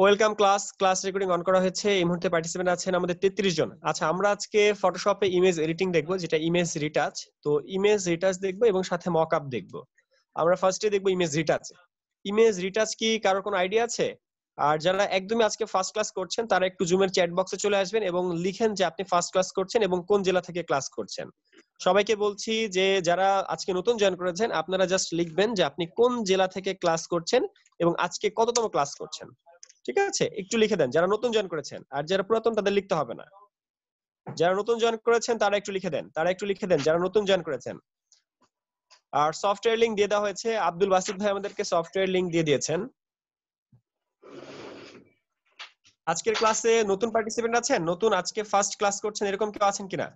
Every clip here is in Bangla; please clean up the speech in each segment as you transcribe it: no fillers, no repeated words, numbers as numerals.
ওয়েলকাম ক্লাস রেকর্ডিং অন করা হয়েছে। এই মুহূর্তে পার্টিসিপেন্ট আছেন আমাদের 33 জন। আচ্ছা, আমরা আজকে ফটোশপে ইমেজ এডিটিং দেখব, যেটা ইমেজ রিটাচ। তো ইমেজ রিটাচ দেখব এবং সাথে মকআপ দেখব। আমরা ফার্স্টে দেখব ইমেজ রিটাচ। ইমেজ রিটাচ কি কারোর কোনো আইডিয়া আছে? আর যারা একদমই আজকে ফার্স্ট ক্লাস করছেন তারা একটু জুমের চ্যাট বক্সে চলে আসবেন এবং লিখেন যে আপনি ফার্স্ট ক্লাস করছেন এবং কোন জেলা থেকে ক্লাস করছেন। সবাইকে বলছি যে যারা আজকে নতুন জয়েন করেছেন আপনারা জাস্ট লিখবেন যে আপনি কোন জেলা থেকে ক্লাস করছেন এবং আজকে কততম ক্লাস করছেন। ঠিক আছে, একটু লিখে দেন যারা নতুন জয়েন করেছেন। আর যারা পুরাতন তাদের লিখতে হবে না। যারা নতুন জয়েন করেছেন তারা একটু লিখে দেন যারা নতুন জয়েন করেছেন। আর সফটওয়্যার লিংক দিয়ে দেওয়া হয়েছে। আব্দুল বাসিত ভাই আমাদেরকে সফটওয়্যার লিংক দিয়ে দিয়েছেন। আজকের ক্লাসে নতুন পার্টিসিপেন্ট আছেন? নতুন আজকে ফার্স্ট ক্লাস করছেন এরকম কেউ আছেন কিনা?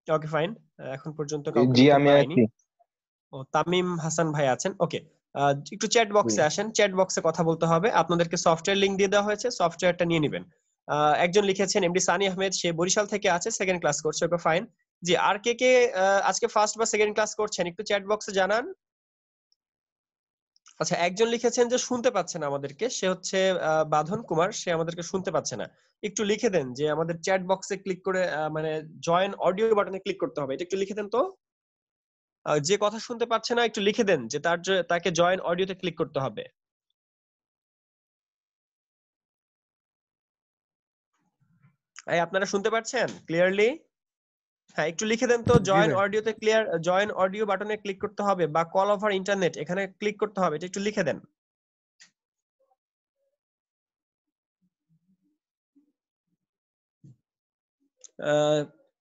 ওকে ফাইন, এখন পর্যন্ত কাউকে জি নতুন আমি পাইনি। আছি। ও, তামিম হাসান ভাই আছেন। ওকে, একটু চ্যাট বক্সে আসেন, চ্যাট বক্সে কথা বলতে হবে। আপনাদেরকে সফটওয়্যার লিংক দিয়ে দেওয়া হয়েছে, সফটওয়্যারটা নিয়ে নেবেন। একজন লিখেছেন এমডি সানি আহমেদ, সে বরিশাল থেকে আছে, সেকেন্ড ক্লাস করছে। Okay fine. জি, আর কে কে আজকে ফার্স্ট বা সেকেন্ড ক্লাস করছেন একটু চ্যাট বক্সে জানান। আচ্ছা, একজন লিখেছেন যে শুনতে পাচ্ছে না আমাদেরকে, সে হচ্ছে বাঁধন কুমার, সে আমাদেরকে শুনতে পাচ্ছে না। একটু লিখে দেন যে আমাদের চ্যাট বক্সে ক্লিক করে মানে জয়েন অডিও বাটনে ক্লিক করতে হবে, এটা একটু লিখে দেন তো। যে কথা শুনতে পাচ্ছে না একটু লিখে দেন যে তাকে জয়েন অডিওতে ক্লিক করতে হবে। এই আপনারা শুনতে পাচ্ছেন ক্লিয়ারলি? হ্যাঁ, একটু লিখে দেন তো জি জয়েন ভাই। অডিওতে জয়েন অডিও বাটনে ক্লিক করতে হবে বা কল ওভার ইন্টারনেট এখানে ক্লিক করতে হবে, এটা একটু লিখে দেন।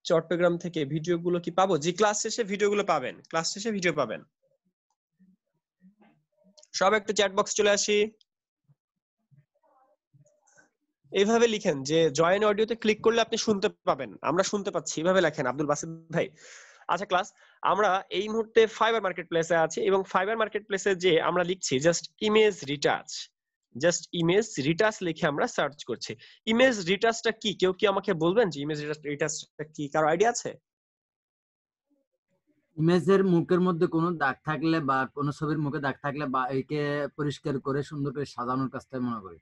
চট্টগ্রাম থেকে ভিডিওগুলো কি পাবো? জি, ক্লাস শেষে ভিডিওগুলো পাবেন, ক্লাস শেষে ভিডিও পাবেন। সব একটু চ্যাট বক্স চলে আসি। এইভাবে লিখেন যে জয়েন অডিওতে ক্লিক করলে আপনি শুনতে পাবেন, আমরা শুনতে পাচ্ছি, এইভাবে লেখেন আব্দুল বাসিত ভাই। আচ্ছা ক্লাস, আমরা এই মুহূর্তে ফাইবার মার্কেট প্লেসে আছি এবং ফাইবার মার্কেট প্লেসে যে আমরা লিখছি just image retouch, just image retouch লিখে আমরা সার্চ করছি। ইমেজ রিটাচটা কি কেউ কি আমাকে বলবেন যে ইমেজ রিটাচটা কি? কারো আইডিয়া আছে? ইমেজের মুখের মধ্যে কোনো দাগ থাকলে বা কোনো ছবির মুখে দাগ থাকলে বা একে পরিষ্কার করে সুন্দর করে সাজানোর কাজটাই মনে করি।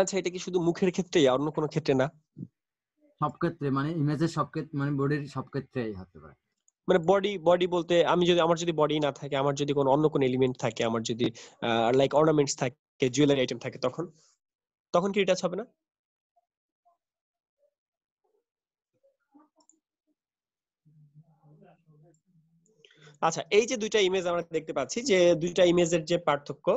আচ্ছা, এটা কি শুধু মুখের ক্ষেত্রে, অন্য কোনো ক্ষেত্রে না? সব ক্ষেত্রে মানে ইমেজের সব ক্ষেত্রে মানে বডির সব ক্ষেত্রেই হতে পারে। মানে বডি বডি বলতে আমার যদি বডি না থাকে, আমার যদি কোনো অন্য কোনো এলিমেন্ট থাকে, আমার যদি লাইক অর্নামেন্টস থাকে, জুয়েলারি আইটেম থাকে, তখন তখন কি রিটাচ হবে না? আচ্ছা, এই যে দুইটা ইমেজ আমরা দেখতে পাচ্ছি, যে দুইটা ইমেজের যে পার্থক্য,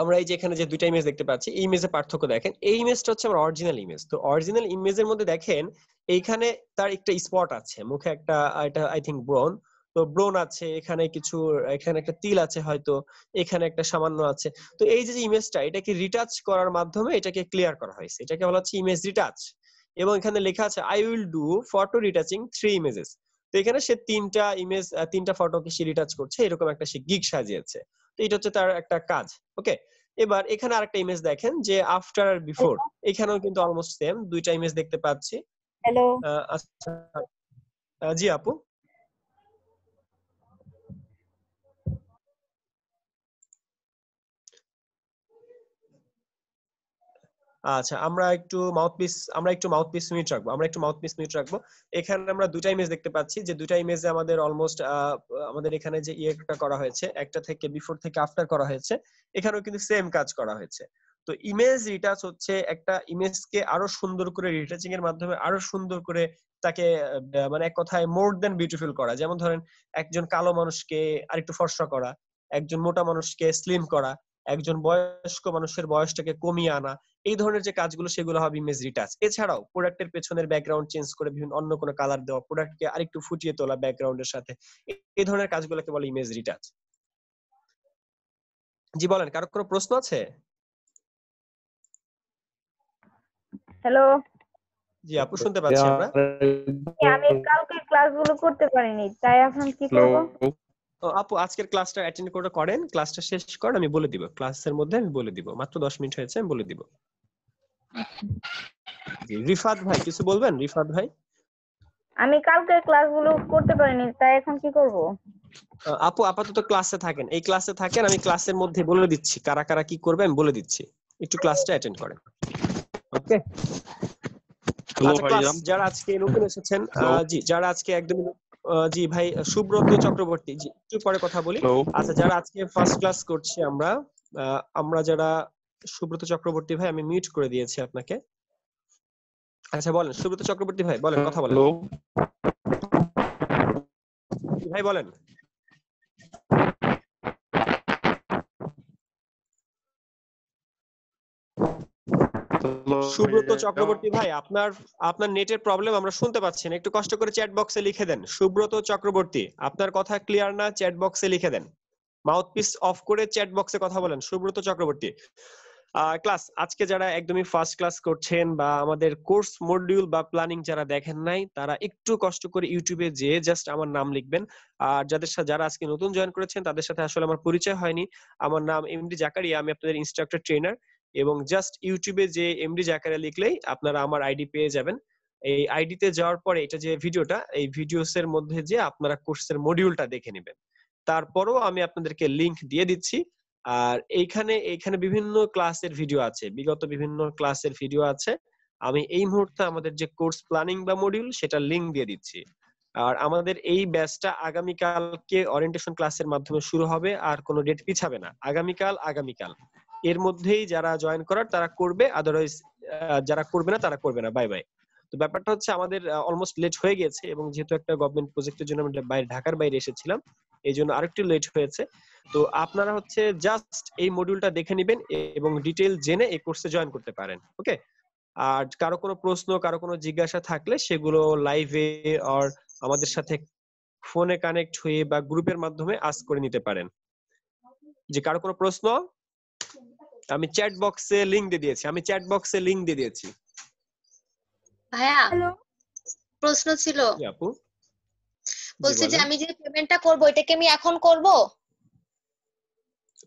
আমরা এই যে এখানে যে দুইটা ইমেজ দেখতে পাচ্ছি, এই ইমেজের পার্থক্য দেখেন। এই ইমেজটা হচ্ছে আমার অরিজিনাল ইমেজ। তো অরিজিনাল ইমেজের মধ্যে দেখেন এইখানে তার একটা স্পট আছে মুখে, একটা এটা আই থিংক ব্রোন। তো ব্রোন আছে এখানে কিছু, এখানে একটা তিল আছে হয়তো, এখানে একটা সামান্য আছে। তো এই যে ইমেজটা, এটাকে রিটাচ করার মাধ্যমে এটাকে ক্লিয়ার করা হয়েছে, এটাকে বলা হচ্ছে ইমেজ রিটাচ। এবং এখানে লেখা আছে I will do photo retouching 3 images. তো এখানে সে তিনটা ফটোকে সে রিটাচ করছে, এরকম একটা সে গিগ সাজিয়েছে। তো এটা হচ্ছে তার একটা কাজ। ওকে, এবার এখানে আরেকটা ইমেজ দেখেন যে আফটার আর বিফোর, এখানেও কিন্তু অলমোস্ট সেম দুইটা ইমেজ দেখতে পাচ্ছি। হ্যালো। আচ্ছা, জি আপু। আচ্ছা, আমরা একটু মাউথপিস মিউট রাখবো। এখানে আমরা দুইটা ইমেজ দেখতে পাচ্ছি, যে দুইটা ইমেজে আমাদের অলমোস্ট আমাদের এখানে যে ইয়েটা করা হয়েছে, একটা থেকে বিফোর থেকে আফটার করা হয়েছে, এখানেও কিন্তু সেম কাজ করা হয়েছে। তো ইমেজ রিটাচ হচ্ছে একটা ইমেজকে আরো সুন্দর করে রিটাচিং এর মাধ্যমে আরো সুন্দর করে তাকে মানে এক কথায় মোর দেন বিউটিফুল করা। যেমন ধরেন একজন কালো মানুষকে আরেকটু ফর্সা করা, একজন মোটা মানুষকে স্লিম করা, একজন বয়স্ক মানুষের বয়সটাকে কমিয়ে আনা, এই ধরনের যে কাজগুলো সেগুলো হবে ইমেজ রিটাচ। এছাড়াও প্রোডাক্টের পেছনের ব্যাকগ্রাউন্ড চেঞ্জ করে বিভিন্ন অন্য কোনো কালার দেওয়া, প্রোডাক্টকে আরেকটু ফুটিয়ে তোলা ব্যাকগ্রাউন্ডের সাথে, এই ধরনের কাজগুলোকে বলে ইমেজ রিটাচ। জি বলেন, কারো কোনো প্রশ্ন আছে? হ্যালো। জি আপু, শুনতে পাচ্ছি আমরা। আমি কালকে ক্লাসগুলো করতে পারিনি, তাই এখন কি করব? আপু আজকের ক্লাসটা অ্যাটেন্ড করেন, ক্লাসটা শেষ করেন, আমি বলে দিব ক্লাসের মধ্যে, আমি বলে দিব, মাত্র 10 মিনিট হয়েছে, আমি বলে দিব। জি, রিফাত ভাই কিছু বলবেন? রিফাত ভাই, আমি কালকে ক্লাসগুলো করতে পারিনি, তাই এখন কি করব? আপু আপাতত ক্লাসে থাকেন, এই ক্লাসে থাকেন, আমি ক্লাসের মধ্যে বলে দিচ্ছি কারা কারা কি করবে আমি বলে দিচ্ছি, একটু ক্লাসটা অ্যাটেন্ড করেন। ওকে হ্যালো আচ্ছা ক্লাস ভাইজান। যারা আজকে নতুন এসেছেন, হ্যালো জি যারা আজকে একদম জি ভাই সুব্রত চক্রবর্তী, জি একটু পরে কথা বলি। হ্যালো আচ্ছা যারা আজকে ফার্স্ট ক্লাস করছি আমরা, আমরা যারা, সুব্রত চক্রবর্তী ভাই আমি মিউট করে দিয়েছি আপনাকে। আচ্ছা বলেন সুব্রত চক্রবর্তী ভাই, বলেন কথা বলেন হ্যালো ভাই, বলেন। সুব্রত চক্রবর্তী ভাই আপনার আপনার নেটের প্রবলেম, আমরা শুনতে পাচ্ছি না, একটু কষ্ট করে চ্যাট বক্সে লিখে দেন। সুব্রত চক্রবর্তী আপনার কথা ক্লিয়ার না, চ্যাট বক্সে লিখে দেন, মাউথপিস অফ করে চ্যাট বক্সে কথা বলেন। সুব্রত চক্রবর্তী ক্লাস আজকে যারা একদমই ফার্স্ট ক্লাস করছেন বা আমাদের কোর্স মডিউল বা প্ল্যানিং যারা দেখেন নাই, তারা একটু কষ্ট করে ইউটিউবে যেয়ে জাস্ট আমার নাম লিখবেন। আর যাদের সাথে যারা আজকে নতুন জয়েন করেছেন তাদের সাথে আসলে আমার পরিচয় হয়নি, আমার নাম এমডি জাকারিয়া, আমি আপনাদের ইনস্ট্রাক্টর ট্রেনার। এবং জাস্ট ইউটিউবে যে এমডি জাকারিয়া লিখলেই আপনারা আমার আইডি পেয়ে যাবেন। এই আইডিতে যাওয়ার পরে এটা যে ভিডিওটা, এই ভিডিওস এর মধ্যে যে আপনারা কোর্সের মডিউলটা দেখে নেবেন। তারপরও আমি আপনাদেরকে লিংক দিয়ে দিচ্ছি। আর এইখানে বিভিন্ন ক্লাসের ভিডিও আছে, বিগত বিভিন্ন ক্লাসের ভিডিও আছে। আমি এই মুহূর্তে আমাদের যে কোর্স প্ল্যানিং বা মডিউল সেটা লিংক দিয়ে দিচ্ছি। আর আমাদের এই ব্যাচটা আগামীকালকে ওরিয়েন্টেশন ক্লাসের মাধ্যমে শুরু হবে, আর কোনো ডেট পিছাবে না, আগামীকাল এর মধ্যেই যারা জয়েন করার তারা করবে, আদারওয়াইজ যারা করবে না তারা করবে না, বাই বাই। তো ব্যাপারটা হচ্ছে আমাদের অলমোস্ট লেট হয়ে গেছে, এবং যেহেতু একটা গভর্নমেন্ট প্রজেক্টের জন্য আমরা ঢাকার বাইরে এসেছিলাম, এই জন্য আরেকটু লেট হয়েছে। তো আপনারা হচ্ছে জাস্ট এই মডিউলটা দেখে নেবেন এবং ডিটেইল জেনে এই কোর্সে জয়েন করতে পারেন। ওকে আর কারো কোনো প্রশ্ন, কারো কোনো জিজ্ঞাসা থাকলে সেগুলো লাইভে আর আমাদের সাথে ফোনে কানেক্ট হয়ে বা গ্রুপের মাধ্যমে আস্ক করে নিতে পারেন। যে কারো কোনো প্রশ্ন, আমি চ্যাট বক্সে লিংক দিয়ে দিয়েছি। ভাইয়া হ্যালো প্রশ্ন ছিল, জি আপু, বলছি যে বলেন। আমি যে পেমেন্টটা করব এটা কি আমি এখন করব?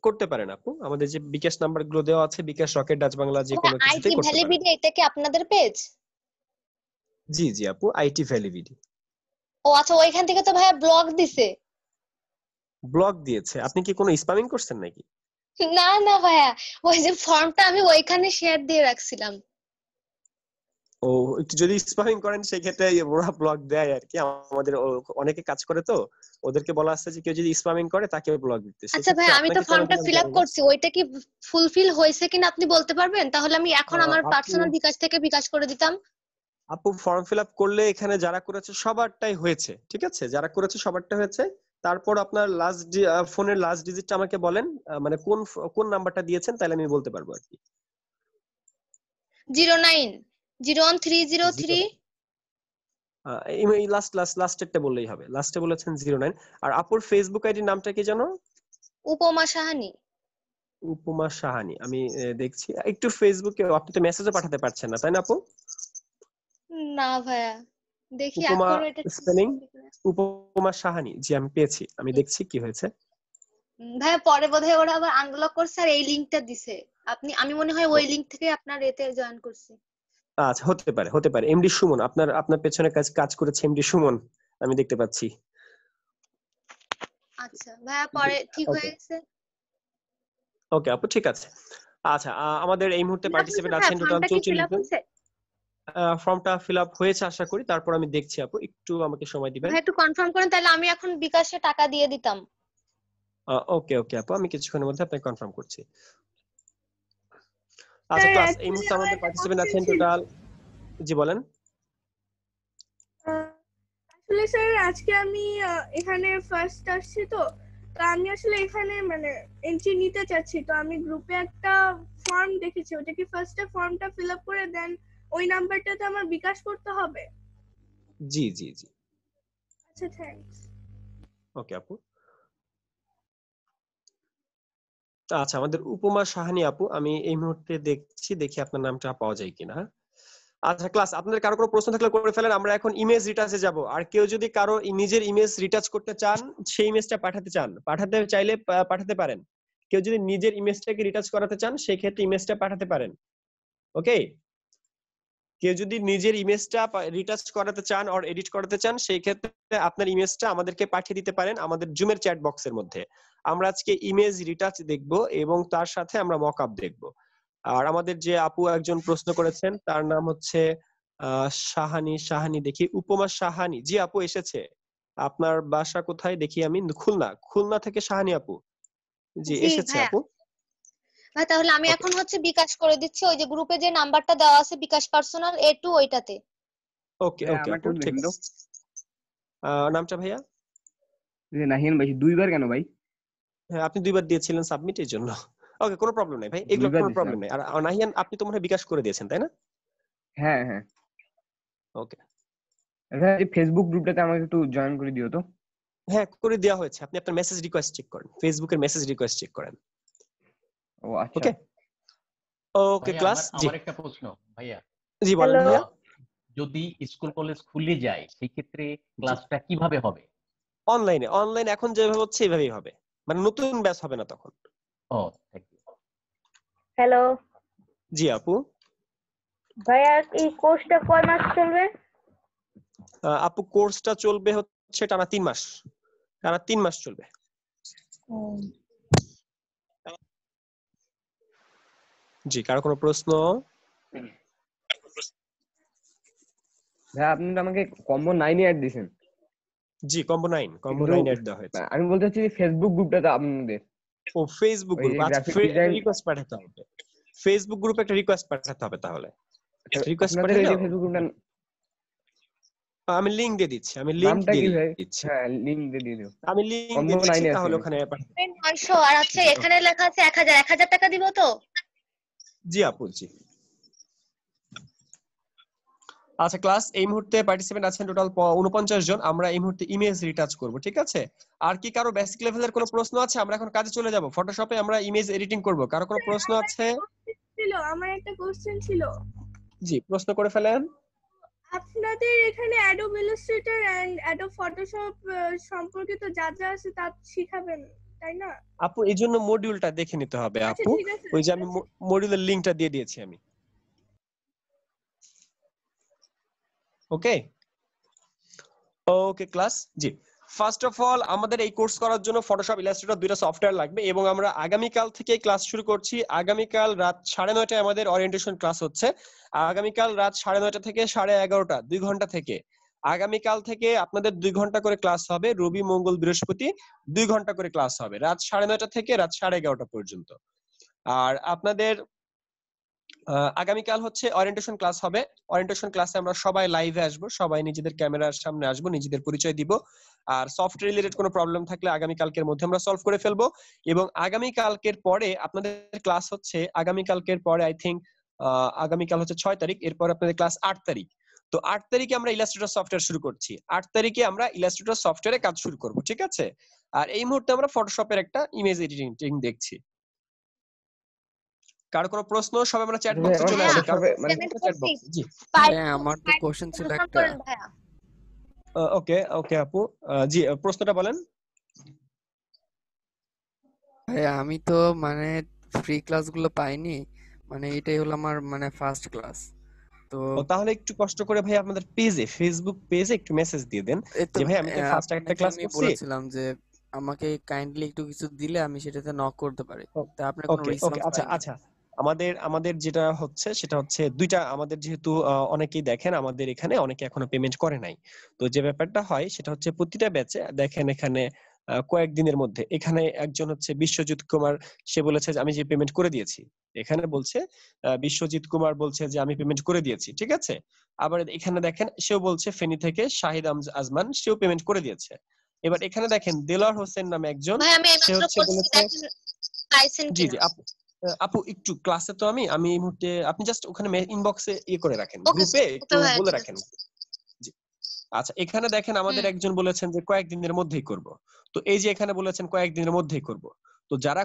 করতে পারেন আপু, আমাদের যে বিকাশ নাম্বার গুলো দেওয়া আছে, বিকাশ, রকেট, ডাচ বাংলা, যে কোনো কিছুতেই আইটি করতে পারেন। ভ্যালিডিটি এটা কি আপনাদের পেজ? জি আপু, আইটি ভ্যালিডিটি। ও আচ্ছা, ওইখান থেকে তো ভাইয়া ব্লক দিছে। ব্লক দিয়েছে? আপনি কি কোনো স্প্যামিং করছেন নাকি? না না ভাইয়া, ওই যে ফর্মটা আমি ওইখানে শেয়ার দিয়ে রাখছিলাম। ও একটু যদি স্প্যামিং করেন সেই ক্ষেত্রে ওরা ব্লক দেয় আর কি। আমাদের অনেকে কাজ করে, তো ওদেরকে বলা আছে যে কেউ যদি স্প্যামিং করে তাকে ব্লক দিতে। আচ্ছা ভাই, আমি তো ফর্মটা ফিল আপ করছি, ওইটা কি ফুলফিল হয়েছে কিনা আপনি বলতে পারবেন? তাহলে আমি এখন আমার পার্সোনাল বিকাশ থেকে বিকাশ করে দিতাম। আপু ফর্ম ফিল আপ করলে এখানে যারা করেছে সবারটাই হয়েছে, ঠিক আছে, যারা করেছে সবারটা হয়েছে। তারপর আপনার ফোনের লাস্ট ডিজিটটা আমাকে বলেন, মানে কোন নাম্বারটা দিয়েছেন, তাহলে আমি বলতে পারবো আর কি। 09011303। এই লাস্টেরটা বললেই হবে, লাস্টে বলেছেন 09। আর আপুর ফেসবুক আইডির নামটা কি জানো? উপমা সাহানি। উপমা সাহানি, আমি দেখছি একটু ফেসবুকে। আপনি তো মেসেজও পাঠাতে পারছেন না, তাই না আপু? না ভাইয়া, দেখি উপমা এখনো এটা স্পেলিং উপমা সাহানি, জি আমি পেয়েছি, আমি দেখছি কি হয়েছে। ভাইয়া পরে বোধহয় ওরা আবার আনব্লক করছে আর এই লিংকটা দিছে। আমি মনে হয় ওই লিংক থেকে আপনার এতে জয়েন করছি। আচ্ছা হতে পারে এমডি সুমন, আপনার পেছনে কাজ করেছে এমডি সুমন, আমি দেখতে পাচ্ছি। আচ্ছা ভাইয়া, পরে ঠিক হয়ে গেছে। ওকে আপু ঠিক আছে। আচ্ছা আমাদের এই মুহূর্তে পার্টিসিপেন্ট হ্যাঁ, আছেন টোটাল ফর্মটা কি ফিল 44 আপ জন। হয়েছে? ফর্মটা ফিল আপ হয়েছে আশা করি, তারপর আমি দেখছি আপু, একটু আমাকে সময় দিবেন। ভাই একটু কনফার্ম করেন, তাহলে আমি এখন বিকাশে টাকা দিয়ে দিতাম। ওকে আপু, আমি কিছুক্ষণের মধ্যে আপনাকে কনফার্ম করছি। আচ্ছা ক্লাস এই মুহূর্তে আমাদের পার্টিসিপেন্ট আছেন টোটাল, জি বলেন। আসলে স্যার আজকে আমি এখানে ফার্স্ট আসছি, তো আমি আসলে এখানে মানে এন্ট্রি নিতে চাচ্ছি। তো আমি গ্রুপে একটা ফর্ম দেখেছি, ওটা কি ফার্স্টে ফর্মটা ফিল আপ করে দেন ওই নাম্বারটাতে আমার বিকাশ করতে হবে? জি আচ্ছা থ্যাঙ্কস। ওকে আপু। আচ্ছা আমাদের উপমা সাহানি আপু, আমি এই মুহূর্তে দেখি আপনার নামটা পাওয়া যায় কিনা। আচ্ছা ক্লাস আপনাদের কারো কোনো প্রশ্ন থাকলে করে ফেলেন, আমরা এখন ইমেজ রিটাচে যাব। আর কেউ যদি কারো নিজের ইমেজ রিটাচ করতে চান, সেই ইমেজটা পাঠাতে চাইলে পাঠাতে পারেন। কেউ যদি নিজের ইমেজটাকে রিটাচ করাতে চান সেই ক্ষেত্রে ইমেজটা পাঠাতে পারেন। ওকে কেউ যদি নিজের ইমেজটা রিটাচ করাতে চান অর এডিট করাতে চান, সেই ক্ষেত্রে আপনার ইমেজটা আমাদেরকে পাঠিয়ে দিতে পারেন আমাদের জুমের চ্যাট বক্সের মধ্যে। আমরা আজকে ইমেজ রিটাচ দেখব এবং তার সাথে আমরা মকআপ দেখব। আর আমাদের যে আপু একজন প্রশ্ন করেছেন তার নাম হচ্ছে শাহানি দেখি, উপমা শাহানি। জি আপু এসেছে। আপনার বাসা কোথায় দেখি আমি? খুলনা থেকে শাহানি আপু। জি জি এসেছে ভাইয়া। আপু। ভাই তাহলে আমি Okay. এখন হচ্ছে বিকাশ করে দিচ্ছি, ওই যে গ্রুপে যে নাম্বারটা দেওয়া আছে বিকাশ পার্সোনাল A2 ওইটাতে। ওকে ওকে আপু ঠিক আছে। নামটা ভাইয়া? নাহিয়ান ভাই 2বার কেন ভাই? হ্যাঁ আপনি 2বার দিয়েছিলেন সাবমিটের জন্য। ওকে কোনো প্রবলেম নাই ভাই, এগুলো 2বার কোনো দিছিলাম। প্রবলেম নাই। আর নাহিয়ান আপনি তো মনে হয় বিকাশ করে দিয়েছেন তাই না? হ্যাঁ হ্যাঁ। ওকে আচ্ছা এই ফেসবুক গ্রুপটাতে আমাকে একটু জয়েন করে দিও তো। হ্যাঁ করে দেওয়া হয়েছে। আপনি আপনার মেসেজ রিকোয়েস্ট চেক করেন, ফেসবুকের মেসেজ রিকোয়েস্ট চেক করেন। ও আচ্ছা। ওকে ওকে ভাইয়া, ক্লাস। জি আমার একটা প্রশ্ন ভাইয়া। জি বলেন Hello? ভাইয়া। যদি স্কুল কলেজ খুলে যায় সেই ক্ষেত্রে ক্লাসটা কিভাবে হবে? অনলাইনে এখন যেভাবে হচ্ছে এভাবেই হবে, মানে নতুন ব্যাচ হবে না তখন। ও থ্যাংক ইউ। হ্যালো জি আপু। ভাইয়া, এই কোর্সটা কয় মাস চলবে? আপু কোর্সটা চলবে হচ্ছে টানা 3 মাস, টানা 3 মাস চলবে। জি কারো কোনো প্রশ্ন? ভাই আপনি তো আমাকে কম্বো 9 অ্যাড দিয়েছেন। জি কম্বো 9 কিন্তু অ্যাড দেওয়া হয়েছে। আমি বলতে চাচ্ছি ফেসবুক গ্রুপটাতে আপনাদের। ও ফেসবুক ওই গ্রুপ, আচ্ছা graphic design- রিকোয়েস্ট পাঠাতে হবে। ফেসবুক গ্রুপে একটা রিকোয়েস্ট পাঠাতে হবে তাহলে। রিকোয়েস্ট আপনাদের ওই পাঠালে যে ফেসবুক গ্রুপটার আমি লিংক দিয়ে দিচ্ছি, আমি লিংক নামটা দিয়ে কি ভাই? দিচ্ছি। হ্যাঁ লিংক দিয়ে দিও। আমি লিংক কম্বো দিয়ে দিচ্ছি 9 তাহলে আছে। ওখানে 900 আর আচ্ছা এখানে লেখা আছে 1000 টাকা দিব তো? জি আপু জি। আচ্ছা ক্লাস এই মুহূর্তে পার্টিসিপেন্ট আছেন টোটাল 49 জন। আমরা এই মুহূর্তে ইমেজ রিটাচ করব, ঠিক আছে? আর কি কারো বেসিক লেভেলের কোনো প্রশ্ন আছে? আমরা এখন কাজে চলে যাব, ফটোশপে আমরা ইমেজ এডিটিং করব। কারো কোনো প্রশ্ন আছে? আমার একটা কোশ্চেন ছিল। জি প্রশ্ন করে ফেলেন। আপনাদের এখানে Adobe Illustrator and Adobe Photoshop সম্পর্কিত যা যা আছে তা শিখাবেন তাই না? আপু এই জন্য মডিউলটা দেখে নিতে হবে আচ্ছা আপু। ঠিক আছে। ওই যে আমি মডিউলের লিংকটা দিয়ে দিয়েছি আমি। Okay okay class. জি ফার্স্ট অফ অল আমাদের এই কোর্স করার জন্য ফটোশপ ইলাস্ট্রেটর দুইটা সফটওয়্যার লাগবে এবং আমরা আগামীকাল থেকে ক্লাস শুরু করছি। আগামীকাল রাত 9:30টায় আমাদের ওরিয়েন্টেশন ক্লাস হচ্ছে। আগামীকাল রাত 9:30 থেকে 11:30 2 ঘন্টা থেকে আগামীকাল থেকে আপনাদের 2 ঘন্টা করে ক্লাস হবে। রবি মঙ্গল বৃহস্পতি 2 ঘন্টা করে ক্লাস হবে, রাত 9:30 থেকে রাত 11:30 পর্যন্ত। আর আপনাদের আগামীকাল হচ্ছে ওরিয়েন্টেশন ক্লাস হবে। ওরিয়েন্টেশন ক্লাসে আমরা সবাই লাইভে আসব, সবাই নিজেদের ক্যামেরার সামনে আসব, নিজেদের পরিচয় দিব। আর সফটওয়্যার রিলেটেড কোনো প্রবলেম থাকলে আগামীকালকের মধ্যে আমরা সলভ করে ফেলবো। এবং আগামীকালকের পরে আপনাদের ক্লাস হচ্ছে আগামীকালকের পরে আই থিংক আগামীকাল হচ্ছে 6 তারিখ, এরপর আপনাদের ক্লাস 8 তারিখ। তো 8 তারিখে আমরা ইলাস্ট্রেটর সফটওয়্যার শুরু করছি। 8 তারিখে আমরা ইলাস্ট্রেটর সফটওয়্যারে কাজ শুরু করব, ঠিক আছে? আর এই মুহূর্তে আমরা ফটোশপের একটা ইমেজ এডিটিং দেখছি। কারো কোনো প্রশ্ন? সবাই আমরা চ্যাট বক্সে চলে আসি। কারো চ্যাট বক্স। জি হ্যাঁ আমার তো কোশ্চেন ছিল একটা। ওকে ওকে আপু জি প্রশ্নটা বলেন। হ্যাঁ আমি তো মানে ফ্রি ক্লাসগুলো পাইনি, মানে এটাই হলো আমার মানে ফার্স্ট ক্লাস। তো তাহলে একটু কষ্ট করে ভাই আপনাদের পেজে, ফেসবুক পেজে একটু মেসেজ দিয়ে দেন যে ভাই আমি তো ফার্স্ট একটা ক্লাস আমি করছি। বলেছিলাম যে আমাকে কাইন্ডলি একটু কিছু দিলে আমি সেটাতে নক করতে পারি। তা আপনার কোনো ওকে রেসপন্স আচ্ছা পাইনি। আচ্ছা আমাদের যেটা হচ্ছে সেটা হচ্ছে দুইটা, আমাদের যেহেতু অনেকেই দেখেন আমাদের এখানে অনেকে এখনো পেমেন্ট করে নাই। তো যে ব্যাপারটা হয় সেটা হচ্ছে প্রতিটা ব্যাচে দেখেন এখানে কয়েকদিনের মধ্যে এখানে একজন হচ্ছে বিশ্বজিৎ কুমার, সে বলেছে যে আমি যে পেমেন্ট করে দিয়েছি। এখানে বলছে বিশ্বজিৎ কুমার বলছে যে আমি পেমেন্ট করে দিয়েছি, ঠিক আছে? আবার এখানে দেখেন সেও বলছে ফেনী থেকে শাহিদ আজমান, সেও পেমেন্ট করে দিয়েছে। এবার এখানে দেখেন দেলোয়ার হোসেন নামে একজন, ভাই আমি সে এইমাত্র হচ্ছে করছি, বলেছে দেখেন পাইছেন জি জি কিনা। আপু একটু ক্লাসে তো আমি এই মুহূর্তে আপনি জাস্ট ওখানে ইনবক্সে করে রাখেন, ওকে গ্রুপে একটু ভাই বলে ঠিক রাখেন। আছে। জি আচ্ছা এখানে দেখেন আমাদের একজন বলেছেন যে কয়েকদিনের মধ্যেই করব। তো এই যে এখানে বলেছেন কয়েকদিনের মধ্যেই করব। তো যারা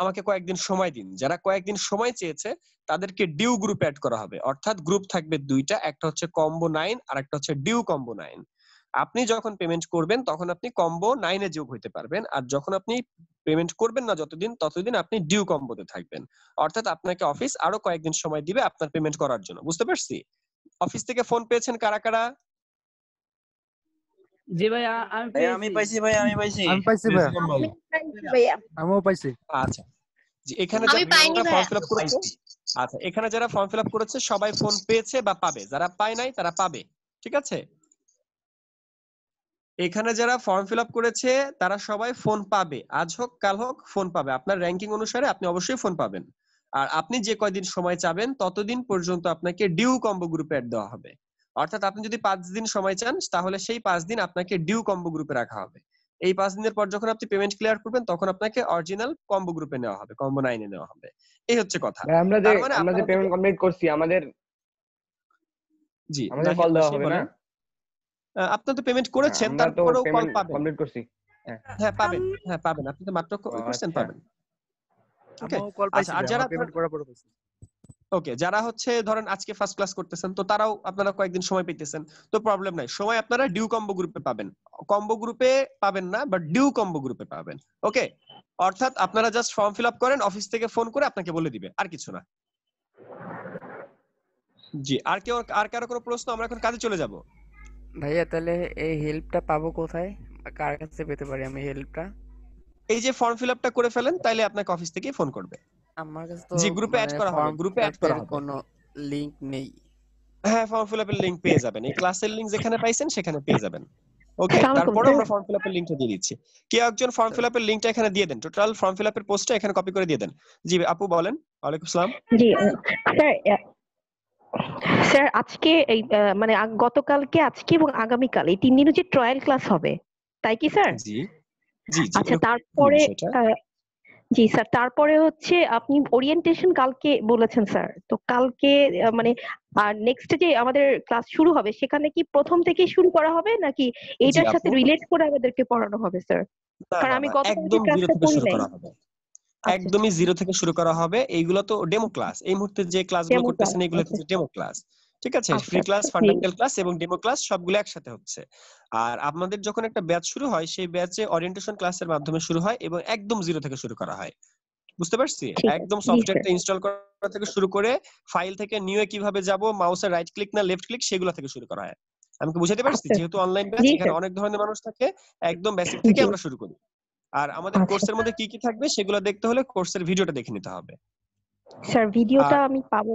আমাকে কয়েকদিন সময় দিন, যারা কয়েকদিন সময় চেয়েছে তাদেরকে ডিউ গ্রুপ অ্যাড করা হবে। অর্থাৎ গ্রুপ থাকবে দুইটা, একটা হচ্ছে কম্বো 9 আর একটা হচ্ছে ডিউ কম্বো 9। আপনি যখন পেমেন্ট করবেন তখন আপনি কম্বো 9 এ যোগ হইতে পারবেন, আর যখন আপনি পেমেন্ট করবেন না যতদিন, ততদিন আপনি ডিউ কম্বোতে থাকবেন। অর্থাৎ আপনাকে অফিস আরো কয়েকদিন সময় দিবে আপনার পেমেন্ট করার জন্য। বুঝতে পারছি? অফিস থেকে ফোন পেয়েছেন কারা কারা? জি ভাই আমি পাইছি ভাই আমি পাইছি আমি পাইছি ভাইয়া, আমি পাইছি ভাইয়া। আমিও পাইছি। আচ্ছা, জি এখানে আমি পাইনি যারা ফর্ম ভাইয়া। ফিল আপ করেছে, আচ্ছা এখানে যারা ফর্ম ফিল আপ করেছে সবাই ফোন পেয়েছে বা পাবে, যারা পায় নাই তারা পাবে। ঠিক আছে, এখানে যারা ফর্ম ফিল আপ করেছে তারা সবাই ফোন পাবে, আজ হোক কাল হোক ফোন পাবে। আপনার র্যাঙ্কিং অনুসারে আপনি অবশ্যই ফোন পাবেন। আর আপনি যে কয়দিন সময় চাবেন ততদিন পর্যন্ত আপনাকে ডিউ কম্বো গ্রুপে অ্যাড দেওয়া হবে। অর্থাৎ আপনি যদি 5 দিন সময় চান তাহলে সেই 5 দিন আপনাকে ডিউ কম্বো গ্রুপে রাখা হবে। এই 5 দিনের পর যখন আপনি পেমেন্ট ক্লিয়ার করবেন তখন আপনাকে অরিজিনাল কম্বো গ্রুপে নেওয়া হবে, কম্বো 9 এ নেওয়া হবে। এই হচ্ছে কথা। ভাই আমরা তার মানে যে আপনারা পেমেন্ট কমপ্লিট করছি আমাদের জি আমাদের নাহিদ কল দেওয়া মাসি হবে না? বলেন। আপনি তো পেমেন্ট করেছেন, আমরা তো তারপরেও কল পেমেন্ট পাবেন। কমপ্লিট করছি। হ্যাঁ পাবেন, হ্যাঁ পাবেন, আপনি তো মাত্র ও করছেন, আচ্ছা। পাবেন। ওকে, আমিও কল আচ্ছা পাইছি আর ভাই, যারা আমার পেমেন্ট করার পরে পাইছি। ওকে, যারা হচ্ছে ধরেন আজকে ফার্স্ট ক্লাস করতেছেন তো তারাও আপনারা কয়েকদিন সময় পেতেছেন, তো প্রবলেম নাই, সময় আপনারা ডিউ কম্বো গ্রুপে পাবেন। কম্বো গ্রুপে পাবেন না, বাট ডিউ কম্বো গ্রুপে পাবেন। ওকে, অর্থাৎ আপনারা জাস্ট ফর্ম ফিল আপ করেন, অফিস থেকে ফোন করে আপনাকে বলে দিবে, আর কিছু না। জি, আর কারো কোনো প্রশ্ন? আমরা এখন কাজে চলে যাব। ভাইয়া তাহলে এই হেল্পটা পাবো কোথায়, বা কার কাছে পেতে পারি আমি হেল্পটা? এই যে ফর্ম ফিল আপটা করে ফেলেন, তাইলে আপনাকে অফিস থেকেই ফোন করবে। আমার কাছে তো জি, গ্রুপে অ্যাড মানে করা হবে, ফর্ম গ্রুপে ফিল অ্যাড করা আপের হবে। কোনো লিংক নেই। হ্যাঁ, ফর্ম ফিল আপের লিংক পেয়ে যাবেন, এই ক্লাসের লিংক যেখানে পাইছেন সেখানে পেয়ে যাবেন। ওকে, আসসালামু আলাইকুম তারপরে স্যার। আমরা ফর্ম ফিল আপের লিংকটা দিয়ে দিচ্ছি। কেউ একজন ফর্ম ফিল আপের লিংকটা এখানে দিয়ে দেন, টোটাল ফর্ম ফিল আপের পোস্টটা এখানে কপি করে দিয়ে দেন। জি আপু বলেন। ওয়ালাইকুম আসসালাম। জি স্যার, স্যার আজকে এই মানে গতকালকে, আজকে এবং আগামীকাল এই 3 দিনের যে ট্রায়াল ক্লাস হবে, তাই কি স্যার? জি জি জি, আচ্ছা, এরকম তারপরে বিষয়টা। জি স্যার, তারপরে হচ্ছে আপনি ওরিয়েন্টেশন কালকে বলেছেন স্যার, তো কালকে মানে আর নেক্সট যে আমাদের ক্লাস শুরু হবে সেখানে কি প্রথম থেকে শুরু করা হবে নাকি জি এইটার সাথে আপু, রিলেট করে আমাদেরকে পড়ানো হবে স্যার? না কারণ না আমি না, গতকালকে একদম জিরো ক্লাসটা থেকে করি শুরু নাই। করা হবে, আচ্ছা একদমই জিরো থেকে শুরু করা হবে। এইগুলো তো ডেমো ক্লাস, এই মুহূর্তে যে ক্লাসগুলো ডেমো ক্লাস। করতেছেন এগুলো আচ্ছা হচ্ছে ডেমো ক্লাস। ঠিক আছে, আচ্ছা ফ্রি ক্লাস, আচ্ছা, ঠিক ফান্ডামেন্টাল ক্লাস এবং ডেমো ক্লাস সবগুলো একসাথে হচ্ছে। আর আপনাদের যখন একটা ব্যাচ শুরু হয় সেই ব্যাচে ওরিয়েন্টেশন ক্লাসের মাধ্যমে শুরু হয় এবং একদম জিরো থেকে শুরু করা হয়। বুঝতে পারছি? ঠিক আছে। একদম জি স্যার। সফটওয়্যারটা ইনস্টল করা থেকে শুরু করে ফাইল থেকে নিউ এ কিভাবে যাব, মাউসের রাইট ক্লিক না লেফট ক্লিক, সেগুলো থেকে শুরু করা হয়। আমি কি বুঝাতে পারছি? আচ্ছা যেহেতু অনলাইন ব্যাচ, জি এখানে স্যার। অনেক ধরনের মানুষ থাকে, একদম বেসিক থেকে জি আমরা শুরু করি। আর আমাদের আচ্ছা কোর্সের মধ্যে কি কি থাকবে সেগুলো দেখতে হলে কোর্সের ভিডিওটা দেখে নিতে হবে। স্যার, ভিডিওটা আর আমি পাবো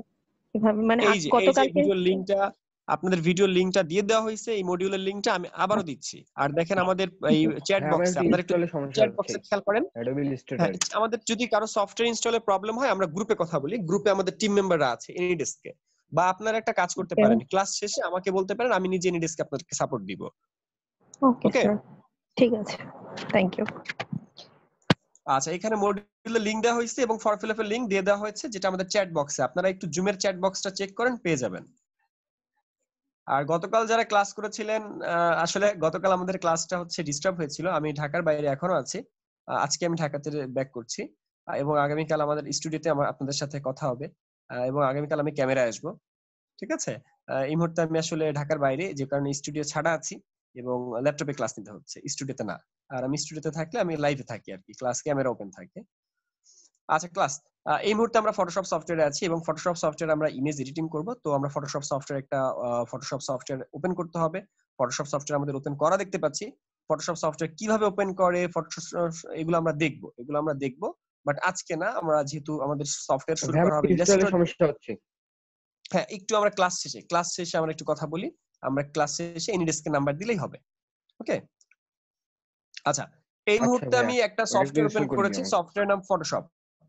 কিভাবে? মানে এই যে গতকালকে ভিডিওর লিংকটা, আপনাদের ভিডিওর লিংকটা দিয়ে দেওয়া হয়েছে, এই মডিউলের লিংকটা আমি আবারও দিচ্ছি। আর দেখেন আমাদের এই চ্যাট আমার বক্সে, একটু আপনারা একটু ইনস্টলের সমস্যা চ্যাট হচ্ছে বক্সে খেয়াল করেন। অ্যাডোবি হ্যাঁ, ইলাস্ট্রেটর। আমাদের যদি কারো সফটওয়্যার ইনস্টলের প্রবলেম হয় আমরা গ্রুপে কথা বলি, গ্রুপে আমাদের টিম মেম্বাররা আছে এনিডেস্কে। বা আপনারা একটা কাজ করতে পারেন, ক্লাস শেষে আমাকে বলতে পারেন, আমি নিজে এনিডেস্কে আপনাদেরকে সাপোর্ট দিব। ওকে ওকে, স্যার, ঠিক আছে, থ্যাংক ইউ। আচ্ছা এখানে মডিউলের লিংক দেওয়া হয়েছে এবং ফর্ম ফিল আপের লিংক দিয়ে দেওয়া হয়েছে, যেটা আমাদের চ্যাট বক্সে। আপনারা একটু জুমের চ্যাট বক্সটা চেক করেন, পেয়ে যাবেন। আর গতকাল যারা ক্লাস করেছিলেন, আসলে গতকাল আমাদের ক্লাসটা হচ্ছে ডিস্টার্ব হয়েছিল, আমি ঢাকার বাইরে এখনো আছি। আজকে আমি ঢাকাতে ব্যাক করছি এবং আগামীকাল আমাদের স্টুডিওতে আপনাদের সাথে কথা হবে এবং আগামীকাল আমি ক্যামেরায় আসবো। ঠিক আছে, এই মুহূর্তে আমি আসলে ঢাকার বাইরে, যে কারণে স্টুডিও ছাড়া আছি এবং ল্যাপটপে ক্লাস নিতে হচ্ছে, স্টুডিওতে না। আর আমি স্টুডিওতে থাকলে আমি লাইভে থাকি আর কি, ক্লাস ক্যামেরা ওপেন থাকে। আচ্ছা ক্লাস, এই মুহূর্তে আমরা ফটোশপ সফটওয়্যারে আছি এবং ফটোশপ সফটওয়্যারে আমরা ইমেজ এডিটিং করব। তো আমরা ফটোশপ সফটওয়্যার একটা ফটোশপ সফটওয়্যার ওপেন করতে হবে। ফটোশপ সফটওয়্যার আমাদের ওপেন করা দেখতে পাচ্ছি। ফটোশপ সফটওয়্যার কিভাবে ওপেন করে, ফটোশপ এগুলো আমরা দেখব, বাট আজকে না। আমরা যেহেতু আমাদের সফটওয়্যার শুরু করা হবে ইনস্টলের ইলাস্ট্রেটর। সমস্যা হচ্ছে। হ্যাঁ, একটু আমরা ক্লাস শেষে আমরা একটু কথা বলি। আমরা ক্লাস শেষে এনিডেস্কে নাম্বার দিলেই হবে। ওকে, আচ্ছা এই আচ্ছা মুহূর্তে ভাইয়া, আমি একটা ওটা একটু সফটওয়্যার ওপেন ইনস্টল করে করেছি, দিও আমাকে। সফটওয়্যার নাম ফটোশপ।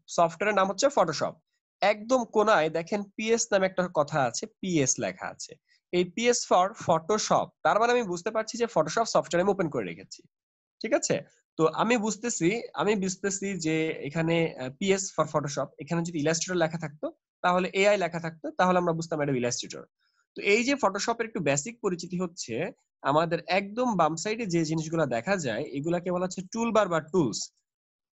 সফটওয়্যারের নাম হচ্ছে ফটোশপ। একদম কোনায় দেখেন পিএস নামে একটা কথা আছে, পিএস লেখা আছে। এই পিএস ফর ফটোশপ, তার মানে আমি বুঝতে পারছি যে ফটোশপ সফটওয়্যার আমি ওপেন করে রেখেছি। ঠিক আছে, তো আমি বুঝতেছি যে এখানে পিএস ফর ফটোশপ, এখানে যদি ইলাস্ট্রেটর লেখা থাকতো, তাহলে এআই লেখা থাকতো, তাহলে আমরা বুঝতাম এটা ইলাস্ট্রেটর। তো এই যে ফটোশপের একটু বেসিক পরিচিতি হচ্ছে, আমাদের একদম বাম সাইডে যে জিনিসগুলো দেখা যায় এগুলাকে বলা হচ্ছে টুলবার বা টুলস।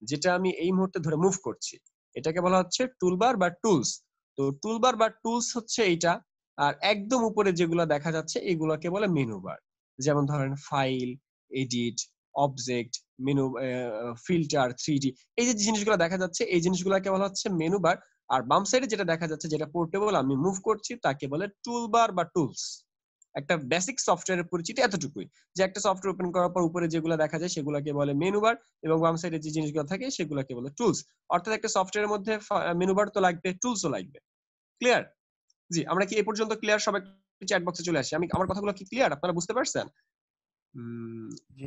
যেটা আমি এই মুহূর্তে ধরে মুভ করছি, এটাকে বলা হচ্ছে টুলবার বা টুলস। তো টুলবার বা টুলস হচ্ছে এইটা। আর একদম উপরে যেগুলো দেখা যাচ্ছে এগুলোকে বলে মেনু বার। যেমন ধরেন file, edit, object, menu, filter, 3D, এই যে জিনিসগুলো দেখা যাচ্ছে এই জিনিসগুলোকে বলা হচ্ছে মেনু বার। আর বাম সাইডে যেটা দেখা যাচ্ছে যেটা পোর্টেবল আমি মুভ করছি তাকে বলে টুল বার বা টুলস। একটা বেসিক সফটওয়্যারের পরিচিতি এতটুকুই, যে একটা সফটওয়্যার ওপেন করার পর উপরে যেগুলো দেখা যায় সেগুলোকে বলে মেনু বার এবং বাম সাইডে যে জিনিসগুলো থাকে সেগুলোকে বলে টুলস। অর্থাৎ একটা সফটওয়্যারের মধ্যে মেনু বার তো লাগবে, টুলসও লাগবে। ক্লিয়ার? জি, আমরা কি এই পর্যন্ত ক্লিয়ার? সবাই চ্যাট বক্সে চলে আসি। আমার কথাগুলো কি ক্লিয়ার? আপনারা বুঝতে পারছেন?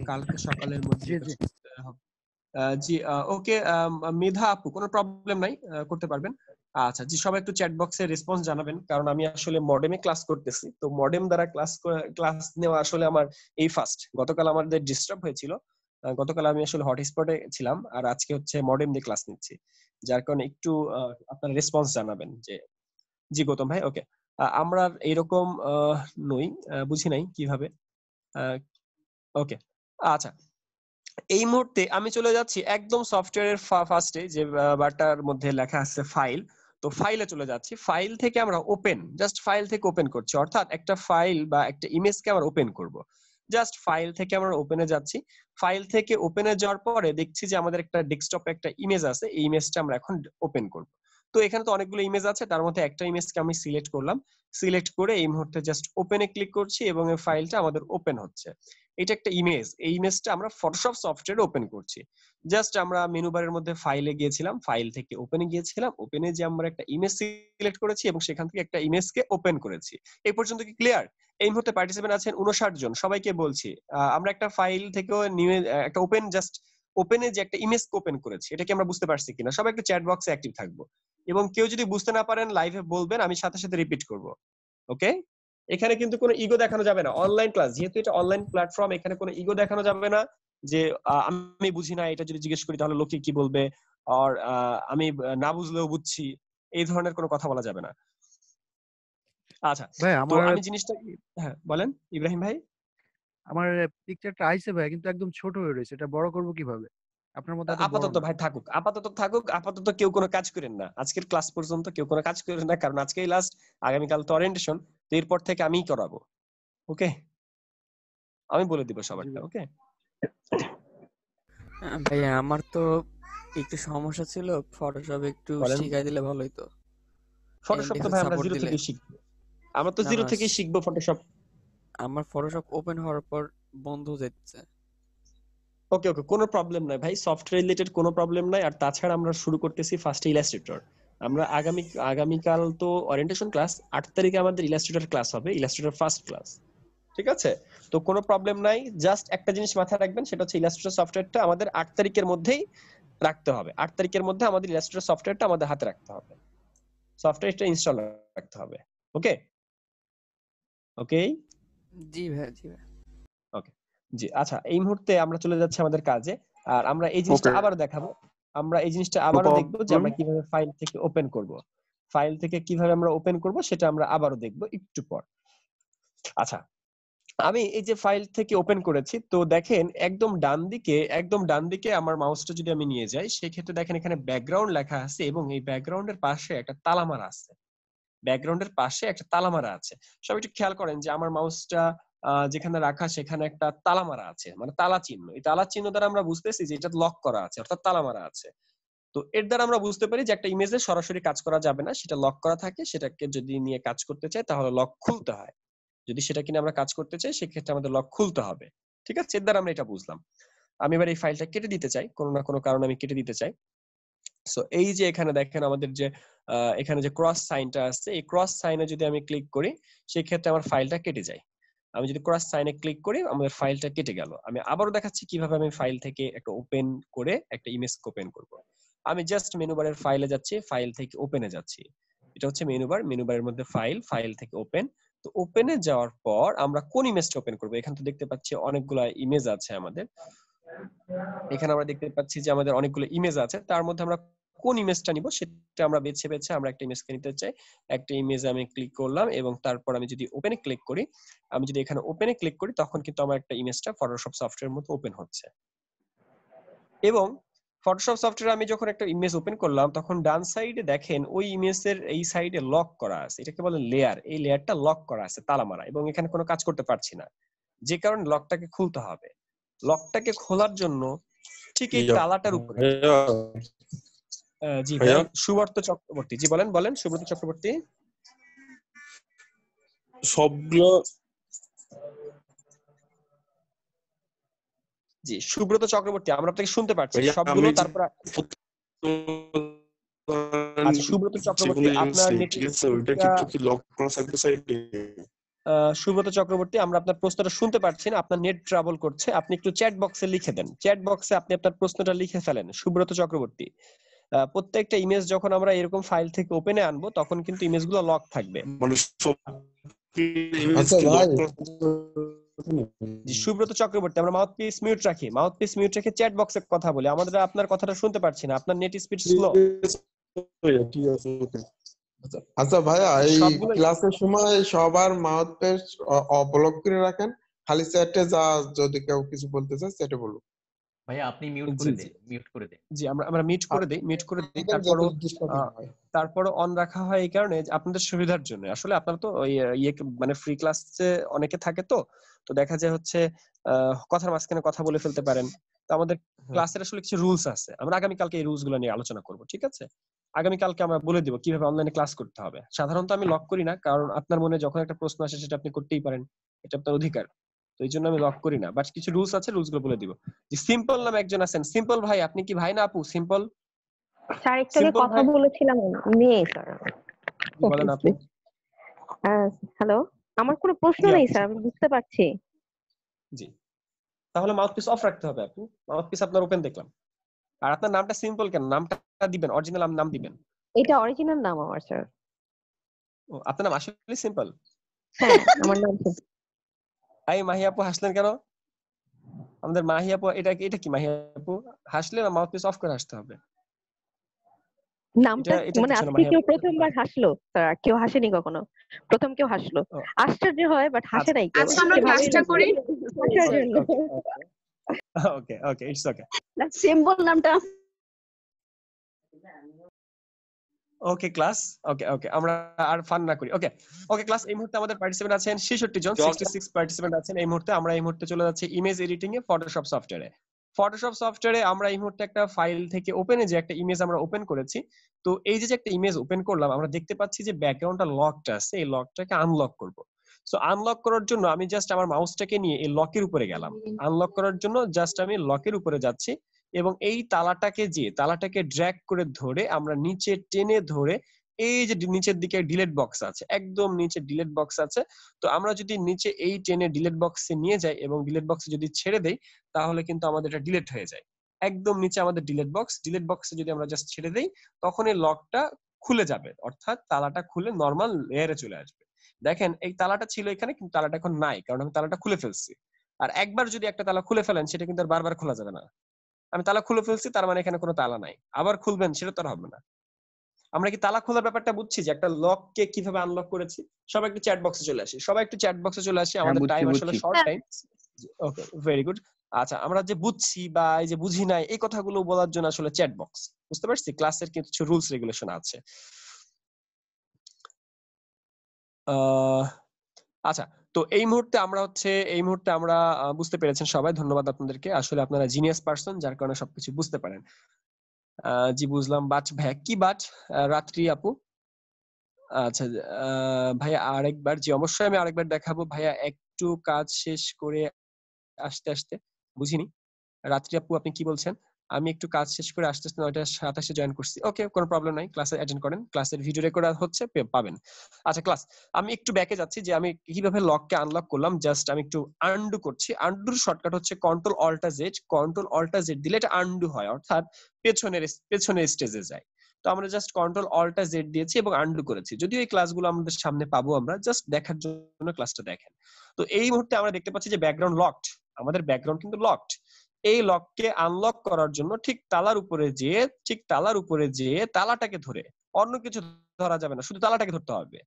কালকে সকালের মধ্যে জি, ওকে। মেধা আপু, কোনো প্রবলেম নাই, করতে পারবেন। আচ্ছা জি, সবাই একটু চ্যাট বক্সে রেসপন্স জানাবেন, কারণ আমি আসলে মডেমে ক্লাস করতেছি, তো মডেম দ্বারা ক্লাস নেওয়া আসলে আমার এই ফার্স্ট। গতকাল আমাদের ডিস্টার্ব হয়েছিল, গতকাল আমি আসলে হটস্পটে ছিলাম, আর আজকে হচ্ছে মডেম দিয়ে ক্লাস নিচ্ছি, যার কারণে একটু আপনারা রেসপন্স জানাবেন। যে জি গৌতম ভাই, ওকে। আমরা এইরকম নই, বুঝি নাই কিভাবে। ওকে, আচ্ছা, এই মুহূর্তে আমি চলে যাচ্ছি একদম সফটওয়্যারের ফার্স্টে যে বারটার মধ্যে লেখা আছে ফাইল। তো ফাইলে চলে যাচ্ছি, ফাইল থেকে আমরা ওপেন, জাস্ট ফাইল থেকে ওপেন করছি, অর্থাৎ একটা ফাইল বা একটা ইমেজকে আমরা ওপেন করব। জাস্ট ফাইল থেকে আমরা ওপেনে যাচ্ছি, ফাইল থেকে ওপেনে যাওয়ার পরে দেখছি যে আমাদের একটা ডেস্কটপে একটা ইমেজ আছে, এই ইমেজটা আমরা এখন ওপেন করব। তো এখানে তো অনেকগুলো ইমেজ আছে, তার মধ্যে একটা ইমেজকে আমি সিলেক্ট করলাম, সিলেক্ট করে এই মুহূর্তে জাস্ট ওপেনে ক্লিক করছি এবং এই ফাইলটা আমাদের ওপেন হচ্ছে। এটা একটা ইমেজ, এই ইমেজটা আমরা ফটোশপ সফটওয়্যারে ওপেন করছি। জাস্ট আমরা মেনু বারের মধ্যে ফাইলে গিয়েছিলাম, ফাইল থেকে ওপেনে গিয়েছিলাম, ওপেনে যে আমরা একটা ইমেজ সিলেক্ট করেছি এবং সেখান থেকে একটা ইমেজকে ওপেন করেছি। এই পর্যন্ত কি ক্লিয়ার? এই মুহূর্তে পার্টিসিপেন্ট আছেন 59 জন, সবাইকে বলছি আমরা একটা ফাইল থেকে একটা ওপেন, জাস্ট ওপেনে যে একটা ইমেজ ওপেন করেছি, এটা কি আমরা বুঝতে পারছি কিনা? সবাই একটু চ্যাট বক্সে অ্যাক্টিভ থাকবো, এবং কেউ যদি বুঝতে না পারেন লাইভে বলবেন, আমি সাথে সাথে রিপিট করব। ওকে, এখানে কিন্তু কোনো ইগো দেখানো যাবে না। অনলাইন ক্লাস, যেহেতু এটা অনলাইন প্ল্যাটফর্ম, এখানে কোনো ইগো দেখানো যাবে না যে আমি বুঝি না, এটা যদি জিজ্ঞেস করি তাহলে লোকে কি বলবে, আর আমি না বুঝলেও বুঝছি, এই ধরনের কোনো কথা বলা যাবে না। আচ্ছা ভাই, তো আমার আমি জিনিসটা, হ্যাঁ বলেন ইব্রাহিম ভাই। আমার পিকচারটা আইছে ভাই, কিন্তু একদম ছোট হয়ে রয়েছে, এটা বড় করব কিভাবে? আপনার মতো এত বড় আপাতত না। ভাই থাকুক, আপাতত থাকুক, আপাতত কেউ কোনো কাজ করেন না, আজকের ক্লাস পর্যন্ত কেউ কোনো কাজ করেন না, কারণ আজকেই লাস্ট, আগামীকাল তো ওরিয়েন্টেশন, তো এরপর থেকে আমিই করাবো। ওকে, আমি বলে দিব সবারটা। ওকে ভাইয়া আমার তো একটু সমস্যা ছিল, ফটোশপ একটু বলেন। শিখাই দিলে ভালো হতো। ফটোশপ তো ভাই আমরা জিরো থেকে শিখবো, আমরা তো জিরো থেকে শিখবো ফটোশপ। আমার ফটোশপ ওপেন হওয়ার পর বন্ধ হয়ে যাচ্ছে। ওকে ওকে, কোনো প্রবলেম নাই ভাই, সফটওয়্যার রিলেটেড কোনো প্রবলেম নাই। আর তাছাড়া আমরা শুরু করতেছি ফার্স্টে ইলাস্ট্রেটর। আমরা আগামীকাল তো ওরিয়েন্টেশন ক্লাস, 8 তারিখে আমাদের ইলাস্ট্রেটর ক্লাস হবে, ইলাস্ট্রেটর ফার্স্ট ক্লাস। ঠিক আছে, তো কোনো প্রবলেম নাই। জাস্ট একটা জিনিস মাথায় রাখবেন, সেটা হচ্ছে ইলাস্ট্রেটর সফটওয়্যারটা আমাদের 8 তারিখের মধ্যেই রাখতে হবে। 8 তারিখের মধ্যে আমাদের ইলাস্ট্রেটর সফটওয়্যারটা আমাদের হাতে রাখতে হবে, সফটওয়্যারটা ইনস্টল রাখতে হবে। ওকে ওকে জি ভাই, জি ভাই। ওকে জি, আচ্ছা এই মুহূর্তে আমরা চলে যাচ্ছি আমাদের কাজে। আর আমরা এই জিনিসটা আবার দেখাবো, আমরা এই জিনিসটা আবারও দেখবো যে আমরা কিভাবে ফাইল থেকে ওপেন করব। ফাইল থেকে কিভাবে আমরা ওপেন করব সেটা আমরা আবারও দেখবো একটু পর। আচ্ছা, আমি এই যে ফাইল থেকে ওপেন করেছি, তো দেখেন একদম ডান দিকে আমার মাউসটা যদি আমি নিয়ে যাই, সেই ক্ষেত্রে দেখেন এখানে ব্যাকগ্রাউন্ড লেখা আছে এবং এই ব্যাকগ্রাউন্ডের পাশে একটা তালা মারা আছে, ব্যাকগ্রাউন্ডের পাশে একটা তালা মারা আছে। সবাই একটু খেয়াল করেন যে আমার মাউসটা যেখানে রাখা সেখানে একটা তালা মারা আছে, মানে তালা চিহ্ন। এই তালা চিহ্ন দ্বারা আমরা বুঝতেছি যে এটা লক করা আছে, অর্থাৎ তালা মারা আছে। তো এর দ্বারা আমরা বুঝতে পারি যে একটা ইমেজে সরাসরি কাজ করা যাবে না, সেটা লক করা থাকে। সেটাকে যদি নিয়ে কাজ করতে চাই তাহলে লক খুলতে হয়, যদি সেটা কিনে আমরা কাজ করতে চাই সেক্ষেত্রে আমাদের লক খুলতে হবে। ঠিক আছে, এর দ্বারা আমরা এটা বুঝলাম। আমি এবার এই ফাইলটা কেটে দিতে চাই, কোনো না কোনো কারণে আমি কেটে দিতে চাই। সো এই যে এখানে দেখেন আমাদের যে এখানে যে ক্রস সাইনটা আছে, এই ক্রস সাইনে যদি আমি ক্লিক করি সেই ক্ষেত্রে আমার ফাইলটা কেটে যায়। আমি যদি ক্রস সাইনে ক্লিক করি আমাদের ফাইলটা কেটে গেল। আমি আবারও দেখাচ্ছি কিভাবে আমি ফাইল থেকে একটা ওপেন করে একটা ইমেজ ওপেন করব। আমি জাস্ট মেনু বারের ফাইলে যাচ্ছি, ফাইল থেকে ওপেনে যাচ্ছি, এটা হচ্ছে মেনু বার, মেনু বারের মধ্যে ফাইল, ফাইল থেকে ওপেন। তো ওপেনে যাওয়ার পর আমরা কোন ইমেজটা ওপেন করব, এখানে তো দেখতে পাচ্ছি অনেকগুলা ইমেজ আছে আমাদের। এখানে আমরা দেখতে পাচ্ছি যে আমাদের অনেকগুলো ইমেজ আছে, তার মধ্যে আমরা কোন ইমেজটা নিব সেটা আমরা বেছে বেছে আমরা একটা ইমেজকে নিতে চাই। একটা ইমেজে আমি ক্লিক করলাম এবং তারপর আমি যদি ওপেনে ক্লিক করি, আমি যদি এখানে ওপেনে ক্লিক করি তখন কিন্তু আমার একটা ইমেজটা ফটোশপ সফটওয়্যারের মতো ওপেন হচ্ছে। এবং ফটোশপ সফটওয়্যারে আমি যখন একটা ইমেজ ওপেন করলাম তখন ডান সাইডে দেখেন ওই ইমেজের এই সাইডে লক করা আছে, এটাকে বলে লেয়ার। এই লেয়ারটা লক করা আছে, তালা মারা, এবং এখানে কোনো কাজ করতে পারছি না, যে কারণে লকটাকে খুলতে হবে। লকটাকে খোলার জন্য ঠিক এই তালাটার উপরে জি ভাই সুব্রত চক্রবর্তী, জি বলেন বলেন সুব্রত চক্রবর্তী। সবগুলো জি সুব্রত চক্রবর্তী, আমরা আপনাকে শুনতে পাচ্ছি সবগুলো। তারপর আচ্ছা সুব্রত চক্রবর্তী, আপনার ঠিক আছে, ওইটা কি লক করা থাকবে সাইডে? সুব্রত চক্রবর্তী, আমরা আপনার প্রশ্নটা শুনতে পাচ্ছি না, আপনার নেট ট্রাবল করছে। আপনি একটু চ্যাট বক্সে লিখে দেন, চ্যাট বক্সে আপনি আপনার প্রশ্নটা লিখে ফেলেন সুব্রত চক্রবর্তী। প্রত্যেকটা ইমেজ যখন আমরা এরকম ফাইল থেকে ওপেনে আনবো তখন কিন্তু ইমেজগুলো লক থাকবে। মানে সব আচ্ছা ভাই, জি সুব্রত চক্রবর্তী, আমরা মাউথপিস মিউট রাখি, মাউথপিস মিউট রেখে চ্যাট বক্সে কথা বলি। আমাদের আপনার কথাটা শুনতে পাচ্ছি না, আপনার নেট স্পিড স্লো। ঠিক আছে। আচ্ছা ভাইয়া, এই ক্লাসের সময় সবার মাউথপিস অবলক করে রাখেন, খালি চ্যাটে যা যদি কেউ কিছু বলতে চায় চ্যাটে বলুন। ভাইয়া আপনি মিউট করে দেন, মিউট করে দেন। জি আমরা মিউট করে দেই, মিউট করে দিই। তারপর অন রাখা হয় এই কারণে আপনাদের সুবিধার জন্য। আসলে আপনারা তো ওই মানে ফ্রি ক্লাসে অনেকে থাকে, তো দেখা যায় হচ্ছে কথার মাঝখানে কথা বলে ফেলতে পারেন। তো আমাদের ক্লাসের আসলে কিছু রুলস আছে, আমরা আগামী কালকে এই রুলস গুলো নিয়ে আলোচনা করব, ঠিক আছে? আগামী কালকে আমরা বলে দিব কিভাবে অনলাইনে ক্লাস করতে হবে। সাধারণত আমি লক করি না, কারণ আপনার মনে যখন একটা প্রশ্ন আসে সেটা আপনি করতেই পারেন, এটা আপনার অধিকার। তো এই জন্য আমি লক করি না, বাট কিছু রুলস আছে, রুলস গুলো বলে দিব। যে সিম্পল নামে একজন আছেন, সিম্পল ভাই, আপনি কি ভাই না আপু? সিম্পল স্যার একটু আগে কথা বলেছিলাম মেয়ে স্যার। বলেন আপু। হ্যালো, আমার কোনো প্রশ্ন নেই স্যার, আমি বুঝতে পারছি। জি, তাহলে মাউথপিস অফ রাখতে হবে আপু। মাউথপিস আপনার ওপেন দেখলাম। আর আপনার নামটা সিম্পল কেন? নামটা দিবেন, অরিজিনাল নাম দিবেন। এটা অরিজিনাল নাম আমার স্যার। ও, আপনার নাম আসলে সিম্পল? হ্যাঁ, আমার নাম সিম্পল। এই মাহি আপু হাসলেন কেন? আমাদের মাহি আপু, এটা কি মাহি আপু? হাসলে মাউথপিস অফ করে হাসতে হবে। নামটা মানে আজকে কেউ প্রথমবার হাসলো স্যার, কেউ হাসেনি কখনো, প্রথম কেউ হাসলো। আশ্চর্য হয়, বাট হাসে নাই কেউ। আচ্ছা আমরা ক্লাসটা করি। ওকে ওকে, ইটস ওকে। সিম্বল নামটা ওকে ক্লাস, ওকে ওকে, আমরা আর ফান না করি। ওকে ওকে ক্লাস, এই মুহূর্তে আমাদের পার্টিসিপেন্ট আছেন 66 জন, 66 পার্টিসিপেন্ট আছেন এই মুহূর্তে। আমরা এই মুহূর্তে চলে যাচ্ছি ইমেজ এডিটিং এ ফটোশপ সফটওয়্যারে। ফটোশপ সফটওয়্যারে আমরা এই মুহূর্তে একটা ফাইল থেকে ওপেনে যে একটা ইমেজ আমরা ওপেন করেছি, তো এই যে একটা ইমেজ ওপেন করলাম, আমরা দেখতে পাচ্ছি যে ব্যাকগ্রাউন্ডটা লকড আছে, এই লকটাকে আনলক করব। সো আনলক করার জন্য আমি জাস্ট আমার মাউসটাকে নিয়ে এই লকের উপরে গেলাম। আনলক করার জন্য জাস্ট আমি লকের উপরে যাচ্ছি এবং এই তালাটাকে ড্র্যাগ করে ধরে আমরা নিচে টেনে ধরে এই যে নিচের দিকে ডিলিট বক্স আছে, একদম নিচে ডিলিট বক্স আছে, তো আমরা যদি নিচে এই টেনে ডিলিট বক্সে নিয়ে যাই এবং ডিলিট বক্সে যদি ছেড়ে দেই তাহলে কিন্তু আমাদের এটা ডিলিট হয়ে যায়। একদম নিচে আমাদের ডিলিট বক্সে যদি আমরা জাস্ট ছেড়ে দেই তখন এই লকটা খুলে যাবে, অর্থাৎ তালাটা খুলে নরমাল লেয়ারে চলে আসবে। দেখেন এই তালাটা ছিল এখানে, কিন্তু তালাটা এখন নাই, কারণ আমি তালাটা খুলে ফেলছি। আর একবার যদি একটা তালা খুলে ফেলেন সেটা কিন্তু আর বারবার খোলা যাবে না। আমি তালা খুলে ফেলছি, তার মানে এখানে কোনো তালা নাই, আবার খুলবেন সেটা তো আর হবে না। আমরা কি তালা খোলার ব্যাপারটা বুঝছি যে একটা লককে কিভাবে আনলক করেছি? সবাই একটু চ্যাট বক্সে চলে আসি, আমাদের টাইম আসলে short time. Okay very good. আচ্ছা, আমরা যে বুঝছি বা এই যে বুঝি নাই এই কথাগুলো বলার জন্য আসলে চ্যাট বক্স, বুঝতে পারছি ক্লাসের কিছু রুলস রেগুলেশন আছে। আচ্ছা, তো এই মুহূর্তে আমরা বুঝতে পেরেছেন সবাই, ধন্যবাদ আপনাদেরকে। আসলে আপনারা জিনিয়াস পারসন, যার কারণে সবকিছু বুঝতে পারেন। জি বুঝলাম। বাট ভাইয়া কি বাট? রাত্রি আপু, আচ্ছা ভাইয়া আরেকবার, জি অবশ্যই আমি আরেকবার দেখাবো ভাইয়া, একটু কাজ শেষ করে আসতে বুঝিনি। রাত্রি আপু আপনি কি বলছেন? আমি একটু কাজ শেষ করে আসতে 9:27 জয়েন করছি। ওকে, কোনো প্রবলেম নাই, ক্লাসে অ্যাটেন্ড করেন, ক্লাসের ভিডিও রেকর্ড হচ্ছে, পাবেন। আচ্ছা ক্লাস, আমি একটু ব্যাকে যাচ্ছি যে আমি কিভাবে লককে আনলক করলাম। জাস্ট আমি একটু আনডু করছি। আনডুর শর্টকাট হচ্ছে কন্ট্রোল অল্টা জেড দিলে এটা আনডু হয়, অর্থাৎ পেছনের স্টেজে যায়। তো আমরা জাস্ট কন্ট্রোল অল্টা জেড দিয়েছি এবং আনডু করেছি। যদিও এই ক্লাসগুলো আমাদের সামনে পাবো, আমরা জাস্ট দেখার জন্য ক্লাসটা দেখেন। তো এই মুহূর্তে আমরা দেখতে পাচ্ছি যে ব্যাকগ্রাউন্ড লকড, আমাদের ব্যাকগ্রাউন্ড কিন্তু লকড। এই লককে আনলক করার জন্য ঠিক তালার উপরে যেয়ে তালাটাকে ধরে, অন্য কিছু ধরা যাবে না, শুধু তালাটাকে ধরতে হবে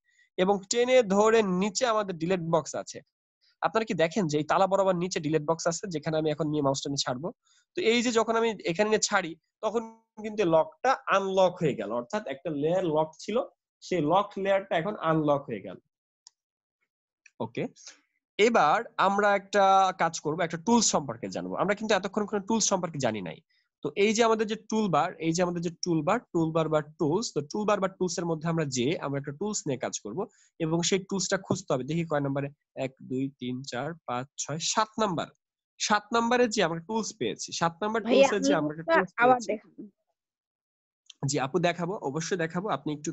এবং টেনে ধরে নিচে আমাদের ডিলিট বক্স আছে। আপনারা কি দেখেন যে এই তালা বরাবর নিচে ডিলিট বক্স আছে, যেখানে আমি এখন নিয়ে মাউসটা নিয়ে ছাড়বো। তো এই যে যখন আমি এখানে নিয়ে ছাড়ি তখন কিন্তু লকটা আনলক হয়ে গেল, অর্থাৎ একটা লেয়ার লক ছিল, সেই লক লেয়ারটা এখন আনলক হয়ে গেল। ওকে, এবার আমরা একটা কাজ করব, একটা টুলস সম্পর্কে জানবো। আমরা কিন্তু এতক্ষণ কোনো টুলস সম্পর্কে জানি নাই। তো এই যে আমাদের যে টুলবার, এই যে আমাদের যে টুলবার বা টুলস, তো টুলবার বা টুলস এর মধ্যে আমরা একটা টুলস নিয়ে কাজ করব এবং সেই টুলসটা খুঁজতে হবে। দেখি কয় নম্বরে, 1 2 3 4 5 6 7 নাম্বার। 7 নম্বরে যে আমরা টুলস পেয়েছি, 7 নাম্বার ভাইয়া টুলসে যে আমরা একটা টুলস আবার পেয়েছি। দেখান। জি আপু দেখাবো, অবশ্যই দেখাবো। আপনি একটু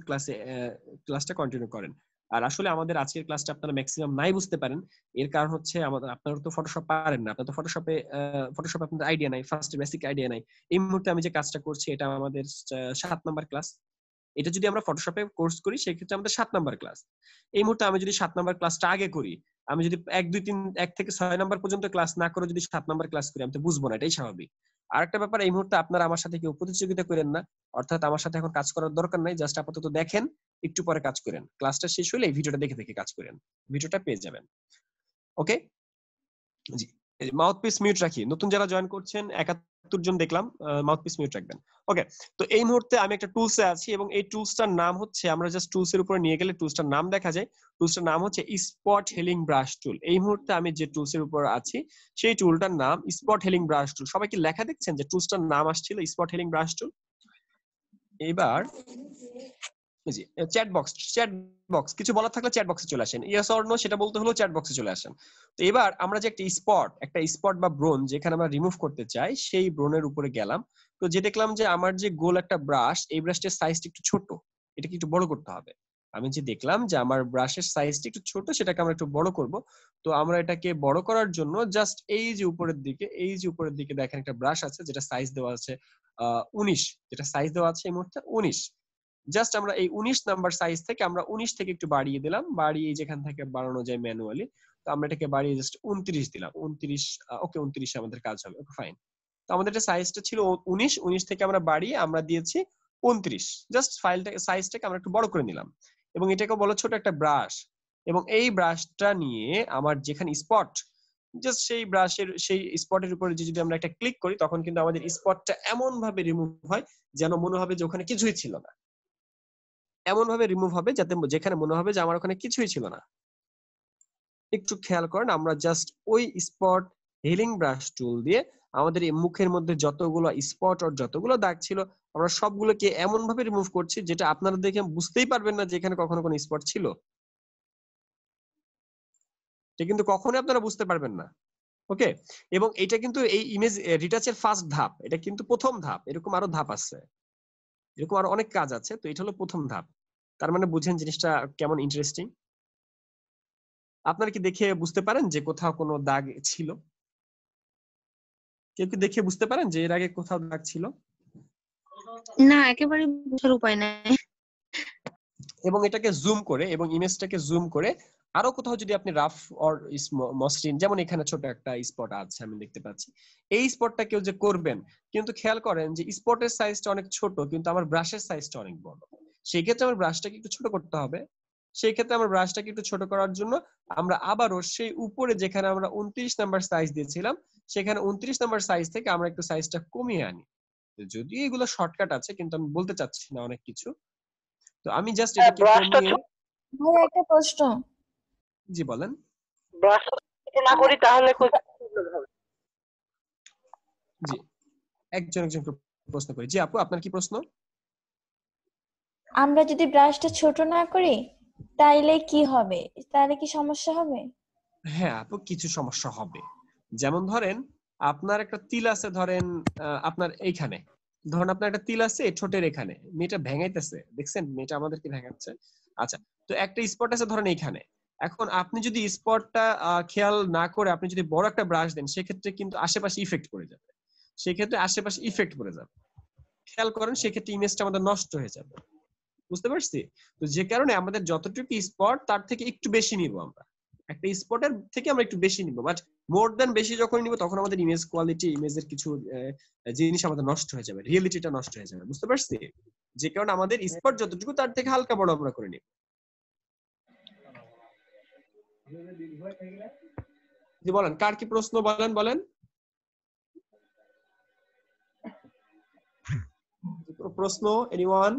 ক্লাসটা কন্টিনিউ করেন। আর আসলে আমাদের আজকের ক্লাসটা আপনারা ম্যাক্সিমাম নাই বুঝতে পারেন, এর কারণ হচ্ছে আপনারা তো ফটোশপ পারেন না, আপনারা তো ফটোশপ আপনাদের আইডিয়া নাই, ফার্স্ট বেসিক আইডিয়া নাই। এই মুহূর্তে আমি যে কাজটা করছি এটা আমাদের 7 নাম্বার ক্লাস। এটা যদি আমরা ফটোশপে কোর্স করি সেক্ষেত্রে আমাদের 7 নাম্বার ক্লাস। এই মুহূর্তে আমি যদি 7 নাম্বার ক্লাসটা আগে করি, আমি যদি 1 2 3 1 থেকে 6 নাম্বার পর্যন্ত ক্লাস না করে যদি 7 নাম্বার ক্লাস করি, আমি তো বুঝবো না, এটাই স্বাভাবিক। আরেকটা ব্যাপার, এই মুহূর্তে আপনারা আমার সাথে কেউ প্রতিযোগিতা করেন না, অর্থাৎ আমার সাথে এখন কাজ করার দরকার নাই, জাস্ট আপাতত দেখেন, একটু পরে কাজ করেন। ক্লাসটা শেষ হলে এই ভিডিওটা দেখে দেখে কাজ করেন, ভিডিওটা পেয়ে যাবেন। ওকে জি, মাউথপিস মিউট রাখি। নতুন যারা জয়েন করছেন 71 জন দেখলাম, মাউথপিস মিউট রাখবেন। ওকে, তো এই মুহূর্তে আমি একটা টুলসে আছি এবং এই টুলসটার নাম হচ্ছে, আমরা জাস্ট টুলসের উপরে নিয়ে গেলে টুলসটার নাম দেখা যায়। টুলসটার নাম হচ্ছে স্পট হেলিং ব্রাশ টুল। এই মুহূর্তে আমি যে টুলসের উপর আছি সেই টুলটার নাম স্পট হেলিং ব্রাশ টুল। সবাই কি লেখা দেখছেন যে টুলসটার নাম আসছিল স্পট হেলিং ব্রাশ টুল? এবার জি, চ্যাট বক্স কিছু বলার থাকলে চ্যাট বক্সে চলে আসেন, ইয়েস অর নো সেটা বলতে হলো চ্যাট বক্সে চলে আসেন। তো এবার আমরা যে একটা স্পট বা ব্রোন যেখানে আমরা রিমুভ করতে চাই সেই ব্রোনের উপরে গেলাম। তো যে দেখলাম যে আমার যে গোল একটা ব্রাশ, এই ব্রাশটার সাইজটা একটু ছোট, এটাকে একটু বড় করতে হবে। আমি যে দেখলাম যে আমার ব্রাশের সাইজটা একটু ছোট, সেটাকে আমরা একটু বড় করব। তো আমরা এটাকে বড় করার জন্য জাস্ট এই যে উপরের দিকে দেখেন একটা ব্রাশ আছে যেটা সাইজ দেওয়া আছে 19, যেটা সাইজ দেওয়া আছে এই মুহূর্তে 19। জাস্ট আমরা এই 19 নাম্বার সাইজ থেকে আমরা 19 থেকে একটু বাড়িয়ে দিলাম, বাড়িয়ে যেখান থেকে বাড়ানো যায় ম্যানুয়ালি, তো আমরা এটাকে বাড়িয়ে জাস্ট 29 দিলাম। 29, ওকে 29 আমাদের কাজ হবে, ওকে ফাইন। তো আমাদের এটা সাইজটা ছিল 19 থেকে আমরা বাড়িয়ে আমরা দিয়েছি 29। জাস্ট সাইজটাকে আমরা একটু বড় করে নিলাম এবং এটাকে বলো ছোট একটা ব্রাশ। এবং এই ব্রাশটা নিয়ে আমার যেখানে স্পট, জাস্ট সেই স্পটের উপরে যদি আমরা একটা ক্লিক করি, তখন কিন্তু আমাদের স্পটটা এমন ভাবে রিমুভ হয় যেন মনে হবে যে ওখানে কিছুই ছিল না, এমন ভাবে রিমুভ হবে যাতে যেখানে মনে হবে যে আমার ওখানে কিছুই ছিল না। একটু খেয়াল করেন, আমরা জাস্ট ওই স্পট হিলিং ব্রাশ টুল দিয়ে আমাদের এই মুখের মধ্যে যতগুলো স্পট আর যতগুলো দাগ ছিল আমরা সবগুলোকে এমন ভাবে রিমুভ করছি যেটা আপনারা দেখে বুঝতেই পারবেন না যে এখানে কখনো কোনো স্পট ছিল। এটা কিন্তু কখনোই আপনারা বুঝতে পারবেন না। ওকে, এবং এটা কিন্তু এই ইমেজ রিটাচের ফার্স্ট ধাপ, এটা কিন্তু প্রথম ধাপ। এরকম আরো ধাপ আছে, এরকম আরো অনেক কাজ আছে, তো এটা হলো প্রথম ধাপ। তার মানে বুঝেন জিনিসটা কেমন ইন্টারেস্টিং। আপনারা কি দেখে বুঝতে পারেন যে কোথাও কোনো দাগ ছিল? কেউ কি দেখে বুঝতে পারেন যে এর আগে কোথাও দাগ ছিল? না, একেবারে বোঝার উপায় নাই। এবং এটাকে জুম করে এবং ইমেজটাকে জুম করে আরো কোথাও যদি আপনি রাফ অর মসৃণ, যেমন এখানে ছোট একটা স্পট আছে আমি দেখতে পাচ্ছি, এই স্পটটা কেউ যে করবেন, কিন্তু খেয়াল করেন যে স্পটের সাইজটা অনেক ছোট কিন্তু আমার ব্রাশের সাইজটা অনেক বড়। সেই ক্ষেত্রে আমার ব্রাশটাকে একটু ছোট করতে হবে। সেই ক্ষেত্রে আমার ব্রাশটাকে একটু ছোট করার জন্য আমরা আবারও সেই উপরে যেখানে আমরা 29 নাম্বার সাইজ দিয়েছিলাম, সেখানে 29 নাম্বার সাইজ থেকে আমরা একটু সাইজটা কমিয়ে আনি। যদিও এগুলো শর্টকাট আছে কিন্তু আমি বলতে চাচ্ছি না অনেক কিছু। তো আমি জাস্ট এটাকে কমিয়ে, ভাই একটা প্রশ্ন, জি বলেন। ব্রাশ না করি তাহলে জি, একজন প্রশ্ন করি। জি আপু, আপনার কি প্রশ্ন? আমরা যদি ব্রাশটা ছোট না করি তাইলে কি হবে? তাহলে কি সমস্যা হবে? হ্যাঁ আপু, কিছু সমস্যা হবে। যেমন ধরেন আপনার একটা তিল আছে, ধরেন আপনার এইখানে, ধরেন আপনার একটা তিল আছে ঠোঁটের এখানে, মেয়েটা ভেঙাইতেছে, দেখছেন মেয়েটা আমাদেরকে ভেঙাচ্ছে। আচ্ছা, তো একটা স্পট আছে ধরেন এইখানে। এখন আপনি যদি স্পটটা খেয়াল না করে আপনি যদি বড় একটা ব্রাশ দেন, সেক্ষেত্রে কিন্তু আশেপাশে ইফেক্ট পড়ে যাবে, সেক্ষেত্রে আশেপাশে ইফেক্ট পড়ে যাবে, খেয়াল করেন, সেক্ষেত্রে ইমেজটা আমাদের নষ্ট হয়ে যাবে। বুঝতে পারছি? তো যে কারণে আমাদের যতটুকু স্পট তার থেকে একটু বেশি নিব, আমরা একটা স্পটের থেকে আমরা একটু বেশি নিব, বাট মোর দ্যান বেশি যখন নিব তখন আমাদের ইমেজ কোয়ালিটি, ইমেজের কিছু জিনিস আমাদের নষ্ট হয়ে যাবে, রিয়েলিটিটা নষ্ট হয়ে যাবে। বুঝতে পারছি? যে কারণে আমাদের স্পট যতটুকু তার থেকে হালকা বড় আমরা করে নিব। জি বলেন, কার কি প্রশ্ন? বলেন প্রশ্ন, এনিওয়ান?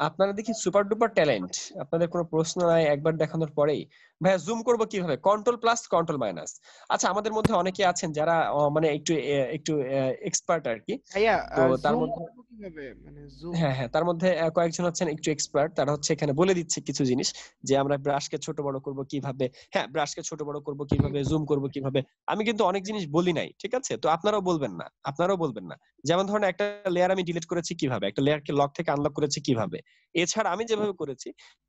আপনারা দেখি সুপার ডুপার ট্যালেন্ট, আপনাদের কোনো প্রশ্ন নাই একবার দেখানোর পরেই। ভাইয়া জুম করব কিভাবে? Control plus control minus. আচ্ছা আমাদের মধ্যে অনেকে আছেন যারা মানে একটু এক্সপার্ট আর কি, ভাইয়া তো তার জুম মধ্যে করবো কিভাবে, মানে জুম? হ্যাঁ তার মধ্যে কয়েকজন আছেন একটু এক্সপার্ট, তারা হচ্ছে এখানে বলে দিচ্ছে কিছু জিনিস যে আমরা ব্রাশকে ছোট বড় করব কিভাবে, হ্যাঁ ব্রাশকে ছোট বড় করব কিভাবে, জুম করব কিভাবে। আমি কিন্তু অনেক জিনিস বলি নাই, ঠিক আছে? তো আপনারাও বলবেন না। যেমন ধরেন একটা লেয়ার আমি ডিলিট করেছি কিভাবে, একটা লেয়ারকে লক থেকে আনলক করেছি কিভাবে, এছাড়া আমি যেভাবে করেছি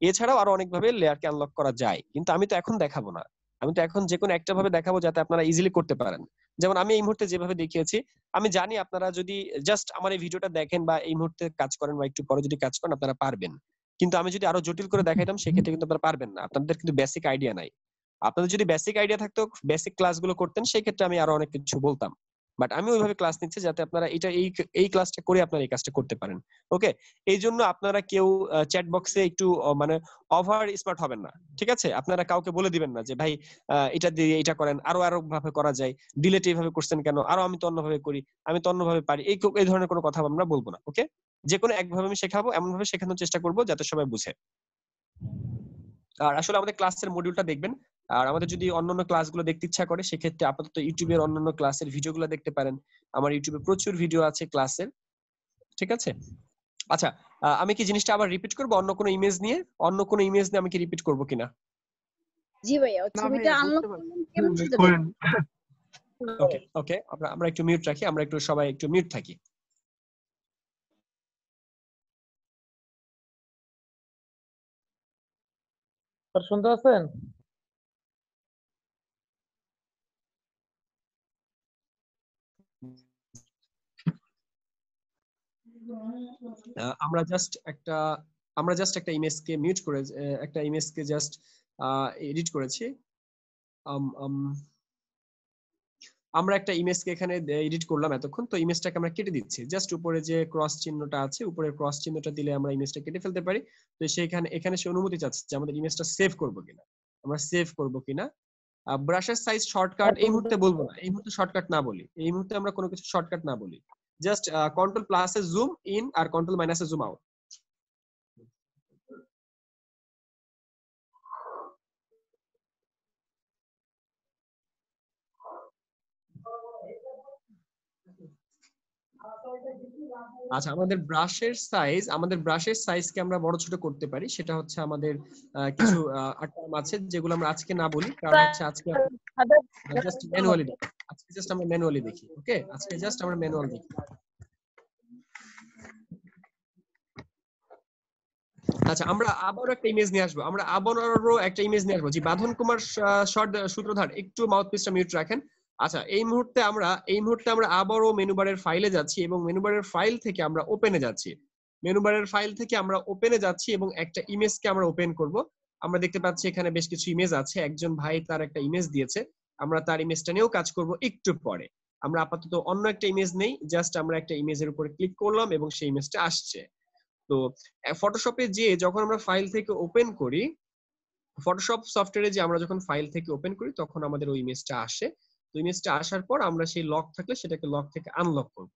এছাড়াও আরো অনেক ভাবে লেয়ারকে আনলক করা যায়, কিন্তু আমি তো এখন দেখাবো না। আমি তো এখন যে কোনো একটা ভাবে দেখাবো যাতে আপনারা ইজিলি করতে পারেন। যেমন আমি এই মুহূর্তে যেভাবে দেখিয়েছি, আমি জানি আপনারা যদি জাস্ট আমার এই ভিডিওটা দেখেন বা এই মুহূর্তে কাজ করেন বা একটু পরে যদি কাজ করেন আপনারা পারবেন, কিন্তু আমি যদি আরো জটিল করে দেখাইতাম সেক্ষেত্রে কিন্তু আপনারা পারবেন না, আপনাদের কিন্তু বেসিক আইডিয়া নাই। আপনাদের যদি বেসিক আইডিয়া থাকতো, বেসিক ক্লাসগুলো করতেন, সেই ক্ষেত্রে আমি আরো অনেক কিছু বলতাম, বাট আমি ওইভাবে ক্লাস নিচ্ছি যাতে আপনারা এই ক্লাসটা করে আপনারা এই কাজটা করতে পারেন। ওকে, এই জন্য আপনারা কেউ চ্যাট বক্সে একটু মানে ওভার স্মার্ট হবেন না, ঠিক আছে? আপনারা কাউকে বলে দিবেন না যে ভাই এটা দিয়ে এটা করেন, আরো ভাবে করা যায়, ডিলেট এইভাবে করছেন কেন, আরো আমি তো অন্যভাবে করি, আমি তো অন্যভাবে পারি, এই ধরনের কোনো কথা আমরা বলবো না। ওকে, যে কোনো একভাবে আমি শেখাবো, এমন ভাবে শেখানোর চেষ্টা করবো যাতে সবাই বুঝে। আর আসলে আমাদের ক্লাসের মডিউলটা দেখবেন, আর আমাদের যদি অন্যান্য ক্লাসগুলো দেখতে ইচ্ছা করে সেক্ষেত্রে আপাতত ইউটিউবের অন্যান্য ক্লাসের ভিডিওগুলো দেখতে পারেন। আমার ইউটিউবে প্রচুর ভিডিও আছে ক্লাসের, ঠিক আছে? আচ্ছা আমি কি জিনিসটা আবার রিপিট করব অন্য কোনো ইমেজ নিয়ে আমি কি রিপিট করব কিনা? জি ভাইয়া, না ছবিটা ভাইয়া, আনলক বুঝতে পারছি। কেমন করে দেবেন? ওকে আমরা একটু মিউট রাখি, আমরা একটু সবাই একটু মিউট থাকি। স্যার শুনতে পাচ্ছেন? আমরা জাস্ট একটা ইমেজকে মিউট করে একটা ইমেজকে জাস্ট এডিট করেছি। আমরা একটা ইমেজকে এখানে এডিট করলাম এতক্ষণ, তো ইমেজটাকে আমরা কেটে দিচ্ছি। জাস্ট উপরে যে ক্রস চিহ্নটা আছে, উপরের ক্রস চিহ্নটা দিলে আমরা ইমেজটা কেটে ফেলতে পারি। তো এখানে সে অনুমতি চাচ্ছে যে আমাদের ইমেজটা সেভ করব কিনা, আমরা সেভ করব কিনা। ব্রাশের সাইজ শর্টকাট এই মুহূর্তে বলবো না, এই মুহূর্তে শর্টকাট না বলি, এই মুহূর্তে আমরা কোনো কিছু শর্টকাট না বলি, জাস্ট কন্ট্রোল প্লাসে জুম ইন আর কন্ট্রোল মাইনাসে জুম আউট। আচ্ছা আমাদের ব্রাশের সাইজকে আমরা বড় ছোট করতে পারি, সেটা হচ্ছে আমাদের কিছু টার্ম আছে যেগুলো আমরা আজকে না বলি, কারণ হচ্ছে আজকে জাস্ট ম্যানুয়ালি দেখি, আমরা ম্যানুয়ালি দেখি। ওকে, আজকে জাস্ট আমরা ম্যানুয়াল দেখি। আচ্ছা আমরা আবারও একটা ইমেজ নিয়ে আসবো, জি বাঁধন কুমার সূত্রধার একটু মাউথপিসটা মিউট রাখেন। আচ্ছা এই মুহূর্তে আমরা আবারও মেনু বারের ফাইলে যাচ্ছি এবং মেনু বারের ফাইল থেকে আমরা ওপেনে যাচ্ছি এবং একটা ইমেজকে আমরা ওপেন করব। আমরা দেখতে পাচ্ছি এখানে বেশ কিছু ইমেজ আছে, একজন ভাই তার একটা ইমেজ দিয়েছে, আমরা তার ইমেজটা নিয়েও কাজ করব একটু পরে। আমরা আপাতত অন্য একটা ইমেজ নেই, জাস্ট আমরা একটা ইমেজের উপরে ক্লিক করলাম এবং সেই ইমেজটা আসছে। তো ফটোশপে যে যখন আমরা ফাইল থেকে ওপেন করি, ফটোশপ সফটওয়্যারে যে আমরা যখন ফাইল থেকে ওপেন করি তখন আমাদের ওই ইমেজটা আসে। তো ইমেজটা আসার পর আমরা সেই লক থাকলে সেটাকে লক থেকে আনলক করব।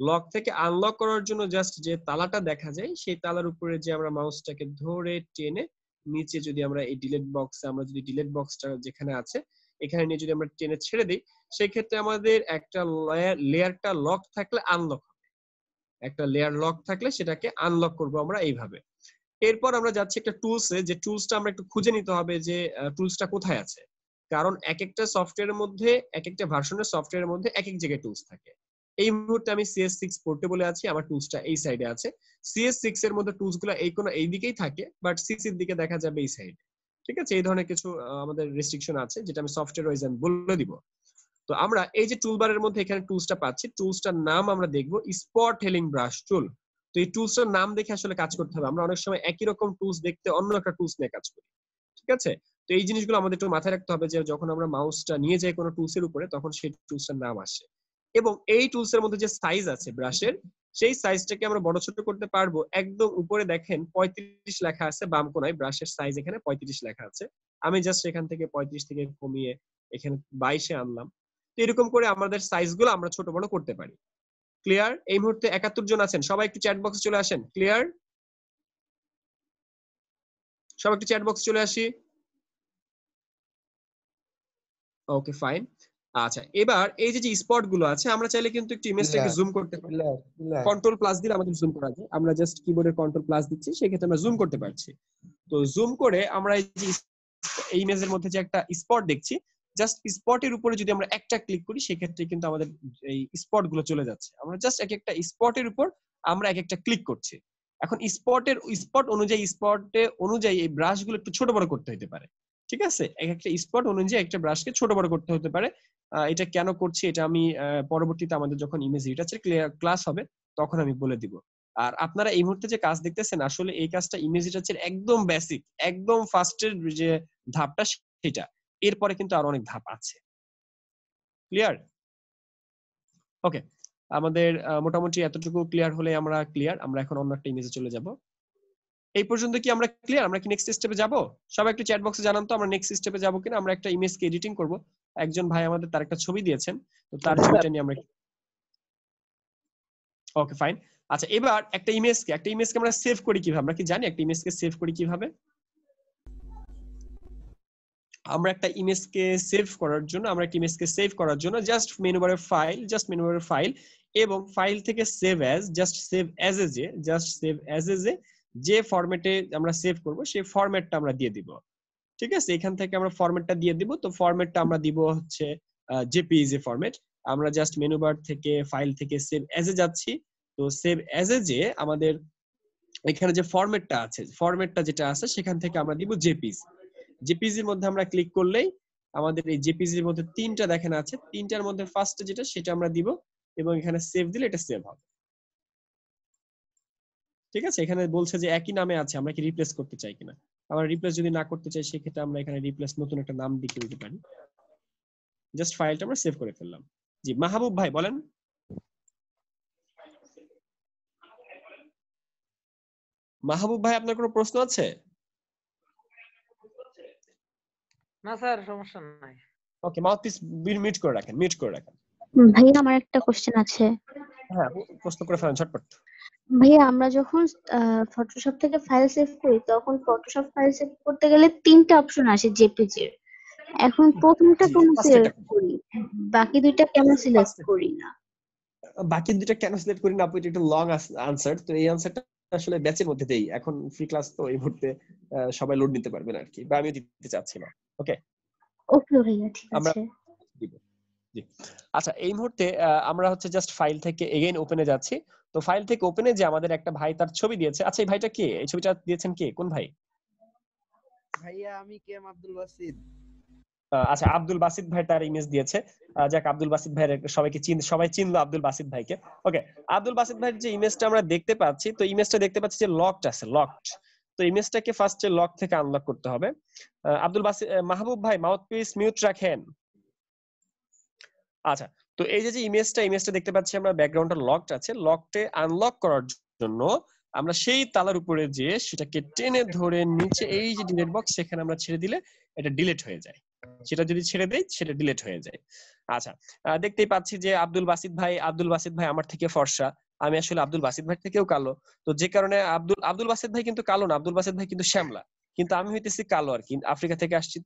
লক থেকে আনলক করার জন্য জাস্ট যে তালাটা দেখা যায় সেই তালার উপরে যে আমরা মাউসটাকে ধরে টেনে নিচে যদি আমরা এই ডিলিট বক্সটা যেখানে আছে এখানে নিয়ে যদি আমরা টেনে ছেড়ে দিই, সেই ক্ষেত্রে আমাদের একটা লেয়ারটা লক থাকলে আনলক, একটা লেয়ার লক থাকলে সেটাকে আনলক করব আমরা এইভাবে। এরপর আমরা যাচ্ছি একটা টুলসে, যে টুলসটা আমরা একটু খুঁজে নিতে হবে যে টুলসটা কোথায় আছে, কারণ এক একটা সফটওয়্যারের মধ্যে এক একটা ভার্সনের সফটওয়্যারের মধ্যে এক এক জায়গায় টুলস থাকে। এই মুহূর্তে আমি CS6 পোর্টেবলে আছি, আমার টুলসটা এই সাইডে আছে। CS6 এর মধ্যে টুলসগুলো এই দিকেই থাকে, বাট CC এর দিকে দেখা যাবে এই সাইডে, ঠিক আছে? এই ধরনের কিছু আমাদের রেস্ট্রিকশন আছে যেটা আমি সফটওয়্যার ওয়াইজ বলে দিব। তো আমরা এই যে টুলবারের মধ্যে এখানে টুলসটা পাচ্ছি, টুলসটার নাম আমরা দেখব স্পট হেলিং ব্রাশ টুল। তো এই টুলসটার নাম দেখে আসলে কাজ করতে হবে, আমরা অনেক সময় একই রকম টুলস দেখতে অন্য একটা টুলস নিয়ে কাজ করি, ঠিক আছে? তো এই জিনিসগুলো আমাদের একটু মাথায় রাখতে হবে যে যখন আমরা মাউসটা নিয়ে যাই কোনো টুলসের উপরে তখন সেই টুলসটার নাম আসে। এবং এই টুলসের মধ্যে যে সাইজ আছে ব্রাশের, সেই সাইজটাকে আমরা বড় ছোট করতে পারবো। একদম উপরে দেখেন 35 লেখা আছে বাম কোনায়, ব্রাশের সাইজ এখানে 35 লেখা আছে। আমি জাস্ট এখান থেকে 35 থেকে কমিয়ে এখানে 22 এ আনলাম। তো এরকম করে আমাদের সাইজগুলো আমরা ছোট বড় করতে পারি। ক্লিয়ার? এই মুহূর্তে 71 জন আছেন, সবাই একটু চ্যাট বক্সে চলে আসেন। ক্লিয়ার? সবাই একটু চ্যাট বক্সে চলে আসি। Okay fine. আচ্ছা, এবার এই যে স্পট গুলো আছে, আমরা চাইলে কিন্তু একটু ইমেজটাকে জুম করতে পারি। কন্ট্রোল প্লাস দিলে আমাদের জুম করা যায়। আমরা জাস্ট কিবোর্ডের কন্ট্রোল প্লাস দিচ্ছি, সেই ক্ষেত্রে আমরা জুম করতে পারছি। তো জুম করে আমরা এই যে এই ইমেজের মধ্যে যে একটা স্পট দেখছি, জাস্ট স্পটের উপরে যদি আমরা একটা ক্লিক করি, সেই ক্ষেত্রে কিন্তু আমাদের এই স্পট গুলো চলে যাচ্ছে। আমরা জাস্ট এক একটা স্পটের উপর আমরা এক একটা ক্লিক করছি। এখন স্পট অনুযায়ী এই ব্রাশ গুলো একটু ছোট বড় করতে হতে পারে। ঠিক আছে, এক একটা স্পট অনুযায়ী একটা ব্রাশকে ছোট বড় করতে হতে পারে। এটা কেন করছি এটা আমি পরবর্তীতে আমাদের যখন ইমেজ রিটাচের ক্লাস হবে তখন আমি বলে দিব। আর আপনারা এই মুহূর্তে যে কাজ দেখতেছেন, আসলে এই কাজটা ইমেজ রিটাচের একদম বেসিক, একদম ফার্স্টের যে ধাপটা সেটা। এরপরে কিন্তু আরো অনেক ধাপ আছে। ক্লিয়ার? ওকে, আমাদের মোটামুটি এতটুকু ক্লিয়ার হলে আমরা ক্লিয়ার। আমরা এখন অন্য একটা ইমেজে চলে যাব। এই পর্যন্ত কি আমরা ক্লিয়ার? আমরা কি নেক্সট স্টেপে যাব? সবাই একটু চ্যাট বক্সে জানান তো আমরা নেক্সট স্টেপে যাব কিনা। আমরা একটা ইমেজকে এডিটিং করব। একজন ভাই আমাদের তার একটা ছবি দিয়েছেন, তো তার ছবিটা নিয়ে আমরা ওকে ফাইন। আচ্ছা, এবার একটা ইমেজকে আমরা সেভ করি কিভাবে? আমরা কি জানি একটা ইমেজকে সেভ করি কিভাবে? আমরা একটা ইমেজকে সেভ করার জন্য জাস্ট মেনু বারে ফাইল এবং ফাইল থেকে save as, save as a যে ফরম্যাটে আমরা সেভ করব সেই ফরম্যাটটা আমরা দিয়ে দিব। ঠিক আছে, এখান থেকে আমরা ফরম্যাটটা দিয়ে দিব। তো ফরম্যাটটা আমরা দিব হচ্ছে জেপিইজি ফরম্যাট। আমরা জাস্ট মেনু বার থেকে ফাইল থেকে সেভ অ্যাজ এ যাচ্ছি। তো সেভ অ্যাজ এ যে আমাদের এখানে যে ফরম্যাটটা যেটা আছে সেখান থেকে আমরা দিব জেপিইজি। জেপিইজির মধ্যে আমরা ক্লিক করলেই আমাদের এই জেপিইজির মধ্যে তিনটা দেখেন আছে, তিনটার মধ্যে ফার্স্টে যেটা সেটা আমরা দিব এবং এখানে সেভ দিলে এটা সেভ হবে। ঠিক আছে, এখানে বলছে যে একই নামে আছে, আমরা কি রিপ্লেস করতে চাই কিনা। আমরা রিপ্লেস যদি না করতে চাই সেক্ষেত্রে আমরা এখানে রিপ্লেস নতুন একটা নাম দিয়ে দিতে পারি। জাস্ট ফাইলটা আমরা সেভ করে ফেললাম। জি মাহবুব ভাই বলেন। মাহবুব ভাই, আপনার কোনো প্রশ্ন আছে? না স্যার, সমস্যা নাই। ওকে, মাউথপিস মিউট করে রাখেন। ভাইয়া আমার একটা কোশ্চেন আছে। হ্যাঁ, প্রশ্ন করে ফেলেন ঝটপট। ভাইয়া আমরা যখন ফটোশপ থেকে ফাইল সেভ করি তখন ফটোশপ ফাইল সেভ করতে গেলে তিনটা অপশন আসে জেপিজি এর। এখন প্রথমটা কেন সিলেক্ট করি, বাকি দুইটা কেন সিলেক্ট করি না? বাকি দুইটা কেন সিলেক্ট করি না আপু, এটা একটু লং আনসার। তো এই আনসারটা আসলে ব্যাচের মধ্যে দেই। এখন ফ্রি ক্লাস তো এই মুহূর্তে সবাই লোড নিতে পারবেন আর কি, বা আমি দিতে চাচ্ছি না। ওকে ভাইয়া ঠিক আমরা আছে। জি আচ্ছা, এই মুহূর্তে আমরা হচ্ছে জাস্ট ফাইল থেকে এগেইন ওপেনে যাচ্ছি। তো ফাইল থেকে ওপেনে যে আমাদের একটা ভাই তার ছবি দিয়েছে। আচ্ছা, এই ভাইটা কে? এই ছবিটা দিয়েছেন কে? কোন ভাই? ভাইয়া আমি কেম আব্দুল বাসিদ। আচ্ছা, আব্দুল বাসিদ ভাই তার ইমেজ দিয়েছে। যাক, আব্দুল বাসিদ ভাইয়ের সবাই চিনলো আব্দুল বাসিদ ভাইকে। ওকে, আব্দুল বাসিদ ভাইয়ের যে ইমেজটা আমরা দেখতে পাচ্ছি, তো ইমেজটা দেখতে পাচ্ছি যে লকড আছে, লকড। তো ইমেজটাকে ফার্স্টে লক থেকে আনলক করতে হবে। আব্দুল বাসিদ, মাহবুব ভাই মাউথপিস মিউট রাখেন। আচ্ছা, তো এই যে ইমেজটা দেখতে পাচ্ছি আমরা, ব্যাকগ্রাউন্ডটা লকড আছে। লকটে আনলক করার জন্য আমরা সেই তালার উপরে যে সেটাকে টেনে ধরে নিচে এই যে ডিলিট বক্স, সেখানে আমরা ছেড়ে দিলে এটা ডিলিট হয়ে যায়। সেটা যদি ছেড়ে দেই সেটা ডিলিট হয়ে যায়। আচ্ছা, দেখতেই পাচ্ছি যে আব্দুল বাসিদ ভাই আমার থেকে ফর্সা। আমি আসলে আব্দুল বাসিদ ভাই থেকেও কালো। তো যে কারণে আব্দুল বাসিদ ভাই কিন্তু কালো না, আব্দুল বাসিদ ভাই কিন্তু শ্যামলা, কিন্তু আমি হইতেছি কালো আর কি, আফ্রিকা থেকে আসছি।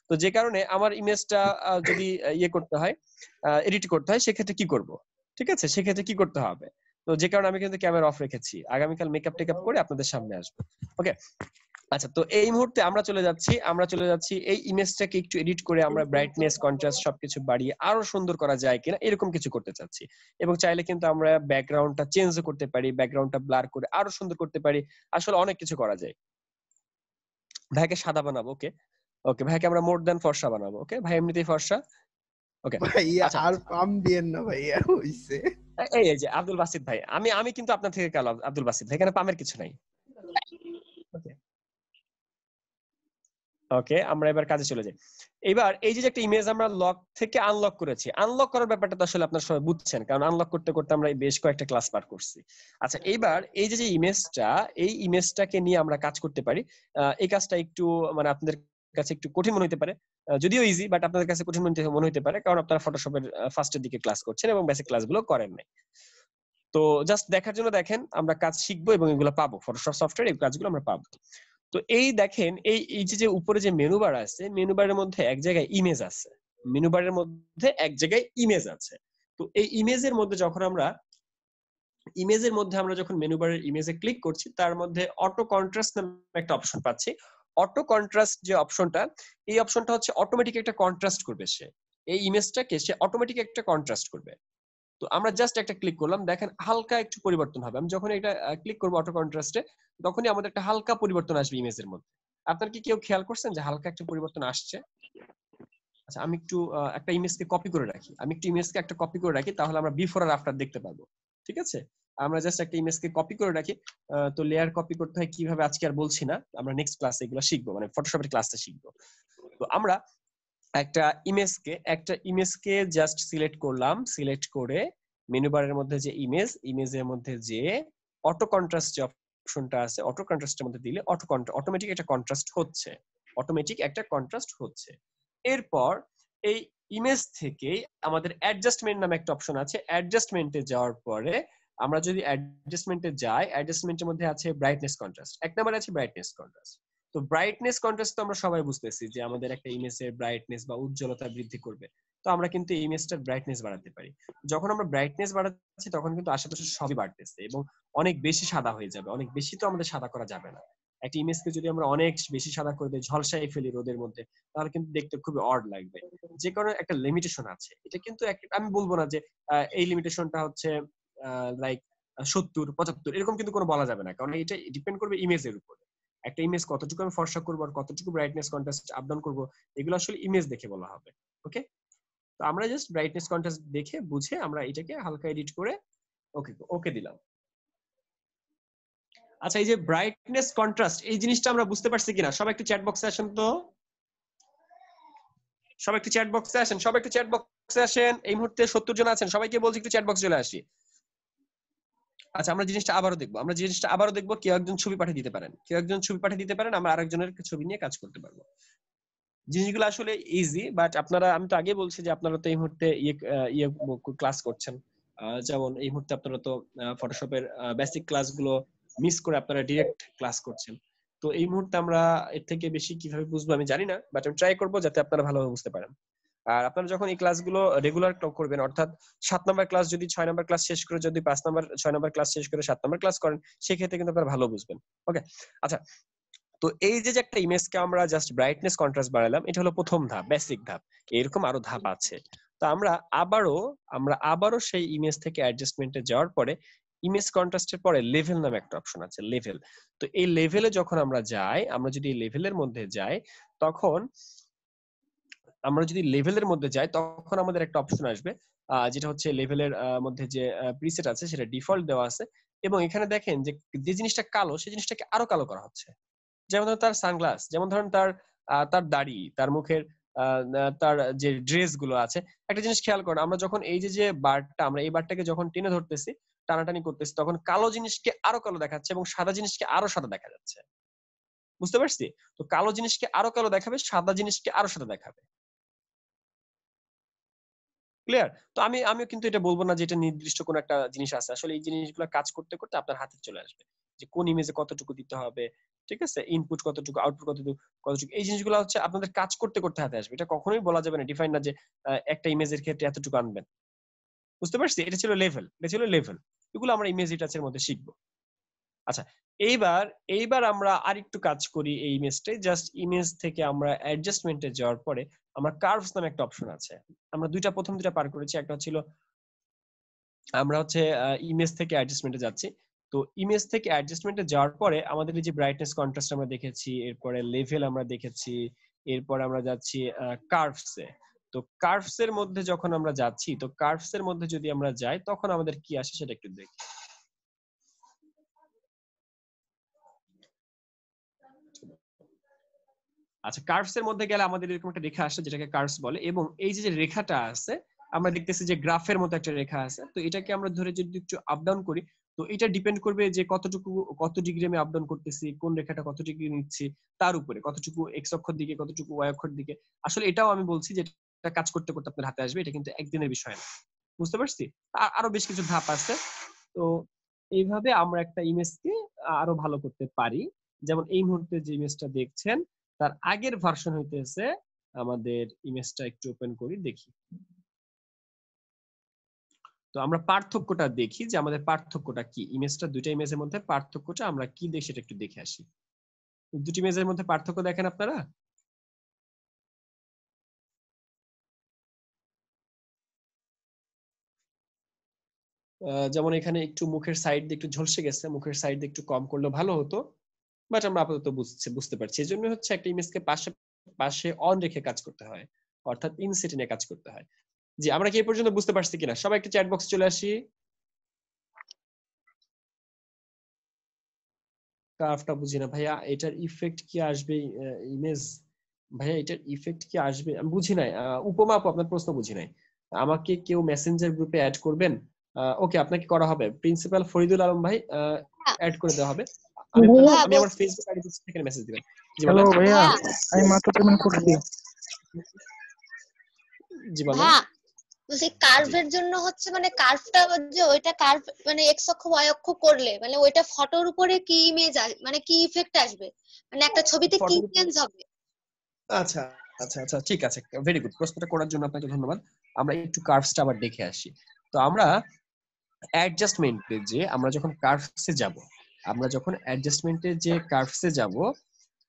তো যে কারণে আমার ইমেজটা যদি করতে হয়, এডিট করতে হয়, সেক্ষেত্রে কি করব? ঠিক আছে, সেক্ষেত্রে কি করতে হবে? তো যে কারণে আমি কিন্তু ক্যামেরা অফ রেখেছি। আগামীকাল মেকআপ টেকআপ করে আপনাদের সামনে আসবো। ওকে, আচ্ছা, তো এই মুহূর্তে আমরা চলে যাচ্ছি এই ইমেজটাকে একটু এডিট করে আমরা ব্রাইটনেস, কন্ট্রাস্ট সবকিছু বাড়িয়ে আরো সুন্দর করা যায় কিনা এরকম কিছু করতে চাচ্ছি। এবং চাইলে কিন্তু আমরা ব্যাকগ্রাউন্ডটা চেঞ্জও করতে পারি, ব্যাকগ্রাউন্ডটা ব্লার করে আরো সুন্দর করতে পারি। আসলে অনেক কিছু করা যায়। ভাইকে সাদা বানাবো। ওকে ভাইকে আমরা মোর দ্যান ফর্সা বানাবো। ওকে ভাই এমনিতেই ফর্সা। ওকে ভাইয়া আর পাম দিয়েন না ভাইয়া, হইছে। এই যে আব্দুল বাসিদ ভাই, আমি কিন্তু আপনার থেকে কালো আব্দুল বাসিদ ভাই, এখানে পামের কিছু নাই। ওকে, আমরা এবার কাজে চলে যাই। এবার এই যে একটা ইমেজ আমরা লক থেকে আনলক করেছি, আনলক করার ব্যাপারটা তো আসলে আপনারা সবাই বুঝছেন, কারণ আনলক করতে করতে আমরা বেশ কয়েকটা ক্লাস পার করছি। আচ্ছা, এবার এই যে ইমেজটাকে নিয়ে আমরা কাজ করতে পারি। এই কাজটা একটু মানে আপনাদের কাছে একটু কঠিন মনে হতে পারে, যদিও ইজি, বাট আপনাদের কাছে কঠিন মনে হতে পারে, কারণ আপনারা ফটোশপের ফার্স্টের দিকে ক্লাস করছেন এবং বেসিক ক্লাসগুলো করেন নাই। তো জাস্ট দেখার জন্য দেখেন আমরা কাজ শিখবো এবং এগুলো পাবো, ফটোশপ সফটওয়্যার এই কাজগুলো আমরা পাবো। তো এই দেখেন এই যে উপরে যে মেনু বার আছে, মেনু বারের মধ্যে এক জায়গায় ইমেজ আছে, মেনু বারের মধ্যে এক জায়গায় ইমেজ আছে। তো এই ইমেজের মধ্যে যখন মেনু বারের ইমেজে ক্লিক করছি, তার মধ্যে অটো কন্ট্রাস্ট নামে একটা অপশন পাচ্ছি। অটো কন্ট্রাস্ট যে অপশনটা, এই অপশনটা হচ্ছে অটোমেটিক একটা কন্ট্রাস্ট করবে, সে এই ইমেজটাকে সে অটোমেটিক একটা কন্ট্রাস্ট করবে। তো আমরা জাস্ট একটা ক্লিক করলাম, দেখেন হালকা একটু পরিবর্তন হবে। আমি যখন এটা ক্লিক করবো অটো কন্ট্রাস্টে, তখনই আমাদের একটা হালকা পরিবর্তন আসবে ইমেজের মধ্যে। আপনার কি কেউ খেয়াল করছেন যে হালকা একটা পরিবর্তন আসছে? আচ্ছা, আমি একটু একটা ইমেজকে কপি করে রাখি, তাহলে আমরা বিফোর আর আফটার দেখতে পাবো। ঠিক আছে, আমরা জাস্ট একটা ইমেজকে কপি করে রাখি। তো লেয়ার কপি করতে হয় কিভাবে আজকে আর বলছি না, আমরা নেক্সট ক্লাসে এগুলো শিখবো, মানে ফটোশপের ক্লাসে শিখবো। তো আমরা একটা ইমেজকে জাস্ট সিলেক্ট করলাম, সিলেক্ট করে মেনু বারের মধ্যে যে ইমেজের মধ্যে যে অটো কন্ট্রাস্ট যে অপশনটা আছে, অটো কন্ট্রাস্টের মধ্যে দিলে অটোমেটিক একটা কন্ট্রাস্ট হচ্ছে। এরপর এই ইমেজ থেকে আমাদের অ্যাডজাস্টমেন্ট নামে একটা অপশন আছে। অ্যাডজাস্টমেন্টে যাওয়ার পরে আমরা যদি অ্যাডজাস্টমেন্টে যাই, অ্যাডজাস্টমেন্টের মধ্যে আছে ব্রাইটনেস কন্ট্রাস্ট, এক নম্বরে আছে ব্রাইটনেস কন্ট্রাস্ট। তো ব্রাইটনেস কন্ট্রাস্ট তো আমরা সবাই বুঝতেছি যে আমাদের একটা ইমেজের ব্রাইটনেস বা উজ্জ্বলতা বৃদ্ধি করবে। তো আমরা কিন্তু এই ইমেজটার ব্রাইটনেস বাড়াতে পারি। যখন আমরা ব্রাইটনেস বাড়াচ্ছি, তখন কিন্তু আশেপাশে সবই বাড়তেছে এবং অনেক বেশি সাদা হয়ে যাবে। অনেক বেশি তো আমাদের সাদা করা যাবে না। একটা ইমেজকে যদি আমরা অনেক বেশি সাদা করে দিই, ঝলসাই ফেলি রোদের মধ্যে, তাহলে কিন্তু দেখতে খুবই অড লাগবে। যে কারণে একটা লিমিটেশন আছে। এটা কিন্তু আমি বলবো না যে এই লিমিটেশনটা হচ্ছে লাইক 70-75 এরকম কিন্তু কোনো বলা যাবে না, কারণ এটা ডিপেন্ড করবে ইমেজের উপর। একটা ইমেজ কতটুকু আমি ফর্সা করবো আর কতটুকু ব্রাইটনেস কন্ট্রাস্ট আপ ডাউন করবো, এগুলো আসলে ইমেজ দেখে বলা হবে। ওকে, তো আমরা জাস্ট ব্রাইটনেস কন্ট্রাস্ট দেখে বুঝে আমরা এটাকে হালকা এডিট করে ওকে দিলাম। আচ্ছা, এই যে ব্রাইটনেস কন্ট্রাস্ট এই জিনিসটা আমরা বুঝতে পারছি কিনা? সবাই একটু চ্যাট বক্সে আসেন তো, এই মুহূর্তে 70 জন আছেন, সবাইকে বলছি একটু চ্যাট বক্সে চলে আসি। আচ্ছা, আমরা জিনিসটা আবারও দেখবো। কেউ একজন ছবি পাঠিয়ে দিতে পারেন, আমরা আরেকজনের ছবি নিয়ে কাজ করতে পারবো। জিনিসগুলো আসলে ইজি, বাট আমি তো আগে বলছি যে আপনারা তো এই মুহূর্তে ক্লাস করছেন, যেমন এই মুহূর্তে আপনারা তো ফটোশপের বেসিক ক্লাসগুলো মিস করে আপনারা ডিরেক্ট ক্লাস করছেন। তো এই মুহূর্তে আমরা এর থেকে বেশি কিভাবে বুঝবো আমি জানি না, বাট আমি ট্রাই করবো যাতে আপনারা ভালোভাবে বুঝতে পারেন। আর আপনারা যখন এই ক্লাসগুলো রেগুলার করবেন, অর্থাৎ 7 নম্বর ক্লাস যদি 6 নম্বর ক্লাস শেষ করে, যদি 6 নম্বর ক্লাস শেষ করে 7 নম্বর ক্লাস করেন, সেক্ষেত্রে কিন্তু আপনারা ভালো বুঝবেন। ওকে, আচ্ছা, তো এই যে একটা ইমেজকে আমরা জাস্ট ব্রাইটনেস কন্ট্রাস্ট বাড়ালাম, এটা হলো প্রথম ধাপ, বেসিক ধাপ। এরকম আরো ধাপ আছে। তো আমরা আবারও সেই ইমেজ থেকে অ্যাডজাস্টমেন্টে যাওয়ার পরে ইমেজ কন্ট্রাস্টের পরে লেভেল নামে একটা অপশন আছে, লেভেল। তো এই লেভেলে যখন আমরা যাই, যদি এই লেভেলের মধ্যে যাই, তখন আমাদের একটা অপশন আসবে, যেটা হচ্ছে লেভেলের মধ্যে যে প্রিসেট আছে সেটা ডিফল্ট দেওয়া আছে। এবং এখানে দেখেন যে জিনিসটা কালো, সেই জিনিসটাকে আরো কালো করা হচ্ছে। যেমন ধরেন তার সানগ্লাস, যেমন ধরেন তার দাড়ি, তার মুখের তার যে ড্রেস গুলো আছে। একটা জিনিস খেয়াল করেন, আমরা যখন এই যে বারটা, আমরা এই বারটাকে যখন টেনে ধরতেছি, টানাটানি করতেছি, তখন কালো জিনিসকে আরো কালো দেখাচ্ছে এবং সাদা জিনিসকে আরো সাদা দেখা যাচ্ছে। বুঝতে পারছি? তো কালো জিনিসকে আরো কালো দেখাবে, সাদা জিনিসকে আরো সাদা দেখাবে। ক্লিয়ার? তো আমিও কিন্তু এটা বলবো না যে এটা নির্দিষ্ট কোন একটা জিনিস আছে। আসলে এই জিনিসগুলো কাজ করতে করতে আপনার হাতে চলে আসবে, যে কোন ইমেজে কতটুকু দিতে হবে, ঠিক আছে, ইনপুট কতটুকু, আউটপুট কতটুকু, এই জিনিসগুলো হচ্ছে আপনাদের কাজ করতে করতে হাতে আসবে। এটা কখনোই বলা যাবে না, ডিফাইন না যে একটা ইমেজের ক্ষেত্রে এতটুকু আনবেন। বুঝতে পারছি? এটা ছিল লেভেল। এগুলো আমরা ইমেজ রিটাচের মধ্যে শিখবো। আচ্ছা, এইবার আমরা আরেকটু কাজ করি এই ইমেজটাই। জাস্ট ইমেজ থেকে আমরা অ্যাডজাস্টমেন্টে যাওয়ার পরে আমরা কার্ভস নামে একটা অপশন আছে। আমরা প্রথম দুইটা পার করেছি। একটা ছিল আমরা ইমেজ থেকে অ্যাডজাস্টমেন্টে যাচ্ছি। তো ইমেজ থেকে অ্যাডজাস্টমেন্টে যাওয়ার পরে আমাদের এই যে ব্রাইটনেস কন্ট্রাস্ট আমরা দেখেছি, এরপরে লেভেল আমরা দেখেছি, এরপর আমরা যাচ্ছি কার্ভসে। তো কার্ভস এর মধ্যে যখন আমরা যাচ্ছি, তো কার্ভস এর মধ্যে যদি আমরা যাই, তখন আমাদের কি আসে সেটা একটু দেখি। আচ্ছা, কার্ভস এর মধ্যে গেলে আমাদের এরকম একটা রেখা আসে, যেটাকে কার্ভস বলে। এবং এই যে রেখাটা আছে, আমরা দেখতেছি যে গ্রাফের মতো একটা রেখা আছে। তো এটাকে আমরা ধরে যদি একটু আপ ডাউন করি, তো এটা ডিপেন্ড করবে যে কত ডিগ্রি আমি আপ ডাউন করতেছি, কোন রেখাটা কত ডিগ্রি নিচ্ছি, তার উপরে কতটুকু এক্স অক্ষর দিকে, কতটুকু ওয়াই অক্ষর দিকে। আসলে এটাও আমি বলছি যে এটা কাজ করতে করতে আপনার হাতে আসবে, এটা কিন্তু একদিনের বিষয় না। বুঝতে পারছি? আরো বেশ কিছু ধাপ আছে। তো এইভাবে আমরা একটা ইমেজকে আরো ভালো করতে পারি। যেমন এই মুহূর্তে যে ইমেজটা দেখছেন তার আগের ভার্সন হইতেছে আমাদের ইমেজটা একটু ওপেন করি দেখি। তো আমরা পার্থক্যটা দেখি যে আমাদের পার্থক্যটা কি, ইমেজটা দুইটা ইমেজের মধ্যে পার্থক্যটা আমরা কি দেখি সেটা একটু দেখে আসি। দুটি ইমেজের মধ্যে পার্থক্য দেখেন আপনারা? যেমন এখানে একটু মুখের সাইড দিয়ে একটু ঝলসে গেছে, মুখের সাইড দিয়ে একটু কম করলে ভালো হতো, বাট আমরা আপাতত বুঝতে পারছি। এই জন্য হচ্ছে একটা ইমেজকে পাশে পাশে অন রেখে কাজ করতে হয়, অর্থাৎ ইনসেটিনে কাজ করতে হয়। জি, আমরা কি এই পর্যন্ত বুঝতে পারছি কিনা? সবাই একটু চ্যাট বক্সে চলে আসি। কার্ভটা বুঝি না ভাইয়া, এটার ইফেক্ট কি আসবে? ইমেজ ভাইয়া এটার ইফেক্ট কি আসবে আমি বুঝি নাই। উপমা আপু আপনার প্রশ্ন বুঝি নাই। আমাকে কেউ মেসেঞ্জার গ্রুপে অ্যাড করবেন? ওকে, আপনাকে করা হবে। প্রিন্সিপাল ফরিদুল আলম ভাই অ্যাড করে দেওয়া হবে। আমি আমার ফেসবুক আইডি থেকে মেসেজ দিবেন। জি হ্যালো বলেন। ভাইয়া, আমি মাত্র পেমেন্ট করছি। জি বলেন। হ্যাঁ, বলছি কার্ভের জন্য হচ্ছে মানে কার্ভটা যে ওইটা কার্ভ মানে এক্স অক্ষ ওয়াই অক্ষ করলে মানে ওইটা ফটোর উপরে কি ইমেজ মানে কি ইফেক্ট আসবে, মানে একটা ছবিতে কি চেঞ্জ হবে? আচ্ছা আচ্ছা আচ্ছা, ঠিক আছে, ভেরি গুড। প্রশ্নটা করার জন্য আপনাকে ধন্যবাদ। আমরা একটু কার্ভসটা আবার দেখে আসি। তো আমরা অ্যাডজাস্টমেন্টে যে আমরা যখন কার্ভসে যাব,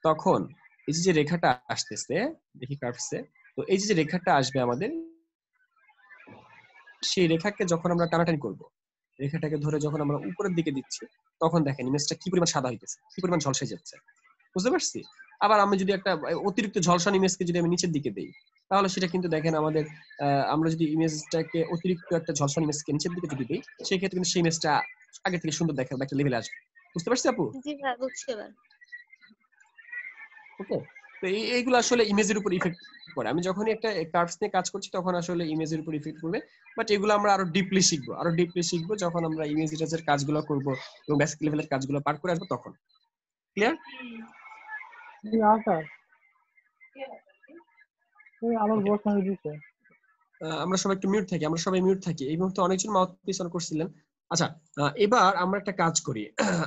তখন এই যে রেখাটা আসতেছে, দেখি কার্ভসে, তো এই যে রেখাটা আসবে আমাদের, সেই রেখাকে যখন আমরা টানাটানি করব, রেখাটাকে ধরে যখন আমরা উপরের দিকে দিচ্ছি, তখন দেখেন ইমেজটা কি পরিমাণ সাদা হইতেছে, কি পরিমাণ ঝলসে যাচ্ছে। বুঝতে পারছি? আবার আমি যদি একটা অতিরিক্ত ঝলসানো ইমেজকে যদি আমি নিচের দিকে দেই, তাহলে সেটা কিন্তু দেখেন আমাদের আমরা যদি ইমেজটাকে অতিরিক্ত একটা ঝলসানো ইমেজকে নিচের দিকে যদি দেই, সেই ক্ষেত্রে কিন্তু সেই ইমেজটা আগে থেকে সুন্দর দেখাবে, একটা লেভেলে আসবে। বুঝতে পারছি আপু? জি ভাই, বুঝছি এবার। ওকে, তো এইগুলো আসলে ইমেজের উপর ইফেক্ট করে। আমি যখনই একটা কার্ভস নিয়ে কাজ করছি তখন আসলে ইমেজের উপর ইফেক্ট করবে, বাট এগুলো আমরা আরো ডিপলি শিখবো যখন আমরা ইমেজ রিসার্চের কাজগুলো করব এবং বেসিক লেভেলের কাজগুলো পার করে আসবো তখন। ক্লিয়ার? জি স্যার, আমার বস আমি দিছে। আমরা সবাই একটু মিউট থাকি। এই মুহূর্তে অনেকজন মাউথ পিস অন করছিলেন। আচ্ছা, এবার আমরা একটা কাজ করি।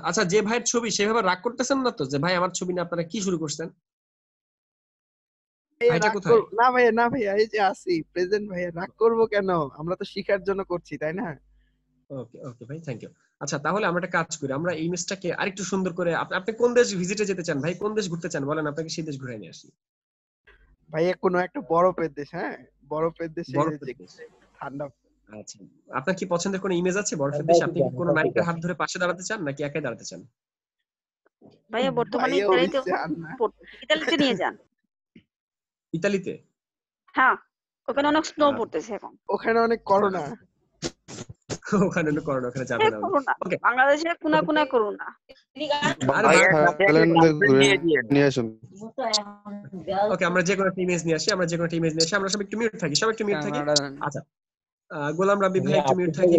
আচ্ছা, যে ভাইয়ের ছবি সেভাবে রাগ করতেছেন না তো, যে ভাই আমার ছবি না আপনারা কি শুরু করছেন? ভাইটা কোথায়? না ভাইয়া, এই যে আছি প্রেজেন্ট ভাইয়া, রাগ করবো কেন? আমরা তো শিখার জন্য করছি, তাই না? ওকে ওকে ভাই, থ্যাংক ইউ। আচ্ছা, তাহলে আমরা একটা কাজ করি, আমরা এই ইমেজটাকে আরেকটু সুন্দর করে, আপনি কোন দেশ ভিজিটে যেতে চান ভাই? কোন দেশ ঘুরতে চান বলেন, আপনাকে সেই দেশ ঘুরে নিয়ে আসি। ভাইয়া কোনো একটা বরফের দেশ, হ্যাঁ বরফের দেশে ঠান্ডা। আচ্ছা, আপনার কি পছন্দের কোনো ইমেজ আছে বরফের দেশে? আপনি কি কোনো নায়িকার হাত ধরে পাশে দাঁড়াতে চান নাকি একাই দাঁড়াতে চান? ভাইয়া বর্তমানে ইতালিতে নিয়ে যান। ইতালিতে? হ্যাঁ, ওখানে অনেক স্নো পড়তেছে এখন। ওখানে অনেক করোনা। ওখানে যাবে না। ওকে, বাংলাদেশে কোনা করোনা। ওকে, আমরা যে কোনো ইমেজ নিয়ে আসি। আমরা সব একটু মিউট থাকি। আচ্ছা, গোলাম রাব্বি ভাই একটু মিউট থাকি।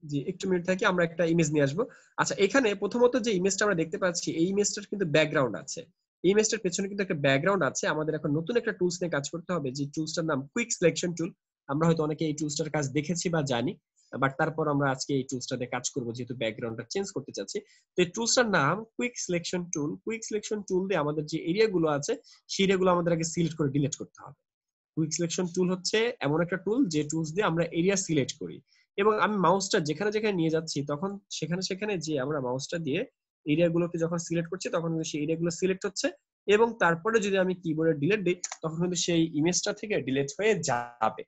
জি, একটু মিউট থাকি, আমরা একটা ইমেজ নিয়ে আসবো। আচ্ছা, এখানে প্রথমত যে ইমেজটা আমরা দেখতে পাচ্ছি, এই ইমেজটার কিন্তু ব্যাকগ্রাউন্ড আছে। এই ইমেজটার পেছনে কিন্তু একটা ব্যাকগ্রাউন্ড আছে। আমাদের এখন নতুন একটা টুলস নিয়ে কাজ করতে হবে, যে টুলসটার নাম কুইক সিলেকশন টুল। আমরা হয়তো অনেকে এই টুলসটার কাজ দেখেছি বা জানি, বাট তারপর আমরা আজকে এই টুলসটা দিয়ে কাজ করব, যেহেতু ব্যাকগ্রাউন্ডটা চেঞ্জ করতে চাচ্ছি। তো এই টুলসটার নাম quick selection tool. Quick selection tool দিয়ে আমাদের যে এরিয়াগুলো আছে, সেই এরিয়াগুলো আমাদের আগে সিলেক্ট করে ডিলিট করতে হবে। কুইক সিলেকশন টুল হচ্ছে এমন একটা টুল যে টুলস দিয়ে আমরা এরিয়া সিলেক্ট করি, এবং আমি মাউসটা যেখানে যেখানে নিয়ে যাচ্ছি তখন সেখানে যে আমরা মাউসটা দিয়ে এরিয়াগুলোকে যখন সিলেক্ট করছি তখন কিন্তু সেই এরিয়াগুলো সিলেক্ট হচ্ছে, এবং তারপরে যদি আমি কিবোর্ডে ডিলিট দিই তখন কিন্তু সেই ইমেজটা থেকে ডিলিট হয়ে যাবে।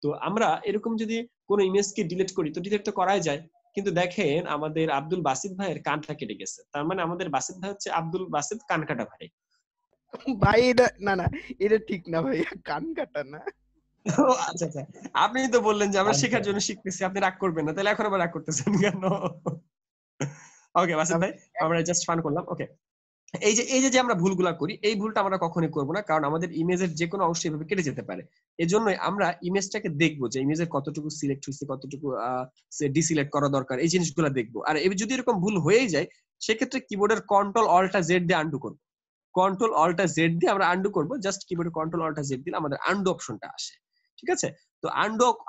তো আমরা এরকম যদি কোনো ইমেজকে ডিলিট করি তো ডিলিট তো করাই যায়, কিন্তু দেখেন আমাদের আব্দুল বাসিত ভাইয়ের কানটা কেটে গেছে। তার মানে আমাদের বাসিত ভাই হচ্ছে আব্দুল বাসিত কান কাটা ভাই। ভাই এটা না এটা ঠিক না ভাই, কান কাটা না। আচ্ছা আচ্ছা, আপনি তো বললেন যে আমরা শেখার জন্য শিখতেছি, আপনি রাগ করবেন না, তাহলে এখন আবার রাগ করতেছেন কেন? ওকে বাসিত ভাই, আমরা জাস্ট ফান করলাম। ওকে, এই যে আমরা ভুলগুলা করি, এই ভুলটা আমরা কখনোই করবো না, কারণ আমাদের ইমেজের যে কোনো অংশ এভাবে কেটে যেতে পারে। এজন্যই আমরা ইমেজটাকে দেখবো যে ইমেজের কতটুকু সিলেক্ট হয়েছে, কতটুকু ডিসিলেক্ট করা দরকার, এই জিনিসগুলো দেখবো। আর যদি এরকম ভুল হয়েই যায়, সেক্ষেত্রে কিবোর্ডের কন্ট্রোল অল্টা জেড দিয়ে আন্ডু করবো। কন্ট্রোল অল্টা জেড দিয়ে আমরা আন্ডু করবো। জাস্ট কিবোর্ডে কন্ট্রোল অল্টা জেড দিলে আমাদের আন্ডু অপশনটা আসে। ঠিক আছে? তো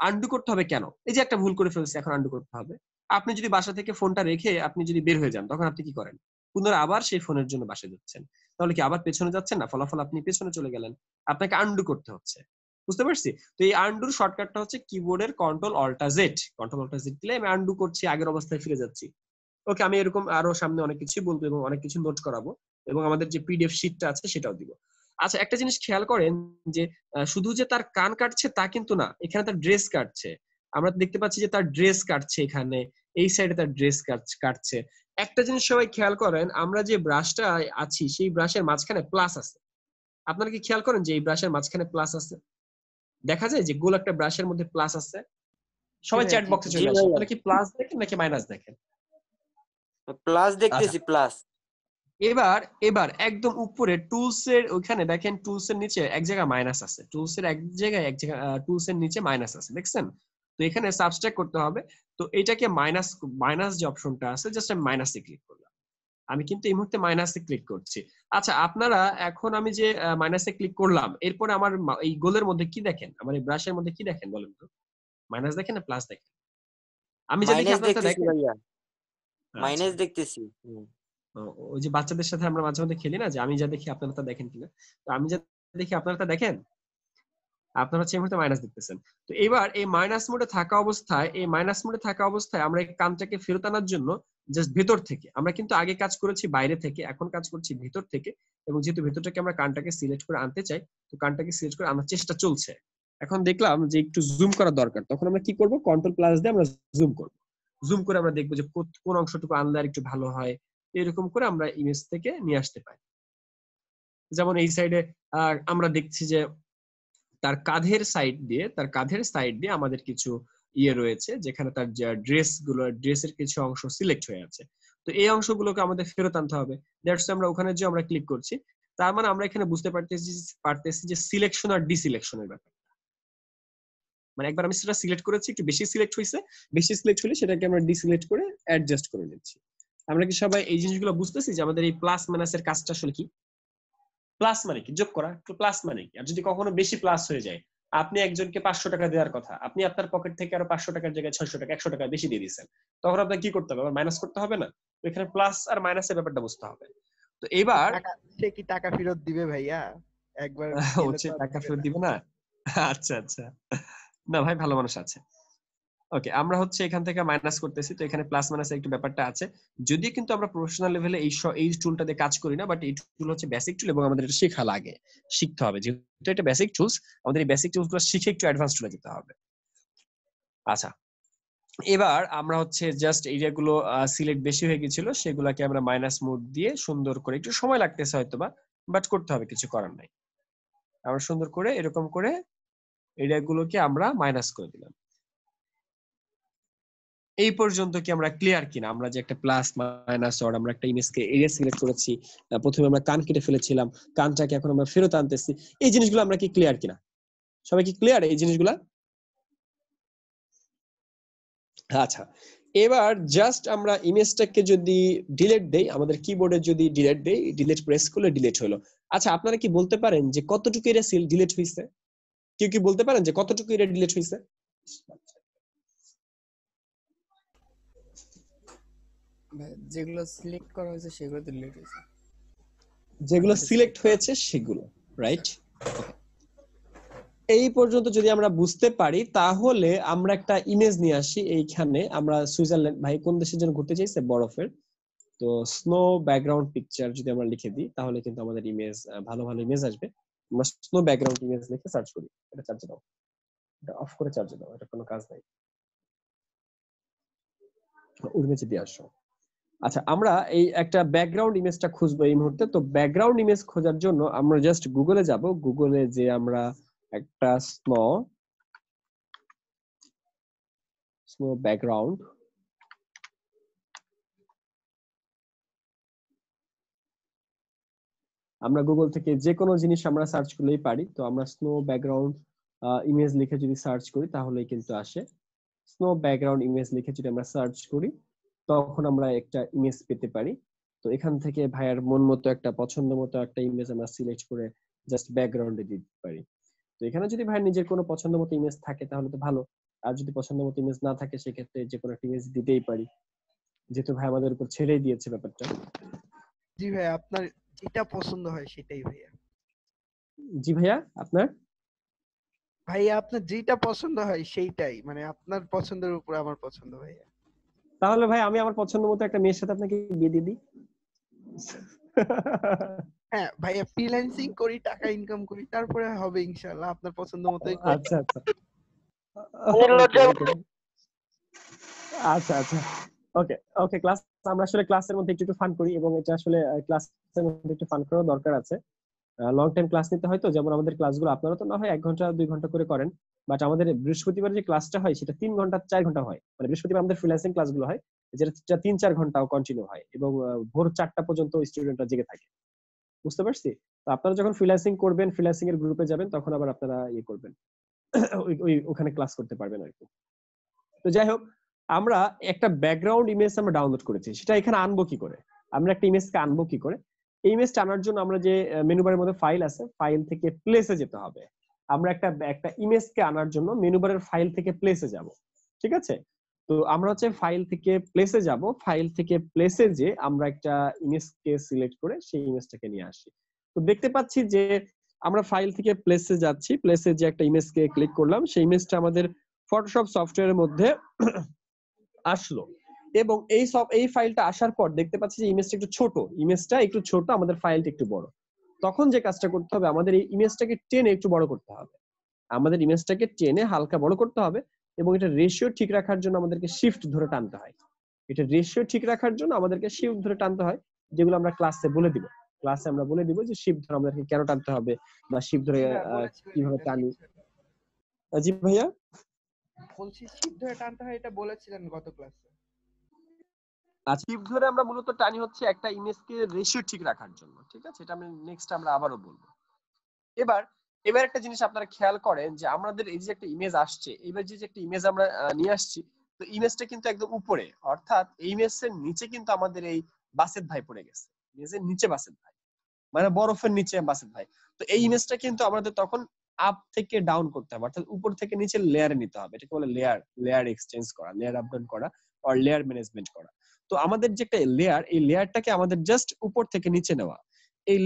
আন্ডু করতে হবে কেন? এই যে একটা ভুল করে ফেলছি, এখন আন্ডু করতে হবে। আপনি যদি বাসা থেকে ফোনটা রেখে আপনি যদি বের হয়ে যান, তখন আপনি কি করেন? পুনরায় আবার সেই ফোনের জন্য বাসায় যাচ্ছেন। তাহলে কি আবার পেছনে যাচ্ছেন না? ফলাফল আপনি পেছনে চলে গেলেন। আপনাকে আন্ডু করতে হচ্ছে। বুঝতে পারছি? তো এই আন্ডুর শর্টকাটটা হচ্ছে কিবোর্ডের কন্ট্রোল অল্টা জেড। কন্ট্রোল অল্টা জেড দিলে আমি আন্ডু করছি, আগের অবস্থায় ফিরে যাচ্ছি। ওকে, আমি এরকম আরো সামনে অনেক কিছু বলবো এবং অনেক কিছু নোট করাবো এবং আমাদের যে পিডিএফ শিটটা আছে সেটাও দিব। আচ্ছা, একটা জিনিস খেয়াল করেন যে শুধু যে তার কান কাটছে তা কিন্তু না, এখানে তার ড্রেস কাটছে। আমরা দেখতে পাচ্ছি যে তার ড্রেস কাটছে, এখানে এই সাইডে তার ড্রেস কাটছে। একটা জিনিস সবাই খেয়াল করেন, আমরা যে ব্রাশটা আছি সেই ব্রাশের মাঝখানে প্লাস আছে। আপনারা কি খেয়াল করেন যে এই ব্রাশের মাঝখানে প্লাস আছে? দেখা যায় যে গোল একটা ব্রাশের মধ্যে প্লাস আছে। সবাই চ্যাট বক্সে চলে আসে। আপনারা কি প্লাস দেখেন নাকি মাইনাস দেখেন? প্লাস দেখতেছি, প্লাস। এবার একদম উপরে টুলস এর ওখানে দেখেন, টুলস এর নিচে এক জায়গায় মাইনাস আছে, টুলস এর এক জায়গায় টুলস এর নিচে মাইনাস আছে, দেখছেন? তো এখানে সাবস্ট্রাক্ট করতে হবে। তো এটাকে মাইনাস যে অপশনটা আছে, জাস্ট আমি মাইনাসে ক্লিক করলাম। আমি কিন্তু এই মুহূর্তে মাইনাসে ক্লিক করছি। আচ্ছা, আপনারা এখন আমি যে মাইনাসে ক্লিক করলাম, এরপরে আমার এই গোলের মধ্যে কি দেখেন? আমার এই ব্রাশের মধ্যে কি দেখেন বলেন তো? মাইনাস দেখেন না প্লাস দেখেন? আমি যা দেখি আপনারা দেখেন। মাইনাস দেখতেছি। ওই যে বাচ্চাদের সাথে আমরা মাঝে মধ্যে খেলি না, যে আমি যা দেখি আপনারা তা দেখেন কিনা। তো আমি যা দেখি আপনারা তা দেখেন, আপনারা হচ্ছে এই মুহূর্তে মাইনাস দেখতেছেন। তো এবার এই মাইনাস মোডে থাকা অবস্থায় আমরা এই কানটাকে ফেরত আনার জন্য জাস্ট ভেতর থেকে, আমরা কিন্তু আগে কাজ করেছি বাইরে থেকে, এখন কাজ করছি ভেতর থেকে। এবং যেহেতু ভেতর থেকে আমরা কানটাকে সিলেক্ট করে আনতে চাই, তো কানটাকে সিলেক্ট করে আনার চেষ্টা চলছে। এখন দেখলাম যে একটু জুম করা দরকার, তখন আমরা কি করব? কন্ট্রোল প্লাস দিয়ে আমরা জুম করব। জুম করে আমরা দেখবো যে কোন অংশটুকু আনলে আর একটু ভালো হয়। এরকম করে আমরা ইমেজ থেকে নিয়ে আসতে পারি। যেমন এই সাইডে আমরা দেখছি যে তার কাঁধের সাইড দিয়ে আমাদের কিছু ইয়ে রয়েছে, যেখানে তার ড্রেসের কিছু অংশ সিলেক্ট হয়ে আছে। তো এই অংশগুলোকে আমাদের ফেরত আনতে হবে। দ্যাটস আমরা ওখানে যে আমরা ক্লিক করছি, তার মানে আমরা এখানে বুঝতে পারতেছি যে সিলেকশন আর ডিসিলেকশনের ব্যাপার। মানে একবার আমি সেটা সিলেক্ট করেছি, একটু বেশি সিলেক্ট হলে সেটাকে আমরা ডিসিলেক্ট করে অ্যাডজাস্ট করে নিচ্ছি। আমরা কি সবাই এই জিনিসগুলো বুঝতেছি যে আমাদের এই প্লাস মাইনাসের কাজটা আসলে কি? প্লাস মানে কি? যোগ করা। প্লাস মানে কি? আর যদি কখনো বেশি প্লাস হয়ে যায়, আপনি একজনকে 500 টাকা দেওয়ার কথা, আপনি আপনার পকেট থেকে আরো 500 টাকার জায়গায় 600 টাকা 100 টাকা বেশি দিয়ে দিয়েছেন, তখন আপনাকে কি করতে হবে? আবার মাইনাস করতে হবে না? তো এখানে প্লাস আর মাইনাসের ব্যাপারটা বুঝতে হবে। তো এবার সে কি টাকা ফেরত দিবে ভাইয়া? একবার হচ্ছে টাকা ফেরত দিবে না? আচ্ছা আচ্ছা, না ভাই, ভালো মানুষ আছে। ওকে, আমরা হচ্ছে এখান থেকে মাইনাস করতেছি, তো এখানে প্লাস মাইনাস একটু ব্যাপারটা আছে। যদিও কিন্তু আমরা প্রফেশনাল লেভেলে এই টুলটা দিয়ে কাজ করি না, বাট এই টুল হচ্ছে বেসিক টুল এবং আমাদের এটা শেখা লাগে, শিখতে হবে। যেহেতু এটা বেসিক টুলস, আমাদের এই বেসিক টুলসগুলো শিখে একটু অ্যাডভান্স টুলে যেতে হবে। আচ্ছা, এবার আমরা হচ্ছে জাস্ট এরিয়াগুলো সিলেক্ট বেশি হয়ে গেছিল, সেগুলোকে আমরা মাইনাস মোড দিয়ে সুন্দর করে, একটু সময় লাগতেছে হয়তোবা, বাট করতে হবে, কিছু করার নাই। আমরা সুন্দর করে এরকম করে এরিয়াগুলোকে আমরা মাইনাস করে দিলাম। এই পর্যন্ত কি আমরা ক্লিয়ার কিনা? আমরা যে একটা প্লাস মাইনাস অর আমরা একটা ইমেজকে এরিয়া সিলেক্ট করেছি, প্রথমে আমরা কান কেটে ফেলেছিলাম, কানটাকে এখন আমরা ফেরত আনতেছি, এই জিনিসগুলো আমরা কি ক্লিয়ার কিনা? সবাই কি ক্লিয়ার এই জিনিসগুলা? আচ্ছা, এবার জাস্ট আমরা ইমেজটাকে যদি ডিলিট দেই, আমাদের কিবোর্ডে যদি ডিলিট দেই, ডিলিট প্রেস করলে ডিলিট হলো। আচ্ছা, আপনারা কি বলতে পারেন যে কতটুকু এরিয়া ডিলিট হইছে? কেউ কি বলতে পারেন যে কতটুকু এরিয়া ডিলিট হইছে? যেগুলো সিলেক্ট করা হয়েছে সেগুলো ডিলিট হয়েছে। যেগুলো সিলেক্ট হয়েছে সেগুলো, রাইট? এই পর্যন্ত যদি আমরা বুঝতে পারি, তাহলে আমরা একটা ইমেজ নিয়ে আসি। এইখানে আমরা সুইজারল্যান্ড, ভাই কোন দেশের জন্য ঘুরতে চাইছে? বরফের। তো স্নো ব্যাকগ্রাউন্ড পিকচার যদি আমরা লিখে দিই, তাহলে কিন্তু আমাদের ইমেজ, ভালো ভালো ইমেজ আসবে। আমরা স্নো ব্যাকগ্রাউন্ড ইমেজ লিখে সার্চ করি। এটা চার্জে দাও, এটা অফ করে চার্জে দাও, এটা কোনো কাজ নাই। ইমেজ দিয়ে আসো। আচ্ছা, আমরা এই একটা ব্যাকগ্রাউন্ড ইমেজটা খুঁজবো এই মুহূর্তে। তো ব্যাকগ্রাউন্ড ইমেজ খোঁজার জন্য আমরা জাস্ট গুগলে যাব। গুগলে যে আমরা একটা স্নো ব্যাকগ্রাউন্ড, আমরা গুগল থেকে যে কোনো জিনিস আমরা সার্চ করলেই পারি। তো আমরা স্নো ব্যাকগ্রাউন্ড ইমেজ লিখে যদি সার্চ করি, তাহলেই কিন্তু আসে। স্নো ব্যাকগ্রাউন্ড ইমেজ লিখে যদি আমরা সার্চ করি, তখন আমরা একটা ইমেজ পেতে পারি। তো এখান থেকে ভাইয়ার মন মতো একটা, পছন্দ মতো একটা ইমেজ আমরা সিলেক্ট করে জাস্ট ব্যাকগ্রাউন্ডে দিতে পারি। তো এখানে যদি ভাই নিজের কোনো পছন্দ মতো ইমেজ থাকে তাহলে তো ভালো, আর যদি পছন্দ মতো ইমেজ না থাকে সেক্ষেত্রে যে কোনো একটা ইমেজ দিতেই পারি, যেহেতু ভাই আমাদের উপর ছেড়েই দিয়েছে ব্যাপারটা। জি ভাই, আপনার যেটা পছন্দ হয় সেটাই ভাইয়া। জি ভাইয়া, আপনার ভাইয়া আপনার যেটা পছন্দ হয় সেইটাই, মানে আপনার পছন্দের উপর আমার পছন্দ ভাইয়া। তাহলে ভাই আমি আমার পছন্দ মতো একটা মেয়ের সাথে আপনাকে বিয়ে দিয়ে দিই। হ্যাঁ ভাইয়া, ফ্রিল্যান্সিং করি, টাকা ইনকাম করি, তারপরে হবে ইনশাআল্লাহ আপনার পছন্দ মতোই করি। আচ্ছা আচ্ছা আচ্ছা আচ্ছা ওকে ওকে ক্লাস, আমরা আসলে ক্লাসের মধ্যে একটু ফান করি এবং এটা আসলে ক্লাসের মধ্যে একটু ফান করার দরকার আছে। লং টাইম ক্লাস নিতে হয় তো, যেমন আমাদের ক্লাসগুলো আপনারা তো না হয় 1 ঘন্টা 2 ঘন্টা করে করেন, বাট আমাদের বৃহস্পতিবার যে ক্লাসটা হয় সেটা 3 ঘন্টা 4 ঘন্টা হয়। মানে বৃহস্পতিবার আমাদের ফ্রিল্যান্সিং ক্লাসগুলো হয় যেটা 3-4 ঘন্টাও কন্টিনিউ হয় এবং ভোর 4টা পর্যন্ত স্টুডেন্টরা জেগে থাকে। বুঝতে পারছি? তো আপনারা যখন ফ্রিল্যান্সিং করবেন, ফ্রিল্যান্সিং এর গ্রুপে যাবেন, তখন আবার আপনারা ইয়ে করবেন, ওখানে ক্লাস করতে পারবেন আর কি। তো যাই হোক, আমরা একটা ব্যাকগ্রাউন্ড ইমেজ আমরা ডাউনলোড করেছি, সেটা এখানে আনবো কি করে? আমরা একটা ইমেজকে আনবো কি করে? এই ইমেজটা আনার জন্য আমরা যে মেনু বারের মধ্যে ফাইল আছে, ফাইল থেকে প্লেসে যেতে হবে। আমরা একটা ইমেজকে আনার জন্য মেনু বারের ফাইল থেকে প্লেসে যাব, ঠিক আছে? তো আমরা হচ্ছে ফাইল থেকে প্লেসে যাব, ফাইল থেকে প্লেসে যে আমরা একটা ইমেজকে সিলেক্ট করে সেই ইমেজটাকে নিয়ে আসি। তো দেখতে পাচ্ছি যে আমরা ফাইল থেকে প্লেসে যাচ্ছি, প্লেসে যে একটা ইমেজকে ক্লিক করলাম, সেই ইমেজটা আমাদের ফটোশপ সফটওয়্যারের মধ্যে আসলো এবং এই ফাইলটা আসার পর দেখতে পাচ্ছি যে ইমেজটা একটু ছোট, আমাদের ফাইলটা একটু বড়। তখন যে কাজটা করতে হবে, আমাদের এই ইমেজটাকে টেনে একটু বড় করতে হবে, আমাদের ইমেজটাকে টেনে হালকা বড় করতে হবে এবং এটা রেশিও ঠিক রাখার জন্য আমাদেরকে শিফট ধরে টানতে হয়। এটা রেশিও ঠিক রাখার জন্য আমাদেরকে শিফট ধরে টানতে হয়, যেগুলো আমরা ক্লাসে বলে দিব। ক্লাসে আমরা বলে দিব যে শিফট ধরে আমাদেরকে কেন টানতে হবে বা শিফট ধরে কিভাবে টানি। জি ভাইয়া বলছি শিফট ধরে টানতে হয়, এটা বলেছিলেন গত ক্লাসে। আচ্ছা, শিফট ধরে আমরা মূলত টানি হচ্ছে একটা ইমেজকে রেশিও ঠিক রাখার জন্য, ঠিক আছে? এটা আমি নেক্সট আমরা আবারও বলবো। এবার একটা জিনিস আপনারা খেয়াল করেন যে আমাদের এই যে একটা ইমেজ আসছে, এবার যে একটা ইমেজ আমরা নিয়ে আসছি, তো ইমেজটা কিন্তু একদম উপরে, অর্থাৎ এই ইমেজের নিচে কিন্তু আমাদের এই বাসেত ভাই পড়ে গেছে, ইমেজের নিচে বাসেত ভাই, মানে বরফের নিচে বাসেত ভাই। তো এই ইমেজটা কিন্তু আমাদের তখন আপ থেকে ডাউন করতে হবে, অর্থাৎ উপর থেকে নিচে লেয়ারে নিতে হবে। এটাকে বলে লেয়ার এক্সচেঞ্জ করা, লেয়ার আপ ডাউন করা আর লেয়ার ম্যানেজমেন্ট করা। তো আমাদের যে একটা লেয়ার, এই লেয়ারটাকে আমাদের জাস্ট উপর থেকে নিচে নেওয়া। এই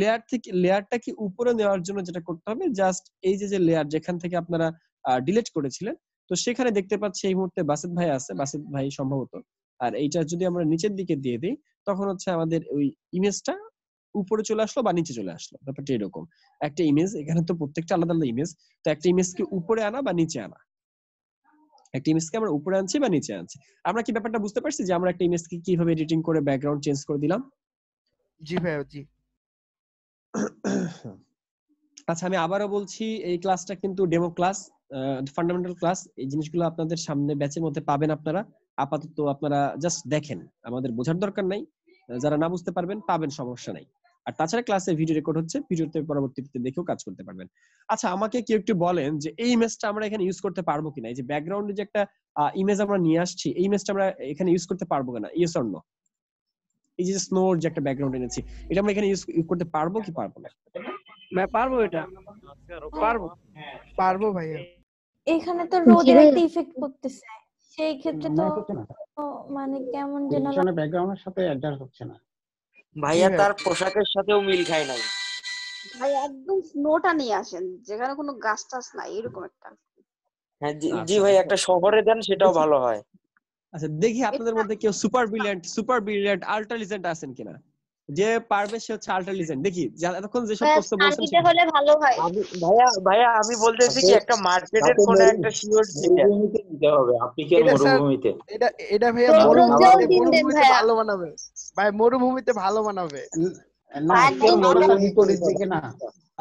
লেয়ারটাকে উপরে নেওয়ার জন্য যেটা করতে হবে, জাস্ট এই যে লেয়ার যেখান থেকে আপনারা ডিলিট করেছিলেন, তো সেখানে দেখতে পাচ্ছি এই মুহূর্তে বাসেত ভাই আছে, বাসেত ভাই সম্ভবত। আর এইটা যদি আমরা নিচের দিকে দিয়ে দিই, তখন হচ্ছে আমাদের ওই ইমেজটা উপরে চলে আসলো বা নিচে চলে আসলো। ব্যাপারটা এরকম। একটা ইমেজ, এখানে তো প্রত্যেকটা আলাদা আলাদা ইমেজ, তো একটা ইমেজকে উপরে আনা বা নিচে আনা, একটা ইমেজকে আমরা উপরে আনছি বা নিচে আনছি। আমরা কি ব্যাপারটা বুঝতে পারছি যে আমরা একটা ইমেজকে কিভাবে এডিটিং করে ব্যাকগ্রাউন্ড চেঞ্জ করে দিলাম? জি ভাই, জি। আচ্ছা, আমি আবারও বলছি, এই ক্লাসটা কিন্তু ডেমো ক্লাস, ফান্ডামেন্টাল ক্লাস। এই জিনিসগুলো আপনাদের সামনে ব্যাচের মধ্যে পাবেন আপনারা। আপাতত আপনারা জাস্ট দেখেন, আমাদের বোঝার দরকার নাই। যারা না বুঝতে পারবেন পাবেন, সমস্যা নাই। আর তাছাড়া ক্লাসে ভিডিও রেকর্ড হচ্ছে, ভিডিওতে পরবর্তীতে দেখেও কাজ করতে পারবেন। আচ্ছা, আমাকে কেউ একটু বলেন যে এই ইমেজটা আমরা এখানে ইউজ করতে পারবো কিনা? এই যে ব্যাকগ্রাউন্ডে যে একটা ইমেজ আমরা নিয়ে আসছি, এই ইমেজটা আমরা এখানে ইউজ করতে পারবো কিনা? Yes or no? এই যে স্নোর যে একটা ব্যাকগ্রাউন্ড এনেছি, এটা আমরা এখানে ইউজ করতে পারবো কি পারবো না? পারবো, এটা পারবো ভাইয়া। এখানে তো রোদের একটা ইফেক্ট করতেছে, সেই ক্ষেত্রে তো মানে কেমন যেন ব্যাকগ্রাউন্ডের সাথে অ্যাডজাস্ট হচ্ছে না ভাইয়া। তার পোশাকের সাথেও মিল খায় নাই ভাই। একদম স্নোটা নিয়ে আসেন যেখানে কোনো গাছ টাছ নাই, এরকম একটা। হ্যাঁ জি ভাই, একটা শহরে দেন, সেটাও ভালো হয়। আচ্ছা, দেখি আপনাদের মধ্যে কেউ সুপার ব্রিলিয়ান্ট আল্ট্রা লিজেন্ড আছেন কিনা? যে পারবে সে হচ্ছে আল্ট্রা লিজেন্ড। দেখি এতক্ষণ যেসব প্রশ্ন বলছেন আরবিতে হলে ভালো হয়। ভাইয়া আমি বলতেছি কি, একটা মার্কেটের কোন একটা শিওর মরুভূমিতে দিতে হবে। আপনি কি মরুভূমিতে? এটা ভাইয়া মরুভূমিতে ভালো বানাবে ভাই, মরুভূমিতে ভালো বানাবে না, মরুভূমি করে দিকে না।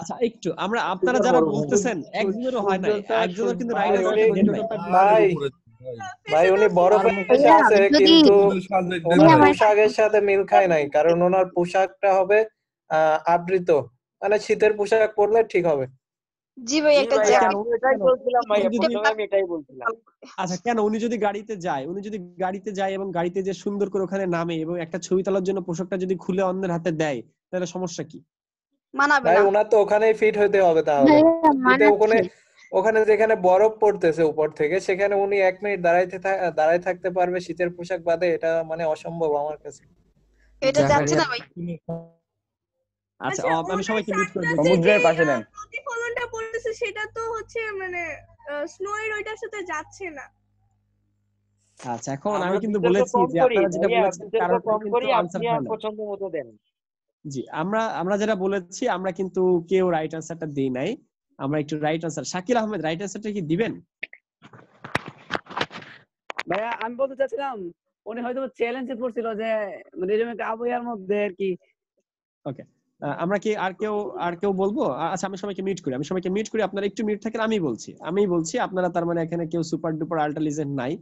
আচ্ছা, একটু আমরা আপনারা যারা বলতেছেন একজনেরও হয় না, একজনের কিন্তু রাইট ভাই উনি বরফের দেশে আছে, কিন্তু ওনার পোশাকের সাথে মিল খায় নাই, কারণ ওনার পোশাকটা হবে আবৃত, মানে শীতের পোশাক পরলে ঠিক হবে। জি ভাই, একটা জ্যাকেট। এটাই বলছিলাম ভাই, আমি এটাই বলছিলাম। আচ্ছা, কেন উনি যদি গাড়িতে যায় এবং গাড়িতে যে সুন্দর করে ওখানে নামে এবং একটা ছবি তোলার জন্য পোশাকটা যদি খুলে অন্যের হাতে দেয়, তাহলে সমস্যা কি? মানাবে ভাই না। ওনার তো ওখানেই ফিট হইতে হবে, তাহলে ওখানে ওখানে যেখানে বরফ পড়তেছে উপর থেকে, সেখানে উনি 1 মিনিট দাঁড়ায় থাকতে পারবে শীতের পোশাক বাদে? এটা মানে অসম্ভব আমার কাছে। এটা যাচ্ছে না ভাই। আচ্ছা আমি সবাইকে মিউট করে দিই। সমুদ্রের পাশে দেন। প্রতিফলনটা পড়তেছে সেটা তো হচ্ছে মানে স্নোয়ের ওইটার সাথে যাচ্ছে না। আচ্ছা এখন আমি কিন্তু বলেছি যে আপনারা যেটা বলেছেন কারণটা কম কিন্তু করি, আনসার আপনি হয় না। পছন্দ মতো দেন। জি আমরা যেটা বলেছি আমরা কিন্তু কেউ রাইট আনসারটা দেই নাই। আমরা একটু right answer, Shakil Ahmed right আনসারটা কি দিবেন? ভাইয়া আমি বলতে চাচ্ছিলাম উনি হয়তো চ্যালেঞ্জে পড়ছিল যে মানে এরকম একটা আবহাওয়ার মধ্যে আর কি। ওকে আমরা কি আর কেউ বলবো? আচ্ছা আমি সবাইকে মিউট করি, আপনারা একটু মিউট থাকেন। আমি বলছি আপনারা তার মানে এখানে কেউ সুপার ডুপার আল্ট্রা লিজেন্ড নাই,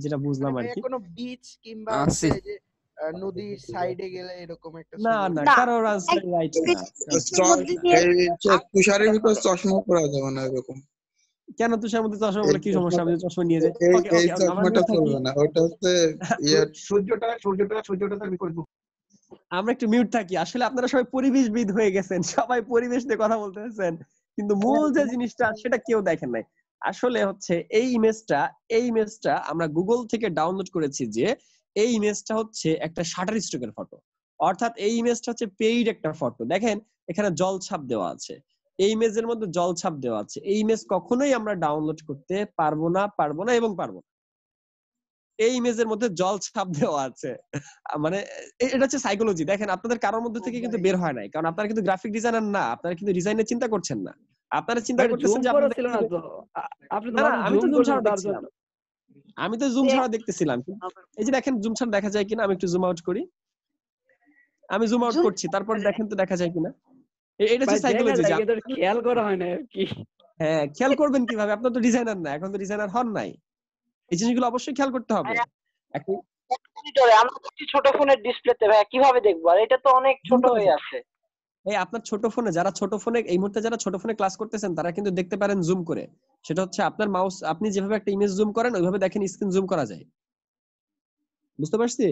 যেটা বুঝলাম আর কি। কোনো বিচ কিংবা আছে। যে নদীর সাইডে গেলে এরকম একটা না কারোর আনসার রাইট না। তুষারের ভিতর চশমা পরা যাবে না এরকম। কেন তুষার মধ্যে চশমা বলে কি সমস্যা? আমি চশমা নিয়ে যাই। ওকে এই চশমাটা চলবে না, ওটা হচ্ছে সূর্যটা তার বিপরীত। আমরা একটু মিউট থাকি। আসলে আপনারা সবাই পরিবেশবিদ হয়ে গেছেন, সবাই পরিবেশ নিয়ে কথা বলতেছেন, কিন্তু মূল যে জিনিসটা সেটা কেউ দেখেন নাই। আসলে হচ্ছে এই ইমেজটা আমরা গুগল থেকে ডাউনলোড করেছি, যে এই ইমেজটা হচ্ছে একটা শাটার স্ট্রোকের ফটো, অর্থাৎ এই ইমেজটা হচ্ছে পেইড একটা ফটো। দেখেন এখানে জলছাপ দেওয়া আছে, এই ইমেজের মধ্যে জলছাপ দেওয়া আছে। এই ইমেজ কখনোই আমরা ডাউনলোড করতে পারবো না। এই ইমেজের মধ্যে জলছাপ দেওয়া আছে, মানে এটা হচ্ছে সাইকোলজি। দেখেন আপনাদের কারোর মধ্যে থেকে কিন্তু বের হয় নাই, কারণ আপনারা কিন্তু গ্রাফিক ডিজাইনার না, আপনারা কিন্তু ডিজাইনের চিন্তা করছেন না। আপনারা চিন্তা করতেছেন যে আপনাদের ছিল না তো আপনি তো না আমি তো জুম ছাড়া তার দেখছিলাম, আমি তো জুম ছাড়া দেখতেছিলাম। এই যে দেখেন জুম ছাড়া দেখা যায় কিনা, আমি একটু জুম আউট করি। আমি জুম আউট করছি, তারপর দেখেন তো দেখা যায় কিনা। এটা হচ্ছে সাইকোলজি। খেয়াল করা হয় না আর কি। হ্যাঁ খেয়াল করবেন কিভাবে? আপনারা তো ডিজাইনার না, এখন তো ডিজাইনার হন নাই। এই জিনিসগুলো অবশ্যই খেয়াল করতে হবে। আমার ছোট ফোনের ডিসপ্লেতে ভাই কিভাবে দেখবো? আর এটা তো অনেক ছোট হয়ে আছে। এই আপনার ছোট ফোনে, এই মুহূর্তে যারা ছোট ফোনে ক্লাস করতেছেন তারা কিন্তু দেখতে পারেন জুম করে। সেটা হচ্ছে আপনার মাউস, আপনি যেভাবে একটা ইমেজ জুম করেন ওইভাবে দেখেন স্ক্রিন জুম করা যায়। বুঝতে পারছি?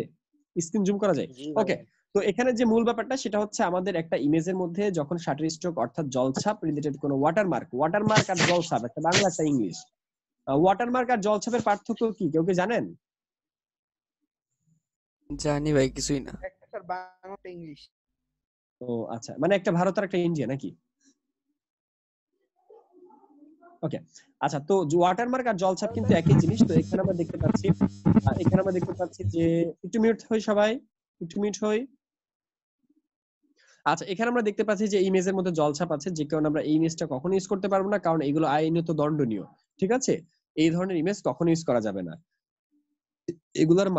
স্ক্রিন জুম করা যায়। ওকে তো এখানে যে মূল ব্যাপারটা সেটা হচ্ছে আমাদের একটা ইমেজের মধ্যে যখন শাটার স্ট্রোক অর্থাৎ জলছাপ রিলেটেড কোনো ওয়াটারমার্ক আর জলছাপ, একটা বাংলা একটা ইংলিশ। ওয়াটারমার্ক আর জলছাপের পার্থক্য কি কেউ কি জানেন? জানি ভাই, কিছুই না। স্যার বাংলাটা ইংলিশ। ও আচ্ছা, মানে একটা ভারত আর একটা ইন্ডিয়া নাকি? ওকে আচ্ছা, তো ওয়াটারমার্ক আর জলছাপ কিন্তু একই জিনিস। তো এখানে আমরা দেখতে পাচ্ছি যে একটু মিউট হই সবাই, একটু মিউট হই। আচ্ছা এখানে আমরা দেখতে পাচ্ছি যে ইমেজের মধ্যে জলছাপ আছে, যে কারণে আমরা এই ইমেজটা কখনো ইউজ করতে পারবো না, কারণ এগুলো আইনত দণ্ডনীয়। ঠিক আছে, এই ধরনের ইমেজ কখনো ইউজ করা যাবে না। এগুলার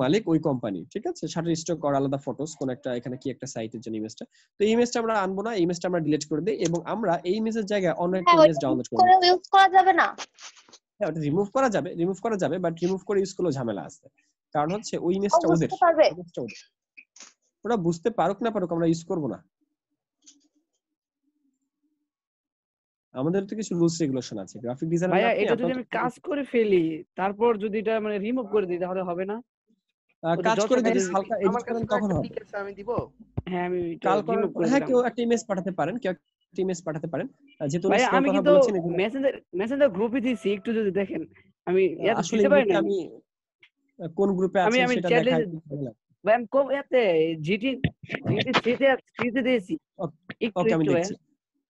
মালিক ওই কোম্পানি। ঠিক আছে, শাটার স্টক আর আলাদা ফটোস কোন একটা এখানে কি একটা সাইটের জন্য ইমেজটা, তো এই ইমেজটা আমরা আনবো না, এই ইমেজটা আমরা ডিলিট করে দেই এবং আমরা এই ইমেজের জায়গায় অন্য একটা ইমেজ ডাউনলোড করব। ইউজ করা যাবে না? হ্যাঁ ওটা রিমুভ করা যাবে, বাট রিমুভ করে ইউজ করলে ঝামেলা আছে। কারণ হচ্ছে ওই ইমেজটা ওদের, ওরা বুঝতে পারুক না পারুক আমরা ইউজ করব না। আমাদের তো কিছু রুলস রেগুলেশন আছে। গ্রাফিক ডিজাইনার ভাইয়া এটা যদি আমি কাজ করে ফেলি তারপর যদি এটা মানে রিমুভ করে দিই তাহলে হবে না? কাজ করে দিলে হালকা এডিট করেন তখন হবে। ঠিক আছে আমি দিব। হ্যাঁ আমি রিমুভ করে হ্যাঁ কেউ একটা ইমেজ পাঠাতে পারেন, যেহেতু ভাইয়া আমি কিন্তু মেসেঞ্জার গ্রুপে দিয়েছি, একটু যদি দেখেন। আমি আসলে আমি কোন গ্রুপে আছি সেটা দেখা ভাই আমি কোন এতে জিটি 3 তে দিয়েছি।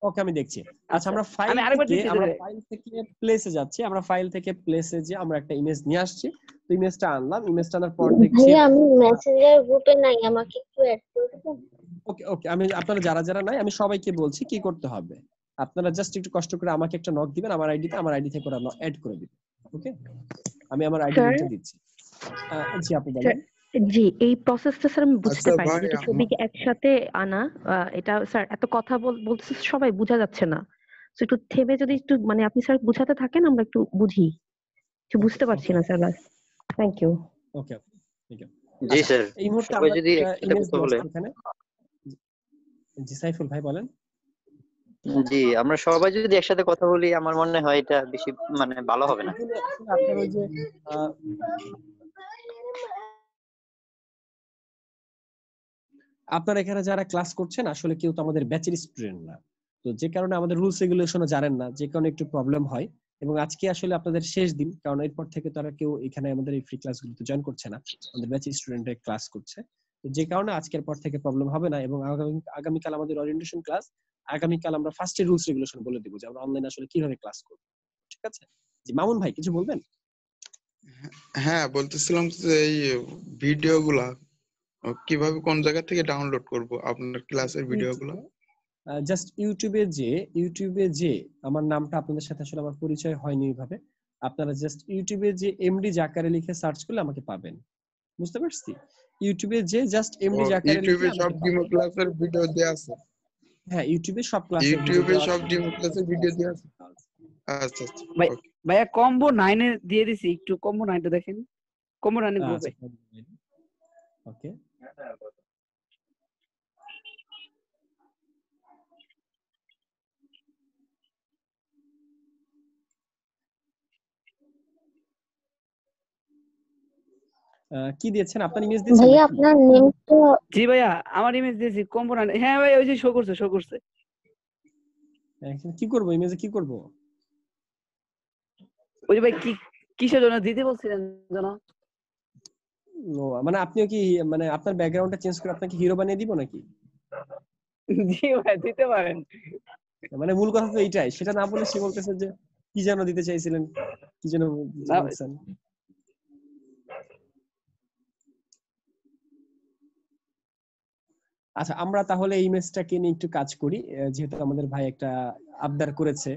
ওকে আমি দেখছি। আচ্ছা আমরা ফাইল থেকে প্লেসে যাচ্ছি, আমরা ফাইল থেকে প্লেসে যে আমরা একটা ইমেজ নিয়ে আসছি, তো ইমেজটা আনলাম, ইমেজটা আনার পর দেখছি ভাই আমি মেসেঞ্জার গ্রুপে নাই, আমাকে একটু অ্যাড করে দিবেন? ওকে আমি আপনারা যারা নাই আমি সবাইকে বলছি কি করতে হবে। আপনারা জাস্ট একটু কষ্ট করে আমাকে একটা নক দিবেন আমার আইডি থেকে ওরা অ্যাড করে দিবেন। ওকে আমি আমার আইডি লিংকটা দিচ্ছি। জি আপনি বলেন। জি এই প্রসেসটা স্যার আমি বুঝতে পারিনি, যেটা ছবিকে একসাথে আনা, এটা স্যার এত কথা বলতেছে সবাই বোঝা যাচ্ছে না, তো একটু থেমে যদি একটু মানে আপনি স্যার বুঝাতে থাকেন আমরা একটু বুঝি, কিছু বুঝতে পারছি না স্যার। Thank you. ওকে ঠিক আছে জি স্যার, এই মুহূর্তে আমরা আমরা যদি একসাথে কথা বলে এখানে জি সাইফুল ভাই বলেন। জি আমরা সবাই যদি একসাথে কথা বলি আমার মনে হয় এটা বেশি মানে ভালো হবে না। আপনার ওই যে আপনারা এখানে যারা ক্লাস করছেন আসলে কেউ তো আমাদের ব্যাচের স্টুডেন্ট না, তো যে কারণে আমাদের রুলস রেগুলেশনও জানেন না, যে কারণে একটু প্রবলেম হয়। এবং আজকে আসলে আপনাদের শেষ দিন, কারণ এরপর থেকে তারা কেউ এখানে আমাদের এই ফ্রি ক্লাসগুলোতে জয়েন করছে না, আমাদের ব্যাচ স্টুডেন্টরা ক্লাস করছে। তো যে কারণে আজকের পর থেকে প্রবলেম হবে না। এবং আগামীকাল আমাদের ওরিয়েন্টেশন ক্লাস, আগামীকাল আমরা ফার্স্টে রুলস রেগুলেশন বলে দেবো যে আমরা অনলাইনে আসলে কিভাবে ক্লাস করব। ঠিক আছে? জি মামুন ভাই কিছু বলবেন? হ্যাঁ, বলতেছিলাম যে এই ভিডিওগুলা কিভাবে কোন জায়গা থেকে ডাউনলোড করব আপনার ক্লাসের ভিডিওগুলো? জাস্ট ইউটিউবে যে আমার নামটা আপনাদের সাথে আসলে আমার পরিচয় হয়নি এইভাবে, আপনারা জাস্ট ইউটিউবে যে এমডি জাকারে লিখে সার্চ করলে আমাকে পাবেন। বুঝতে পারছি? ইউটিউবে যে জাস্ট এমডি জাকারে লিখে ইউটিউবে সব ডেমো ক্লাসের ভিডিও দেয়া আছে। হ্যাঁ, ইউটিউবে সব ক্লাসের ইউটিউবে সব ডেমো ক্লাসের ভিডিও দেয়া আছে। আচ্ছা আচ্ছা, ওকে। ভাইয়া কম্বো 9 এ দিয়ে দিছি, একটু কম্বো 9টা দেখেন, কম্বো 9 গ্রুপে। ওকে, কি দিয়েছেন? আপনার ইমেজ দিয়েছেন ভাইয়া নাকি? আপনার নেমটা জি ভাইয়া আমার ইমেজ দিয়েছি কম্বো 9। হ্যাঁ ভাই ওই যে শো করছে। এখন কি করব, ইমেজে কি করব? ওই যে ভাই কিসের জন্য দিতে বলছিলেন জানো? ও মানে আপনিও কি মানে আপনার ব্যাকগ্রাউন্ডটা চেঞ্জ করে আপনাকে হিরো বানিয়ে দিব নাকি? জি ভাই দিতে পারেন। মানে মূল কথা তো এইটাই, সেটা না বলে সে বলতেছে যে কি যেন দিতে চাইছিলেন, কি যেন বলছেন। আচ্ছা আমরা তাহলে এই ইমেজটাকে নিয়ে একটু কাজ করি, যেহেতু আমাদের ভাই একটা আবদার করেছে,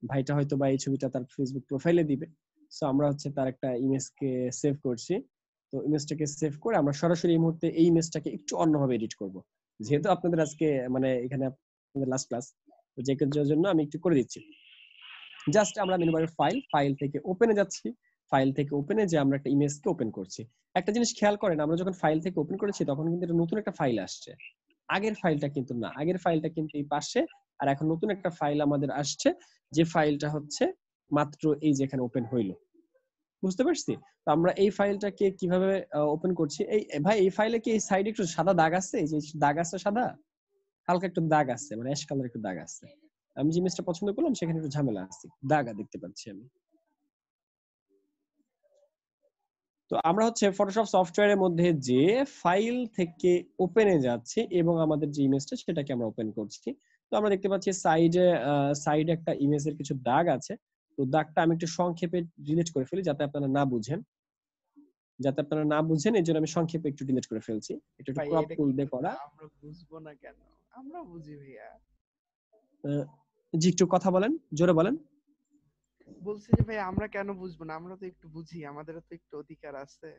ভাইটা হয়তো বা এই ছবিটা তার ফেসবুক প্রোফাইলে দিবে। সো আমরা হচ্ছে তার একটা ইমেজকে সেভ করছি। তো ইমেজটাকে সেভ করে আমরা সরাসরি এই মুহূর্তে এই ইমেজটাকে একটু অন্যভাবে এডিট করব। যেহেতু আপনাদের আজকে মানে এখানে আপনাদের লাস্ট ক্লাস, তো যে কাজের জন্য আমি একটু করে দিচ্ছি। জাস্ট আমরা মেনু বারের ফাইল থেকে ওপেনে যাচ্ছি, ফাইল থেকে ওপেনে যে আমরা একটা ইমেজকে ওপেন করছি। একটা জিনিস খেয়াল করেন, আমরা যখন ফাইল থেকে ওপেন করেছি তখন কিন্তু এটা নতুন একটা ফাইল আসছে, আগের ফাইলটা কিন্তু না, আগের ফাইলটা কিন্তু এই পাশে, আর এখন নতুন একটা ফাইল আমাদের আসছে, যে ফাইলটা হচ্ছে মাত্র এই যেখানে ওপেন হইলো। বুঝতে পারছি? তো আমরা এই ফাইলটাকে কিভাবে ওপেন করছি, এই ভাই এই ফাইলে কি এই সাইডে একটু সাদা দাগ আছে, এই যে দাগ আছে সাদা, হালকা একটু দাগ আছে, মানে অ্যাশ কালার একটু দাগ আছে। আমি যে ইমেজটা পছন্দ করলাম সেখানে একটু ঝামেলা আছে, দাগ দেখতে পাচ্ছি আমি। তো আমরা হচ্ছে ফটোশপ সফটওয়্যারের মধ্যে যে ফাইল থেকে ওপেনে যাচ্ছি এবং আমাদের যে ইমেজটা সেটাকে আমরা ওপেন করছি। তো আমরা দেখতে পাচ্ছি সাইডে একটা ইমেজের কিছু দাগ আছে। তো দাগটা আমি একটু সংক্ষেপে ডিলিট করে ফেলি যাতে আপনারা না বুঝেন, এই জন্য আমি সংক্ষেপে একটু ডিলিট করে ফেলছি। একটু ক্রপ টুল দিয়ে করা। আমরা বুঝবো না কেন? আমরা বুঝি ভাইয়া। জি একটু কথা বলেন, জোরে বলেন। বলছি যে ভাই আমরা কেন বুঝবো না? আমরা তো একটু বুঝি, আমাদেরও তো একটু অধিকার আছে।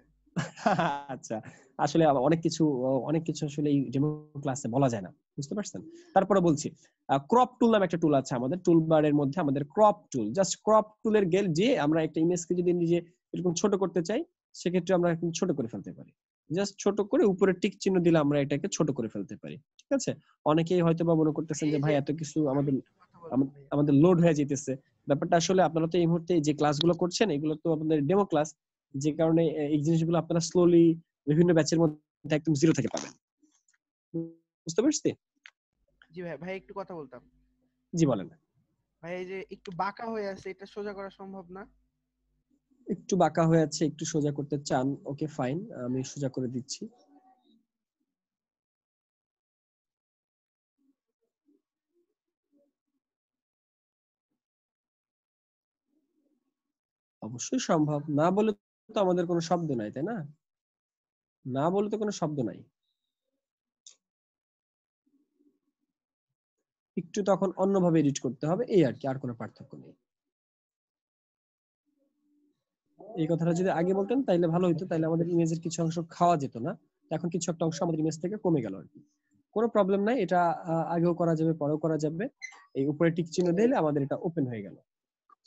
আচ্ছা আসলে অনেক কিছু আসলে এই ডেমো ক্লাসে বলা যায় না, বুঝতে পারছেন? তারপরে বলছি ক্রপ টুল নামে একটা টুল আছে আমাদের টুলবারের মধ্যে, আমাদের ক্রপ টুল, জাস্ট ক্রপ টুলের গেল যে আমরা একটা ইমেজকে যদি নিজে এরকম ছোট করতে চাই সেক্ষেত্রে আমরা ছোট করে ফেলতে পারি। জাস্ট ছোট করে উপরে টিক চিহ্ন দিলে আমরা এটাকে ছোট করে ফেলতে পারি। ঠিক আছে? অনেকেই হয়তো বা মনে করতেছেন যে ভাই এত কিছু আমাদের লোড হয়ে যেতেছে। ব্যাপারটা আসলে আপনারা তো এই মুহূর্তে যে ক্লাসগুলো করছেন এগুলো তো আপনাদের ডেমো ক্লাস, যে কারণে এই জিনিসগুলো আপনারা স্লোলি বিভিন্ন ব্যাচের মধ্যে একদম জিরো থেকে পাবেন। বুঝতে পারছি? জি ভাই একটু কথা বলতাম। জি বলেন। ভাই এই যে একটু বাঁকা হয়ে আছে, এটা সোজা করা সম্ভব না? একটু বাঁকা হয়ে আছে, একটু সোজা করতে চান, ওকে ফাইন, আমি সোজা করে দিচ্ছি। অবশ্যই সম্ভব, না বলে তো আমাদের কোনো শব্দ নাই, তাই না? না বলে তো কোনো শব্দ নাই। একটু তখন অন্যভাবে এডিট করতে হবে, এই আর কি, আর কোনো পার্থক্য নেই। এই কথাটা যদি আগে বলতেন তাইলে ভালো হতো, তাইলে আমাদের ইমেজের কিছু অংশ খাওয়া যেত না। এখন কিছু একটা অংশ আমাদের ইমেজ থেকে কমে গেল আর কি। কোনো প্রবলেম নাই, এটা আগেও করা যাবে, পরেও করা যাবে। এই উপরে টিক চিহ্ন দিলে আমাদের এটা ওপেন হয়ে গেল।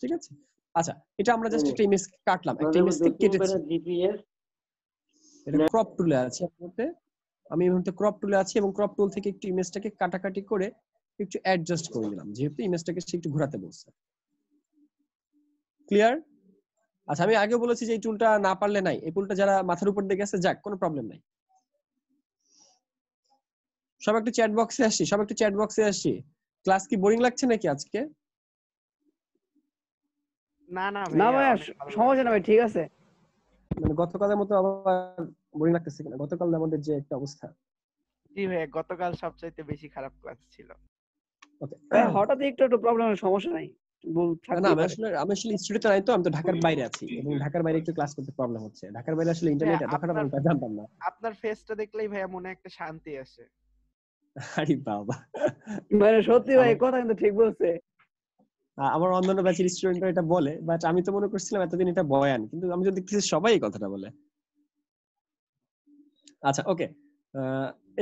ঠিক আছে? আচ্ছা এটা আমরা জাস্ট একটা ইমেজ কাটলাম, একটা ইমেজকে কেটেছি। এটা ক্রপ টুলে আছে আপনাদের, আমি এই মুহূর্তে ক্রপ টুলে আছি এবং ক্রপ টুল থেকে একটু ইমেজটাকে কাটাকাটি করে একটু অ্যাডজাস্ট করে দিলাম, যেহেতু ইমেজটাকে সে একটু ঘোরাতে বলছে। ক্লিয়ার? আচ্ছা আমি আগে বলেছি যে এই টুলটা না পারলে নাই, এই টুলটা যারা মাথার উপর দিয়ে গেছে যাক, কোনো প্রবলেম নাই। সব একটু চ্যাট বক্সে আসি, ক্লাস কি বোরিং লাগছে নাকি আজকে? না না না ভাইয়া, ভাইয়া অনেক ভালো সমস্যা না ভাই, ঠিক আছে। মানে গতকালের মতো আবার বোরিং লাগতেছে কিনা? গতকাল আমাদের যে একটা অবস্থা। জি ভাইয়া, গতকাল সবচাইতে বেশি খারাপ ক্লাস ছিল। ওকে, ভাই হঠাৎ একটু প্রবলেমের সমস্যা নাই, না থাকতেই আমি পারে। আসলে ইনস্টিটিউটে নাই তো, আমি তো ঢাকার বাইরে আছি এবং ঢাকার বাইরে একটু ক্লাস করতে প্রবলেম হচ্ছে। ঢাকার বাইরে আসলে ভাইয়া ইন্টারনেট এত খারাপ, আপনার আমি তা জানতাম না। আপনার ফেসটা দেখলেই ভাইয়া মনে একটা শান্তি আসে। আরে বাবা, মানে সত্যি ভাই আমার কথা কিন্তু ঠিক বলছে। আমার অন্যান্য ব্যাচের স্টুডেন্টরা এটা বলে, বাট আমি তো মনে করছিলাম এতদিন এটা বয়ান, কিন্তু আমি যদি দেখতেছি সবাই এই কথাটা বলে। আচ্ছা ওকে,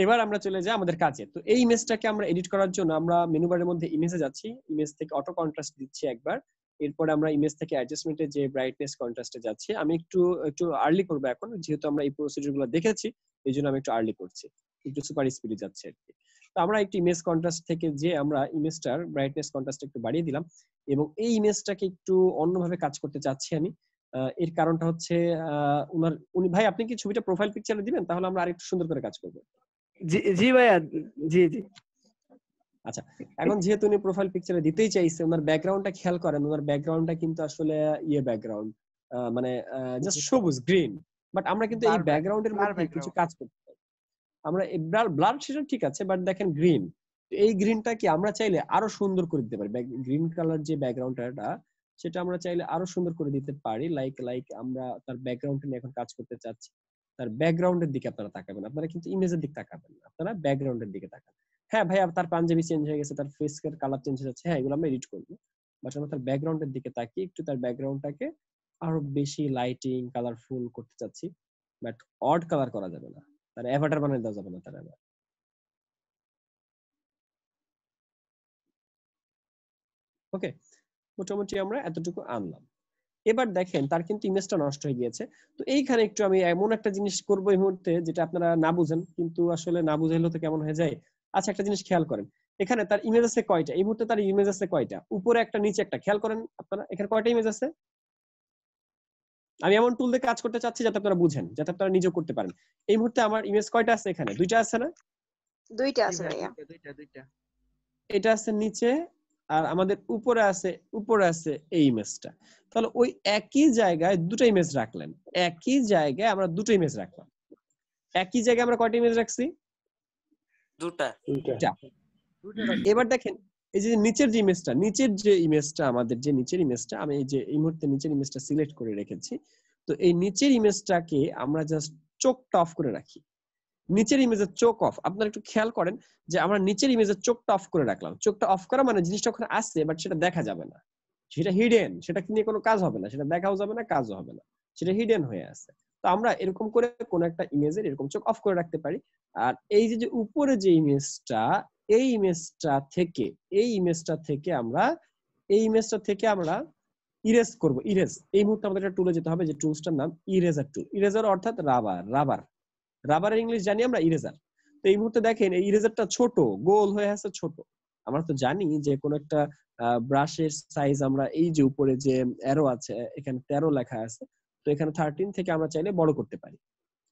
এবার আমরা চলে যাই আমাদের কাজে। তো এই ইমেজটাকে আমরা এডিট করার জন্য আমরা মেনু বারের মধ্যে ইমেজে যাচ্ছি, ইমেজ থেকে অটো কন্ট্রাস্ট দিচ্ছি একবার, এরপরে আমরা ইমেজ থেকে অ্যাডজাস্টমেন্টে যে ব্রাইটনেস কন্ট্রাস্টে যাচ্ছি। আমি একটু আর্লি করব এখন, যেহেতু আমরা এই প্রসিডিউরগুলো দেখেছি এই জন্য আমি একটু আর্লি করছি, একটু সুপার স্পিডে যাচ্ছে আর কি। তো আমরা একটু ইমেজ কন্ট্রাস্ট থেকে যে আমরা ইমেজটার ব্রাইটনেস কন্ট্রাস্ট একটু বাড়িয়ে দিলাম এবং এই ইমেজটাকে একটু অন্যভাবে কাজ করতে চাচ্ছি আমি। এর কারণটা হচ্ছে উনি ভাই আপনি কি ছবিটা প্রোফাইল পিকচারে দিবেন, তাহলে আমরা আরেকটু সুন্দর করে কাজ করব। জি জি ভাইয়া, জি জি। আচ্ছা, এখন যেহেতু উনি প্রোফাইল পিকচারে দিতেই চাইছে, ওনার ব্যাকগ্রাউন্ডটা খেয়াল করেন, ওনার ব্যাকগ্রাউন্ডটা কিন্তু আসলে ব্যাকগ্রাউন্ড, মানে জাস্ট সবুজ গ্রিন, বাট আমরা কিন্তু এই ব্যাকগ্রাউন্ডের মধ্যে কিছু কাজ করতে পারি। আমরা ব্লাড সেটা ঠিক আছে, বাট দেখেন গ্রিন, এই গ্রিনটা কি আমরা চাইলে আরো সুন্দর করে দিতে পারি। গ্রিন কালার যে ব্যাকগ্রাউন্ডটা সেটা আমরা চাইলে আরো সুন্দর করে দিতে পারি। লাইক আমরা তার ব্যাকগ্রাউন্ড নিয়ে এখন কাজ করতে চাচ্ছি, তার ব্যাকগ্রাউন্ডের দিকে আপনারা তাকাবেন, আপনারা কিন্তু ইমেজের দিকে তাকাবেন না, আপনারা ব্যাকগ্রাউন্ডের দিকে তাকাবেন। হ্যাঁ ভাই, তার পাঞ্জাবি চেঞ্জ হয়ে গেছে, তার ফেস এর কালার চেঞ্জ হয়ে যাচ্ছে, হ্যাঁ এগুলো আমরা এডিট করবো, বাট আমরা তার ব্যাকগ্রাউন্ডের দিকে তাকিয়ে একটু তার ব্যাকগ্রাউন্ডটাকে আরো বেশি লাইটিং কালারফুল করতে চাচ্ছি, বাট অড কালার করা যাবে না, তার অ্যাভাটার বানিয়ে দেওয়া যাবে না তার আবার। ওকে, মোটামুটি আমরা এতটুকু আনলাম। এবার দেখেন তার কিন্তু ইমেজটা নষ্ট হয়ে গিয়েছে। তো এইখানে একটু আমি এমন একটা জিনিস করবো এই মুহূর্তে যেটা আপনারা না বুঝেন, কিন্তু আসলে না বুঝাইলে তো কেমন হয়ে যায়। আচ্ছা একটা জিনিস খেয়াল করেন, এখানে তার ইমেজ আছে কয়টা? এই মুহূর্তে তার ইমেজ আছে কয়টা? উপরে একটা নিচে একটা, খেয়াল করেন আপনারা এখানে কয়টা ইমেজ আছে। আমি এমন টুল দিয়ে কাজ করতে চাচ্ছি যাতে আপনারা বুঝেন, যাতে আপনারা নিজেও করতে পারেন। এই মুহূর্তে আমার ইমেজ কয়টা আছে? এখানে দুইটা আছে না? দুইটা আছে ভাইয়া। দুইটা। এটা আছে নিচে আর আমাদের উপরে আছে এই ইমেজটা। তাহলে ওই একই জায়গায় দুটো ইমেজ রাখলেন, একই জায়গায় আমরা দুটো ইমেজ রাখলাম। একই জায়গায় আমরা কয়টা ইমেজ রাখছি? দুটা। এবার দেখেন এই যে নিচের যে ইমেজটা আমাদের যে নিচের ইমেজটা, আমি এই মুহূর্তে নিচের ইমেজটা সিলেক্ট করে রেখেছি। তো এই নিচের ইমেজটাকে আমরা জাস্ট চোখটা অফ করে রাখি। নিচের ইমেজের চোখ অফ, আপনারা একটু খেয়াল করেন যে আমরা নিচের ইমেজের চোখটা অফ করে রাখলাম। চোখটা অফ করা মানে জিনিসটা ওখানে আসছে বাট সেটা দেখা যাবে না, সেটা হিডেন, সেটা নিয়ে কোনো কাজ হবে না, সেটা দেখাও যাবে না, কাজও হবে না, সেটা হিডেন হয়ে আছে। তো আমরা এরকম করে কোন একটা ইমেজের এরকম চোখ অফ করে রাখতে পারি। আর এই যে উপরে যে ইমেজটা, এই ইমেজটা থেকে আমরা ইরেজ করব। ইরেজ, এই মুহূর্তে আমাদের একটা টুলে যেতে হবে, যে টুলসটার নাম ইরেজার টুল। ইরেজার অর্থাৎ রাবারের ইংলিশ জানি আমরা ইরেজার। তো এই মুহূর্তে দেখেন এই ইরেজারটা ছোট, গোল হয়ে আছে, ছোট। আমরা তো জানি যে কোন একটা ব্রাশের সাইজ, আমরা এই যে উপরে যে অ্যারো আছে এখানে 13 লেখা আছে, তো এখানে 13 থেকে আমরা চাইলে বড় করতে পারি।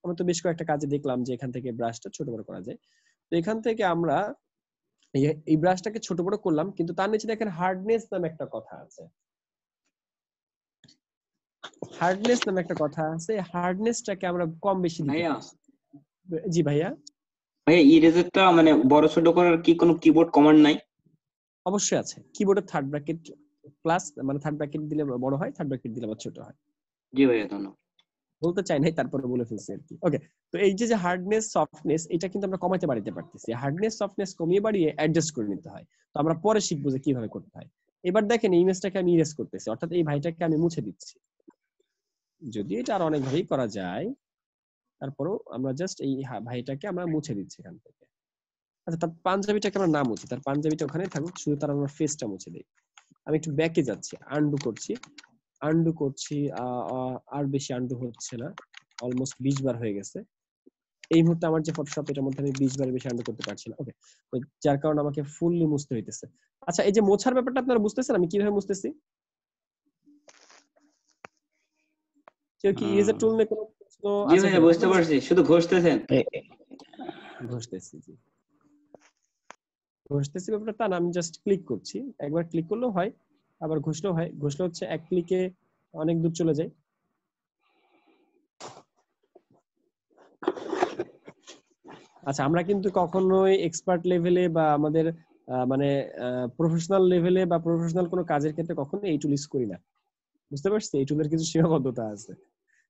আমরা তো বেশ কয়েকটা কাজে দেখলাম যে এখান থেকে ব্রাশটা ছোট বড় করা যায়। তো এখান থেকে আমরা এই ব্রাশটাকে ছোট বড় করলাম, কিন্তু তার নিচে দেখেন হার্ডনেস নামে একটা কথা আছে। হার্ডনেসটাকে আমরা কম বেশি দিতে পারি। জি ভাইয়া। ইরেজারটা মানে বড় ছোট করার কি কোনো কিবোর্ড কমান্ড নাই? অবশ্যই আছে, কিবোর্ডে থার্ড ব্র্যাকেট প্লাস, মানে থার্ড ব্র্যাকেট দিলে বড় হয়, থার্ড ব্র্যাকেট দিলে ছোট হয়। জি ভাইয়া, ধন্যবাদ। বলতে চাই নাই, তারপরে বলে ফেলছি আর কি। ওকে, তো এই যে হার্ডনেস সফটনেস, এটা কিন্তু আমরা কমাইতে বাড়িতে পারতেছি। হার্ডনেস সফটনেস কমিয়ে বাড়িয়ে অ্যাডজাস্ট করে নিতে হয়। তো আমরা পরে শিখবো যে কিভাবে করতে হয়। এবার দেখেন এই ইমেজটাকে আমি ইরেজ করতেছি, অর্থাৎ এই ভাইটাকে আমি মুছে দিচ্ছি। যদি এটা আর অনেকভাবেই করা যায়, তারপরেও আমরা জাস্ট এই ভাইটাকে আমরা মুছে দিচ্ছি এখান থেকে। আচ্ছা, তার পাঞ্জাবিটাকে আমরা না মুছি, তার পাঞ্জাবিটা ওখানে থাকুক, শুধু তার আমরা ফেসটা মুছে দিই। আমি একটু ব্যাকে যাচ্ছি, আন্ডু করছি, আর বেশি আন্ডু হচ্ছে না, অলমোস্ট 20 বার হয়ে গেছে। এই মুহূর্তে আমার যে ফটোশপ এটার মধ্যে আমি 20 বারের বেশি আন্ডু করতে পারছি না। ওকে, যার কারণে আমাকে ফুললি মুছতে হইতেছে। আচ্ছা, এই যে মোছার ব্যাপারটা আপনারা বুঝতেছেন আমি কিভাবে মুছতেছি? কেউ কি ইরেজার টুল নিয়ে কোনো প্রশ্ন জি আছে? ভাইয়া, বুঝতে পারছি, শুধু ঘষতেছেন। ঘষতেছি, জি ঘষতেছি ব্যাপারটা তা না, আমি জাস্ট ক্লিক করছি, একবার ক্লিক করলেও হয়, আবার ঘষলেও হয়, ঘষলে হচ্ছে এক ক্লিকে অনেক দূর চলে যায়। আচ্ছা, আমরা কিন্তু কখনোই এক্সপার্ট লেভেলে বা আমাদের মানে প্রফেশনাল লেভেলে বা প্রফেশনাল কোনো কাজের ক্ষেত্রে কখনো এই টুল ইউজ করি না, বুঝতে পারছি? এই টুলের কিছু সীমাবদ্ধতা আছে,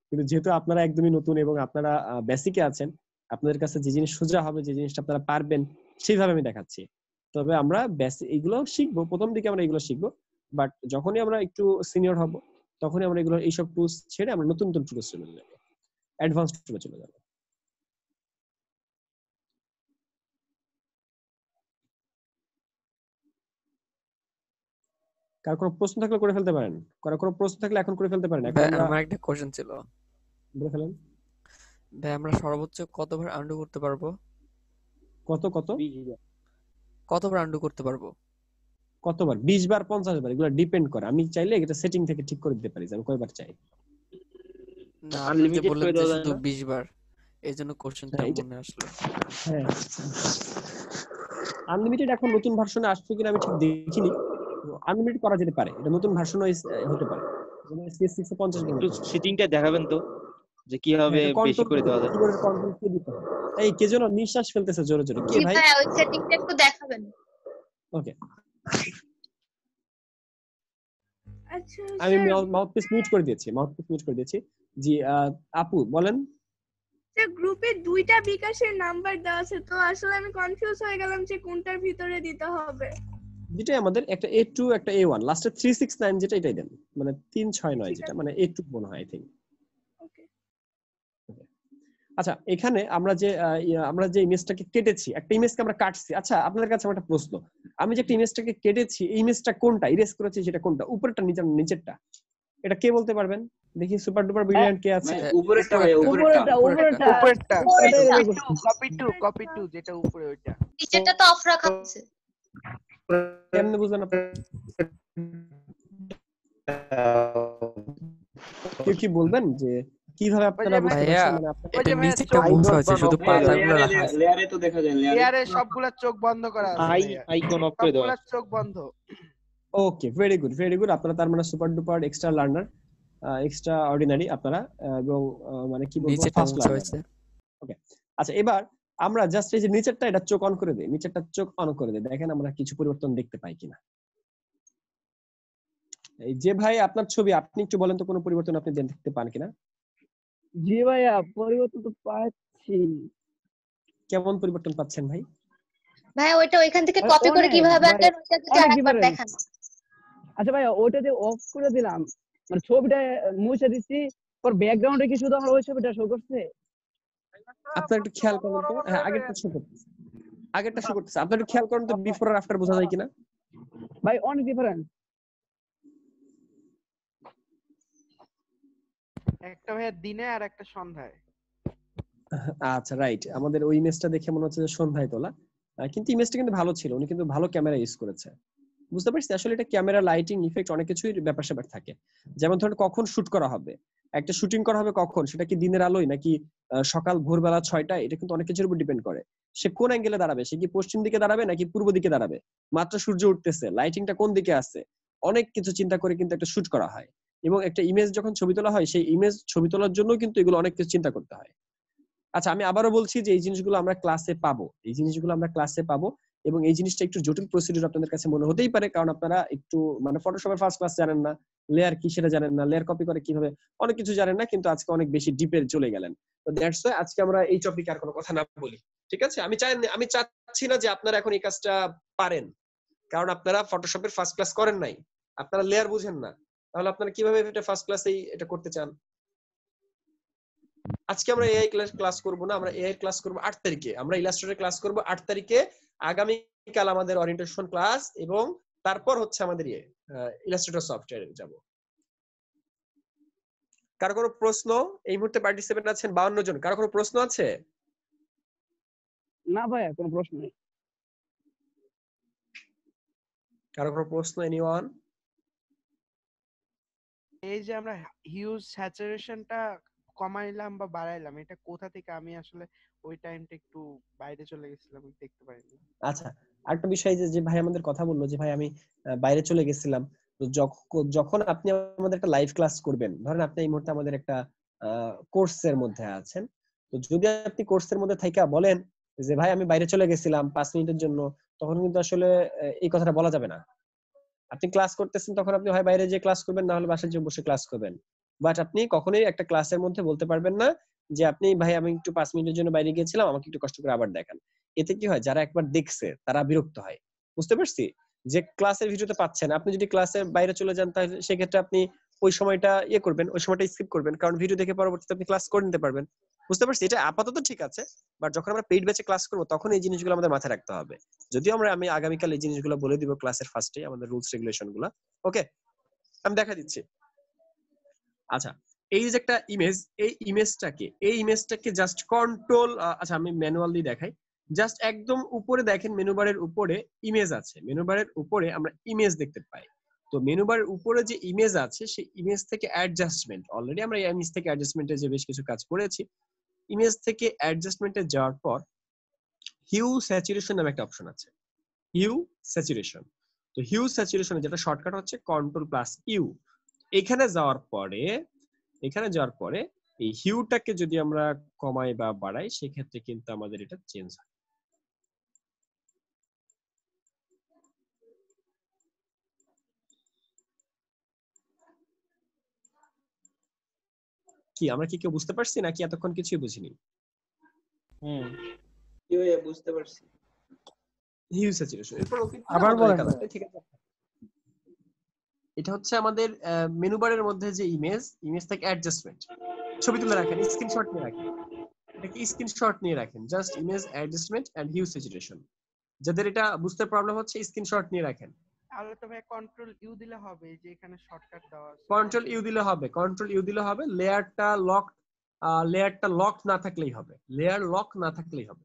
কিন্তু যেহেতু আপনারা একদমই নতুন এবং আপনারা বেসিকে আছেন, আপনাদের কাছে যে জিনিস সোজা হবে, যে জিনিসটা আপনারা পারবেন, সেইভাবে আমি দেখাচ্ছি। তবে আমরা এইগুলো শিখবো, প্রথম দিকে আমরা এগুলো শিখবো, বাট যখনই আমরা একটু সিনিয়র হব তখনই আমরা এগুলো এইসব টুলস ছেড়ে আমরা নতুন নতুন টুলস চলে যাবো, অ্যাডভান্স টুলে চলে যাবো। কার কোনো প্রশ্ন থাকলে করে ফেলতে পারেন, কার কোনো প্রশ্ন থাকলে এখন করে ফেলতে পারেন। এখন আমার একটা কোশ্চেন ছিল, বলে ফেলেন। ভাই আমরা সর্বোচ্চ কতবার আন্ডু করতে পারবো? কতবার আন্ডু করতে পারবো? কতবার? 20 বার, 50 বার, এগুলো ডিপেন্ড করে। আমি চাইলে এটা সেটিং থেকে ঠিক করে দিতে পারি যে আমি কয়বার চাই। না, আপনি যে বললেন যে শুধু 20 বার, এইজন্য কোশ্চেনটা মনে আসলো। হ্যাঁ, আনলিমিটেড এখন নতুন ভার্সনে আসছে কিনা আমি ঠিক দেখিনি, আনলিমিটেড করা যেতে পারে, এটা নতুন ভার্সনও হতে পারে। যেমন CS 650 একটু সেটিংটা দেখাবেন তো যে কিভাবে বেশি করে দেওয়া যায়। কিবোর্ডের কন্ট্রোল কি দিতে হবে? এই কে যেন নিঃশ্বাস ফেলতেছে জোরে জোরে, কে ভাই? হ্যাঁ, ওই সেটিংটা একটু দেখাবেন। ওকে, আচ্ছা আমি মাউথপিস মিউট করে দিয়েছি। জি আপু বলেন। গ্রুপে দুইটা বিকাশের নাম্বার দেওয়া আছে, তো আসলে আমি কনফিউজ হয়ে গেলাম যে কোনটার ভিতরে দিতে হবে। যেটা আমাদের একটা A2 একটা A1 লাস্টে 369 যেটা এটাই দেন, মানে 369 যেটা মানে A2 মনে হয় আই থিং। ওকে, আচ্ছা, এখানে আমরা যে ইমেজটাকে কেটেছি, একটা ইমেজকে আমরা কাটছি। আচ্ছা, আপনাদের কাছে আমার একটা প্রশ্ন, আমি যে একটা ইমেজটাকে কেটেছি, এই ইমেজটা কোনটা, ইরেজ করেছি সেটা কোনটা, উপরেরটা নিচেরটা? এটা কে বলতে পারবেন? দেখি সুপার ডুপার ব্রিলিয়ান্ট কে আছে? উপরেরটা ভাই, উপরেরটা। কপি টু যেটা উপরে ওইটা। নিচেরটা তো অফ রাখা আছে। কেমনে বুঝলেন আপনি? কেউ কি বলবেন যে কিভাবে আপনারা বুঝতে পারছেন? মানে এটা নিচেটা মুছে আছে, শুধু পাতাগুলো রাখা আছে। লেয়ারে তো দেখা যায়, লেয়ারে সবগুলা চোখ বন্ধ করা আছে, আইকন অফ করে দাও, সবগুলা চোখ বন্ধ। ওকে, ভেরি গুড। আপনারা তার মানে super duper extra learner, extra ordinary আপনারা, এবং মানে কি বলবো, ফার্স্ট লার্নার। ওকে, আচ্ছা, এবার আমরা জাস্ট এই যে নিচেরটা, এটা চোখ অন করে দেই, নিচেরটা চোখ অন করে দেই, দেখেন আমরা কিছু পরিবর্তন দেখতে পাই কিনা। এই যে ভাই আপনার ছবি, আপনি একটু বলেন তো কোনো পরিবর্তন আপনি দেখতে পান কিনা? জি ভাইয়া, পরিবর্তন তো পাচ্ছি। কেমন পরিবর্তন পাচ্ছেন ভাই? ভাই ওইটা ওইখান থেকে কপি করে কিভাবে আনলেন ওইটা যদি আরেকবার দেখান। আচ্ছা ভাইয়া, ওইটা যে অফ করে দিলাম, মানে ছবিটা মুছে দিচ্ছি, পর ব্যাকগ্রাউন্ডে কি শুধু আমার ওই ছবিটা শো করছে? আপনারা একটু খেয়াল করুন তো। হ্যাঁ, আগেরটা শো করতেছে, আপনারা একটু খেয়াল করুন তো, বিফোর আর আফটার বোঝা যায় কিনা? ভাই অনেক ডিফারেন্স। একটা ভাইয়া দিনে আর একটা সন্ধ্যায়। আচ্ছা, রাইট, আমাদের ওই ইমেজটা দেখে মনে হচ্ছে যে সন্ধ্যায় তোলা, কিন্তু ইমেজটা কিন্তু ভালো ছিল, উনি কিন্তু ভালো ক্যামেরা ইউজ করেছে। বুঝতে পারছি, আসলে এটা ক্যামেরা, লাইটিং, ইফেক্ট অনেক কিছুই ব্যাপার স্যাপার থাকে। যেমন ধরুন কখন শুট করা হবে, একটা শুটিং করা হবে কখন, সেটা কি দিনের আলোয় নাকি সকাল ভোরবেলা 6টায়, এটা কিন্তু অনেক কিছুর উপর ডিপেন্ড করে। সে কোন অ্যাঙ্গেলে দাঁড়াবে, সে কি পশ্চিম দিকে দাঁড়াবে নাকি পূর্ব দিকে দাঁড়াবে, মাত্র সূর্য উঠতেছে, লাইটিংটা কোন দিকে আছে, অনেক কিছু চিন্তা করে কিন্তু একটা শুট করা হয়। এবং একটা ইমেজ যখন ছবি তোলা হয়, সেই ইমেজ ছবি তোলার জন্য কিন্তু এগুলো অনেক কিছু চিন্তা করতে হয়। আচ্ছা, আমি আবারও বলছি যে এই জিনিসগুলো আমরা ক্লাসে পাবো, এবং এই জিনিসটা একটু জটিল প্রসিডিউর আপনাদের কাছে মনে হতেই পারে, কারণ আপনারা একটু মানে ফটোশপের ফার্স্ট ক্লাস জানেন না, লেয়ার কি সেটা জানেন না, লেয়ার কপি করে কিভাবে, অনেক কিছু জানেন না, কিন্তু আজকে অনেক বেশি ডিপে চলে গেলেন। তো দ্যাটস ওয়াই আজকে আমরা এই টপিকে আর কোনো কথা না বলি, ঠিক আছে? আমি চাচ্ছি না যে আপনারা এখন এই কাজটা পারেন, কারণ আপনারা ফটোশপের ফার্স্ট ক্লাস করেন নাই, আপনারা লেয়ার বুঝেন না, তাহলে আপনারা কিভাবে এটা ফার্স্ট ক্লাসেই এটা করতে চান? আজকে আমরা এআই ক্লাস করব না, আমরা এআই ক্লাস করব 8 তারিখে, আমরা ইলাস্ট্রেটর ক্লাস করব 8 তারিখে, আগামী কাল আমাদের ওরিয়েন্টেশন ক্লাস, এবং তারপর হচ্ছে আমাদের ইলাস্ট্রেটর সফটওয়্যারে যাব। কারো কোনো প্রশ্ন? এই মুহূর্তে পার্টিসিপেন্ট আছেন 52 জন, কারো কোনো প্রশ্ন আছে? না ভাইয়া, কোনো প্রশ্ন নেই। কারো কোনো প্রশ্ন? এনিওয়ান? এই যে আমরা হিউজ স্যাচুরেশনটা কমাইলাম বা বাড়াইলাম, এটা কোথা থেকে? আমি আসলে ওই টাইমটা একটু বাইরে চলে গেছিলাম, দেখতে পারিনি। আচ্ছা, আরেকটা বিষয় যে ভাই আমাদের কথা বললো যে ভাই আমি বাইরে চলে গেছিলাম, তো যখন আপনি আমাদের একটা লাইভ ক্লাস করবেন, ধরেন আপনি এই মুহূর্তে আমাদের একটা কোর্সের মধ্যে আছেন, তো যদি আপনি কোর্সের মধ্যে থাইকা বলেন যে ভাই আমি বাইরে চলে গেছিলাম 5 মিনিটের জন্য, তখন কিন্তু আসলে এই কথাটা বলা যাবে না। আপনি ক্লাস করতেছেন তখন আপনি হয় বাইরে যে ক্লাস করবেন, না হলে বাসায় যে বসে ক্লাস করবেন, বাট আপনি কখনোই একটা ক্লাসের মধ্যে বলতে পারবেন না যে আপনি ভাই আমি একটু 5 মিনিটের জন্য বাইরে গিয়েছিলাম, আমাকে একটু কষ্ট করে আবার দেখান। এতে কি হয়, যারা একবার দেখছে তারা বিরক্ত হয়। বুঝতে পারছি যে ক্লাসের ভিডিওতে পাচ্ছেন, আপনি যদি ক্লাসে বাইরে চলে যান তাহলে সেক্ষেত্রে আপনি ওই সময়টা করবেন, ওই সময়টা স্কিপ করবেন, কারণ ভিডিও দেখে পরবর্তীতে আপনি ক্লাস করে নিতে পারবেন। বুঝতে পারছি, এটা আপাতত ঠিক আছে, বাট যখন আমরা পেইড ব্যাচে ক্লাস করব তখন এই জিনিসগুলো আমাদের মাথায় রাখতে হবে। যদিও আমি আগামীকাল এই জিনিসগুলো বলে দিব ক্লাসের ফার্স্টে, আমাদের রুলস রেগুলেশন গুলো। ওকে, আমি দেখা দিচ্ছি। আচ্ছা, এই যে একটা ইমেজ, এই ইমেজটাকে জাস্ট কন্ট্রোল, আচ্ছা আমি ম্যানুয়ালি দেখাই। জাস্ট একদম উপরে দেখেন, মেনু বারের উপরে ইমেজ আছে, মেনু বারের উপরে আমরা ইমেজ দেখতে পাই। তো মেনু বারের উপরে যে ইমেজ আছে সেই ইমেজ থেকে অ্যাডজাস্টমেন্ট, অলরেডি আমরা ইমেজ থেকে অ্যাডজাস্টমেন্টে যে বেশ কিছু কাজ করেছি। ইমেজ থেকে অ্যাডজাস্টমেন্টে যাওয়ার পর হিউ স্যাচুরেশন নামে একটা অপশন আছে, হিউ স্যাচুরেশন। তো হিউ স্যাচুরেশনে যেটা শর্টকাট হচ্ছে Ctrl+U। এখানে যাওয়ার পরে এই হিউটাকে যদি আমরা কমাই বা বাড়াই, সেক্ষেত্রে কিন্তু আমাদের এটা চেঞ্জ হয়। কি আমরা কি কেউ বুঝতে পারছি নাকি এতক্ষণ কিছুই বুঝিনি? বুঝতে পারছি। হিউ স্যাচুরেশন, এরপর আবার বলেন। ঠিক আছে, এটা হচ্ছে আমাদের মেনু বারের মধ্যে যে ইমেজ থেকে অ্যাডজাস্টমেন্ট, ছবি তুলে রাখেন, স্ক্রিনশট নিয়ে রাখেন, এটাকে স্ক্রিনশট নিয়ে রাখেন, just image adjustment and hue saturation. যাদের এটা বুঝতে প্রবলেম হচ্ছে স্ক্রিনশট নিয়ে রাখেন। তাহলে তো ভাই Ctrl+U দিলে হবে, যে এখানে শর্টকাট দেওয়া আছে। Ctrl+U দিলে হবে, লেয়ারটা লক না থাকলেই হবে, লেয়ার লক না থাকলেই হবে।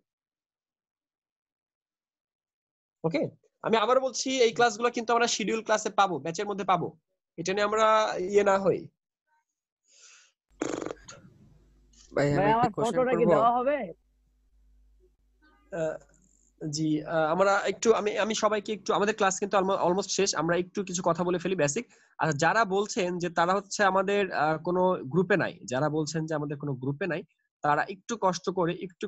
ওকে, আমি আবার বলছি এই ক্লাসগুলো কিন্তু আমরা শিডিউল ক্লাসে পাবো, ব্যাচের মধ্যে পাবো, এটা নিয়ে আমরা না হই। ভাই আমার ফটোটা কি দেওয়া হবে? জি, আমরা একটু আমি সবাইকে একটু, আমাদের ক্লাস কিন্তু অলমোস্ট শেষ, আমরা একটু কিছু কথা বলে ফেলি বেসিক। আর যারা বলছেন যে তারা হচ্ছে আমাদের কোনো গ্রুপে নাই, যারা বলছেন যে আমাদের কোনো গ্রুপে নাই, তারা একটু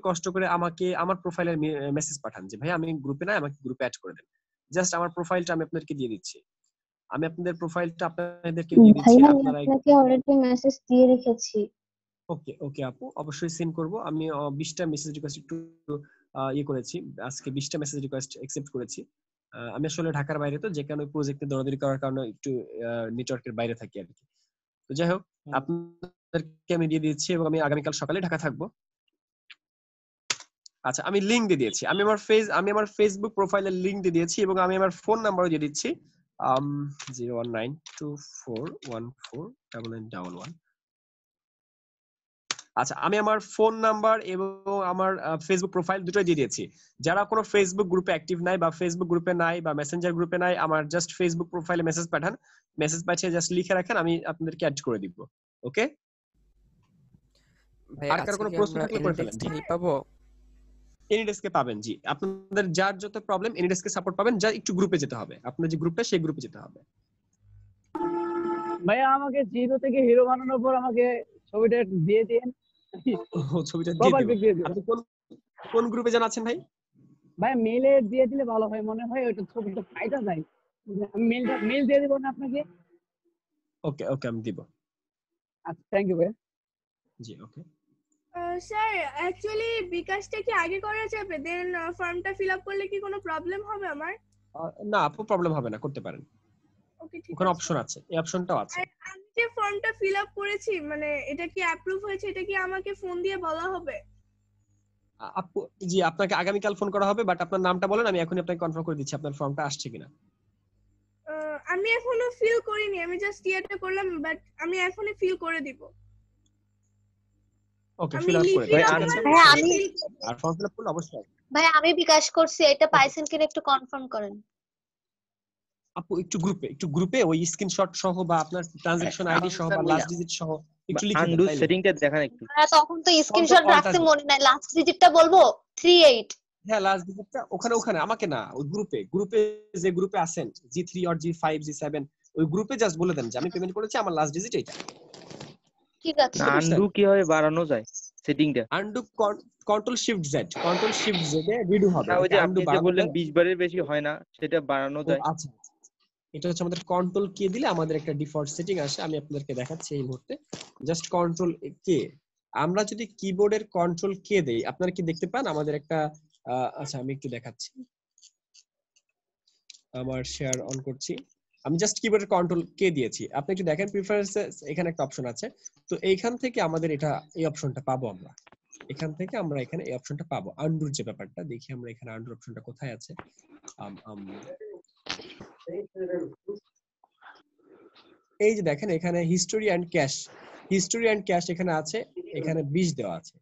কষ্ট করে আমাকে আমার প্রোফাইলের মেসেজ পাঠান যে ভাই আমি গ্রুপে নাই, আমাকে গ্রুপে অ্যাড করে দেন। জাস্ট আমার প্রোফাইলটা আমি আপনাদেরকে দিয়ে দিচ্ছি, আমি আপনাদের প্রোফাইলটা আপনাদেরকে দিয়ে দিচ্ছি। ভাইয়া আপনারা আপনাকে অলরেডি মেসেজ দিয়ে রেখেছি। ওকে আপু, অবশ্যই সেন্ড করব। আমি 20টা মেসেজ রিকোয়েস্ট একটু করেছি, আজকে 20টা মেসেজ রিকোয়েস্ট অ্যাকসেপ্ট করেছি। আমি আসলে ঢাকার বাইরে, তো যে কারণে প্রজেক্টে দৌড়াদৌড়ি করার কারণে একটু নেটওয়ার্কের বাইরে থাকি আর কি। তো যাই হোক, আপনাদেরকে আমি দিয়ে দিচ্ছি এবং আমি আগামীকাল সকালে ঢাকা থাকবো। আচ্ছা, আমি লিংক দিয়ে দিয়েছি, আমি আমার ফেসবুক প্রোফাইলের লিংক দিয়ে দিয়েছি এবং আমি আমার ফোন নাম্বারও দিয়ে দিচ্ছি 01924149911। আচ্ছা, আমি আমার ফোন নাম্বার এবং আমার ফেসবুক প্রোফাইল দুটোই দিয়ে দিয়েছি। যারা কোনো ফেসবুক গ্রুপে অ্যাক্টিভ নাই বা ফেসবুক গ্রুপে নাই বা মেসেঞ্জার গ্রুপে নাই, আমার জাস্ট ফেসবুক প্রোফাইলে মেসেজ পাঠান, মেসেজ পাঠিয়ে জাস্ট লিখে রাখেন, আমি আপনাদেরকে অ্যাড করে দিব। ওকে, আর কারো কোনো প্রশ্ন থাকলে করে ফেলেন। জি পাবো, এনিডেস্কে পাবেন। জি, আপনাদের যার যত প্রবলেম এনিডেস্কে সাপোর্ট পাবেন, যা একটু গ্রুপে যেতে হবে, আপনার যে গ্রুপটা সেই গ্রুপে যেতে হবে। ভাই আমাকে জিরো থেকে হিরো বানানোর পর আমাকে ছবিটা দিয়ে দেন। ছবিটা দিয়ে দিন। আপনি কোন গ্রুপে জানাচ্ছেন ভাই? ভাই মেইলে দিয়ে দিলে ভালো হয় মনে হয়, ওটা ছবিটা ফাইটা যায়। আমি মেইল দিয়ে দেব না আপনাকে? ওকে আমি দিব। আচ্ছা, থ্যাংক ইউ ভাই। জি ওকে। স্যার অ্যাকচুয়ালি বিকাশটা কি আগে করা যাবে, দেন ফর্মটা ফিল আপ করলে কি কোনো প্রবলেম হবে আমার? না আপু, প্রবলেম হবে না, করতে পারেন। ওকে, ঠিক আছে। ওখানে অপশন আছে, এই অপশনটাও আছে। আমি যে ফর্মটা ফিল আপ করেছি, মানে এটা কি অ্যাপ্রুভ হয়েছে, এটা কি আমাকে ফোন দিয়ে বলা হবে? আপু জি, আপনাকে আগামীকাল ফোন করা হবে, বাট আপনার নামটা বলেন, আমি এখনই আপনাকে কনফার্ম করে দিচ্ছি আপনার ফর্মটা আসছে কিনা। আমি এখনো ফিল করিনি, আমি জাস্ট ইয়েটা করলাম, বাট আমি এখনই ফিল করে দিব। ওকে, ফিল আপ করে ভাই আমি আর ফর্ম ফিল আপ করলে অবশ্যই। ভাই আমি বিকাশ করছি, এটা পাইছেন কিনা একটু কনফার্ম করেন। আপু একটু গ্রুপে ওই স্ক্রিনশট সহ বা আপনার ট্রানজাকশন আইডি সহ বা লাস্ট ডিজিট সহ একটু লিখে দেন। সেটিংটা দেখান একটু। তখন তো স্ক্রিনশট রাখতে মনে নাই, লাস্ট ডিজিটটা বলবো 38। হ্যাঁ লাস্ট ডিজিটটা ওখানে আমাকে না, ওই গ্রুপে যে গ্রুপে আছেন G3 or G5 G7 ওই গ্রুপে জাস্ট বলে দেন যে আমি পেমেন্ট করেছি, আমার লাস্ট ডিজিট এইটা। ঠিক আছে। আনডু কিভাবে বাড়ানো যায় সেটিংটা? Undo control shift Z, control shift Z এ রিডু হবে। ওই যে আনডু আপনি যে বাড়ানো বললেন যায়। 20 বারের বেশি হয় না, সেটা বাড়ানো যায়। আচ্ছা এটা হচ্ছে আমাদের কন্ট্রোল কে দিলে আমাদের একটা ডিফল্ট সেটিং আসে, আমি আপনাদেরকে দেখাচ্ছি এই মুহূর্তে। জাস্ট কন্ট্রোল কে, আমরা যদি কিবোর্ডের কন্ট্রোল কে দেই আপনারা কি দেখতে পান আমাদের একটা আচ্ছা আমি একটু দেখাচ্ছি, আমার শেয়ার অন করছি। আমি জাস্ট কিবোর্ডের কন্ট্রোল কে দিয়েছি, আপনি একটু দেখেন প্রিফারেন্সেস, এখানে একটা অপশন আছে। তো এইখান থেকে আমাদের এটা এই অপশনটা পাবো, আমরা এখান থেকে আমরা এখানে এই অপশনটা পাবো। আনডুর যে ব্যাপারটা দেখি আমরা এখানে আনডুর অপশনটা কোথায় আছে। এই যে দেখেন এখানে হিস্টোরি এন্ড ক্যাশ এখানে আছে, এখানে 20 দেওয়া আছে,